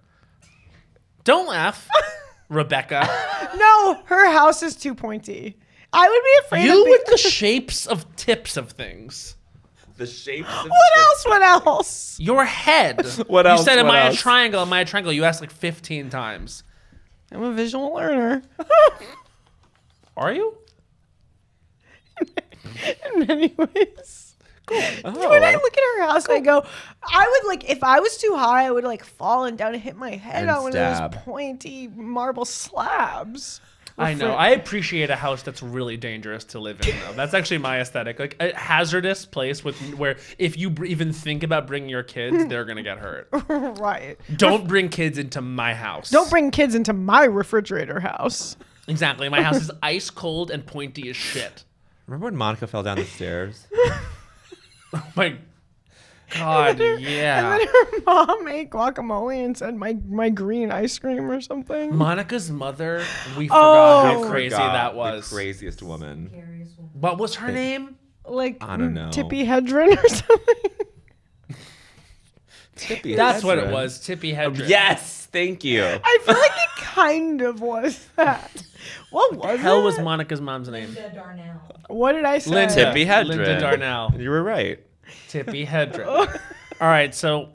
Don't laugh, Rebecca. No, her house is too pointy. I would be afraid You of with the shapes of tips of things. The shapes of What else? Your head. What else? You said, What am I a else? triangle? Am I a triangle? You asked like 15 times. I'm a visual learner. Are you? In many ways. Oh. When I look at her house, I go, I would like, if I was too high, I would like fall and down and hit my head And on one of stab. those pointy marble slabs. I know. I appreciate a house that's really dangerous to live in, though. That's actually my aesthetic. Like a hazardous place where if you even think about bringing your kids, they're gonna get hurt. Right. Don't bring kids into my house. Don't bring kids into my refrigerator house. Exactly. My house is ice cold and pointy as shit. Remember when Monica fell down the stairs? My God, yeah. And then her mom ate guacamole and said my green ice cream or something. Monica's mother, we forgot how Oh. crazy God, that was. The craziest woman. What was her name? Like I don't know. Tippy Hedren or something. Tippy That's what it Hedren. was. Tippy Hedren. Yes, thank you. I feel like it kind of was that. What was Hell it? was Monica's mom's name? Linda Darnell. What did I say? Linda. Tippy Hedren. Linda Darnell. You were right. Tippy Hedren. All right, so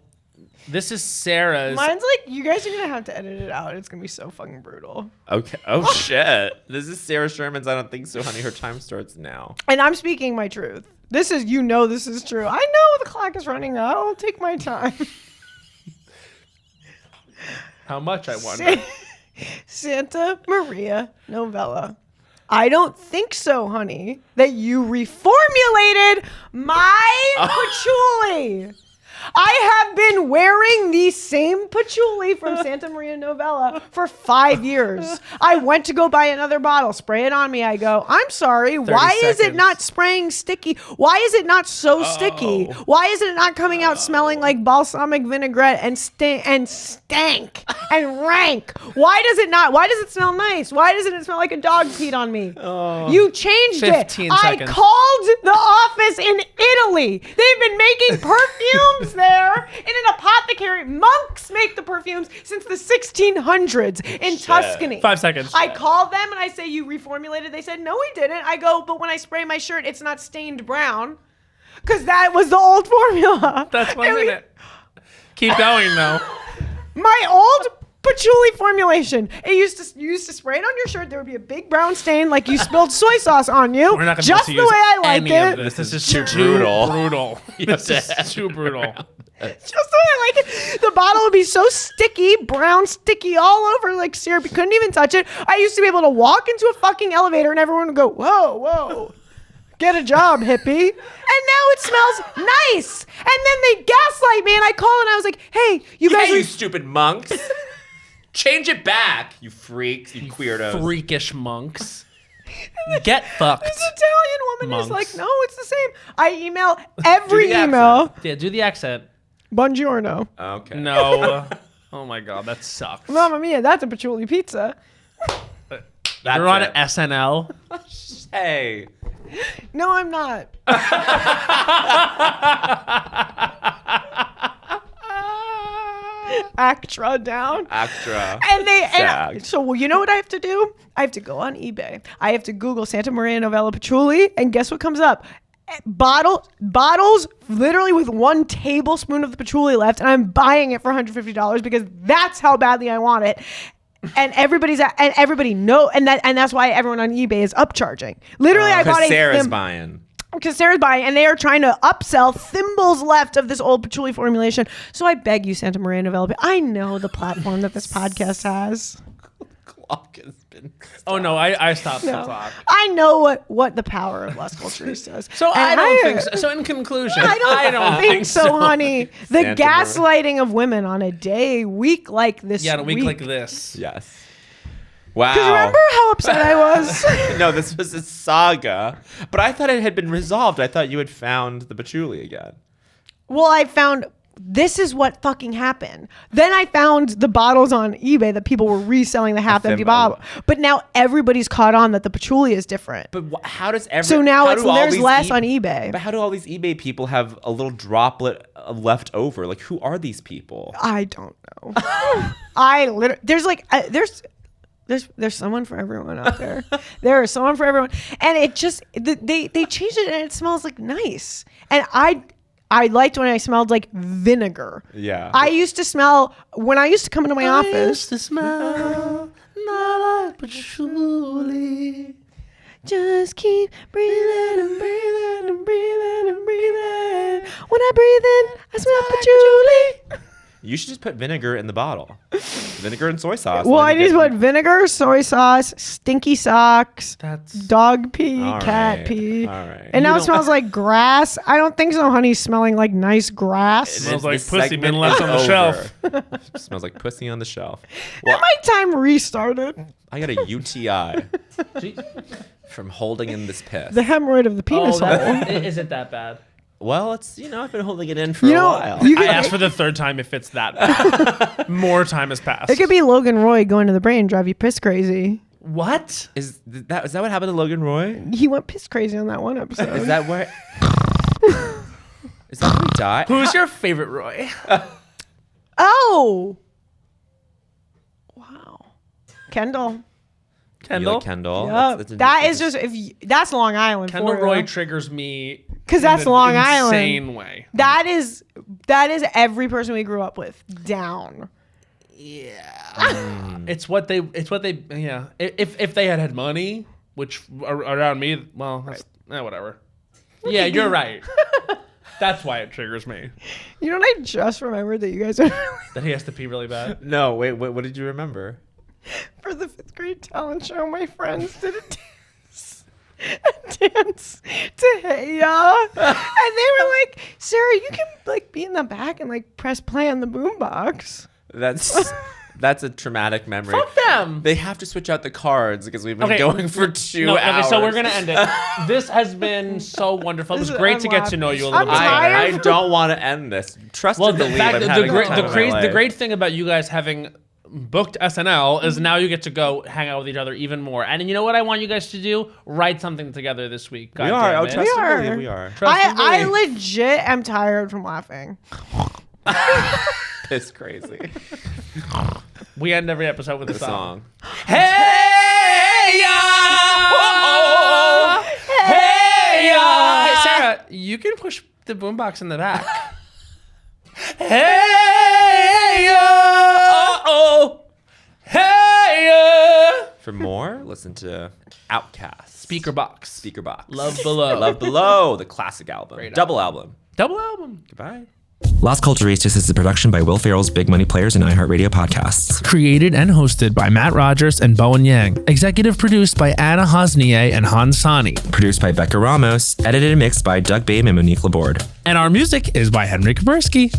this is Sarah's. Mine's like, you guys are going to have to edit it out. It's going to be so fucking brutal. Okay. Oh shit. This is Sarah Sherman's I Don't Think So, Honey. Her time starts now. And I'm speaking my truth. This is, this is true. I know the clock is running out. I'll take my time. How much, I wonder? Santa Maria novella. I don't think so, honey, that you reformulated my patchouli. I have been wearing the same patchouli from Santa Maria Novella for 5 years. I went to go buy another bottle, spray it on me. I go, I'm sorry, why is it not spraying sticky? Why is it not so sticky? Why is it not coming out smelling like balsamic vinaigrette and stank and rank? Why does it not? Why does it smell nice? Why doesn't it smell like a dog peed on me? You changed it. 15 I seconds. called the office in Italy. They've been making perfumes there in an apothecary. Monks make the perfumes since the 1600s in Tuscany. 5 seconds. I called them and I say, you reformulated? They said, no, we didn't. I go, but when I spray my shirt, it's not stained brown. Because that was the old formula. That's 1 minute. Keep going, though. My old patchouli formulation. You used to spray it on your shirt. There would be a big brown stain like you spilled soy sauce on you. We're not gonna just be the able way to use I like any of it. this. This is Too too brutal. brutal. This is too brutal. Just the way I like it. The bottle would be so sticky, brown, sticky all over like syrup. You couldn't even touch it. I used to be able to walk into a fucking elevator and everyone would go, whoa, whoa. Get a job, hippie. And now it smells nice. And then they gaslight me and I call and I was like, hey, you guys Hey, are... you stupid monks. Change it back, you freaks, you queerdos. Freakish monks. Get fucked. This Italian woman is Monks. like, no, it's the same. I email every Do the email. Yeah, do the accent. Buongiorno. Okay. No. Oh my god, that sucks. Mamma mia, that's a patchouli pizza. That's You're on it. SNL. Hey. No, I'm not. Actra down. Actra. And so well, you know what I have to do? I have to go on eBay. I have to Google Santa Maria Novella patchouli, and guess what comes up? Bottles literally with 1 tablespoon of the patchouli left, and I'm buying it for $150 because that's how badly I want it. And everybody know, and that's why everyone on eBay is upcharging. Literally, I bought Because a Sarah's buying. because Sarah's buying, and they are trying to upsell thimbles left of this old patchouli formulation. So I beg you, Santa Maria Novella. I know the platform that this podcast has. Clock has been. Oh no, I stopped the No. clock. I know what the power of Las Culturistas does. So And I don't think so. So in conclusion, I don't think so, honey. The Santa gaslighting of women on a week like this. Yeah, on a week like this. Yes. Wow. Because remember how upset I was? No, this was a saga. But I thought it had been resolved. I thought you had found the patchouli again. Well, I found this is what fucking happened. Then I found the bottles on eBay that people were reselling the half-empty bottle. But now everybody's caught on that the patchouli is different. But how does every... So now how do all there's these less on eBay. But how do all these eBay people have a little droplet left over? Like, who are these people? I don't know. I literally there's someone for everyone out there. There is someone for everyone, and it just they changed it and it smells like nice. And I liked when I smelled like vinegar. Yeah. I used to smell when I used to come into my I office. used to smell not like patchouli. Just keep breathing and breathing and breathing and breathing. When I breathe in, I smell patchouli. You should just put vinegar in the bottle. Vinegar and soy sauce. Well, and I then you need to get- put vinegar, soy sauce, stinky socks, That's dog pee, All cat right, pee. all right. And now You it don't- smells like grass. I don't think so, honey. Smelling like nice grass. Smells This like pussy segment been left is on the over. shelf. Smells like pussy on the shelf. And my time restarted. I got a UTI from holding in this piss. The hemorrhoid of the penis hole. Is it that bad? Well, it's, I've been holding it in for You a know, while. you I could, asked for the third time if it's that bad. More time has passed. it could be Logan Roy going to the brain, drive you piss crazy. What? Is that what happened to Logan Roy? He went piss crazy on that one episode. Is that where? Is that how he died? Who's your favorite Roy? Oh. Wow. Kendall. You Kendall. like Kendall? Yup. That's a- That is just that's Long Island Kendall for you. Roy triggers me 'Cause in that's an Long Island. insane way. That is every person we grew up with down. It's what they yeah. If they had money, which around me, well, that's, whatever. Yeah, you're right. That's why it triggers me. You know what I just remembered that you guys are That he has to pee really bad. No, wait. What did you remember? For the 5th grade talent show, my friends did a dance to Hey Ya. And they were like, Sarah, you can like be in the back and like press play on the boombox. That's a traumatic memory. Fuck them. They have to switch out the cards because we've been going for 2 hours. Okay, so we're going to end it. This has been so wonderful. It was great to get to know you a little I'm bit better. tired. I don't want to end this. Trust Well, and the believe fact I'm that having the time of my the life. great thing about you guys having booked SNL is now you get to go hang out with each other even more. And you know what I want you guys to do? Write something together this week. God We are. damn Oh, it. trust and are. believe we are. Trust and I believe. legit am tired from laughing. It's crazy. We end every episode with The a song. Hey ya! Hey ya! Hey, Sarah, you can push the boombox in the back. Hey ya! Uh-oh! Hey ya! For more, listen to Outcast. Speaker box. Speaker Box. Love Below. Love Below, the classic album. Great Double album. Double album. Goodbye. Las Culturistas is a production by Will Ferrell's Big Money Players and iHeartRadio podcasts. Created and hosted by Matt Rogers and Bowen Yang. Executive produced by Anna Hosnier and Hans Sani. Produced by Becca Ramos. Edited and mixed by Doug Babe and Monique Laborde. And our music is by Henry Kaburski.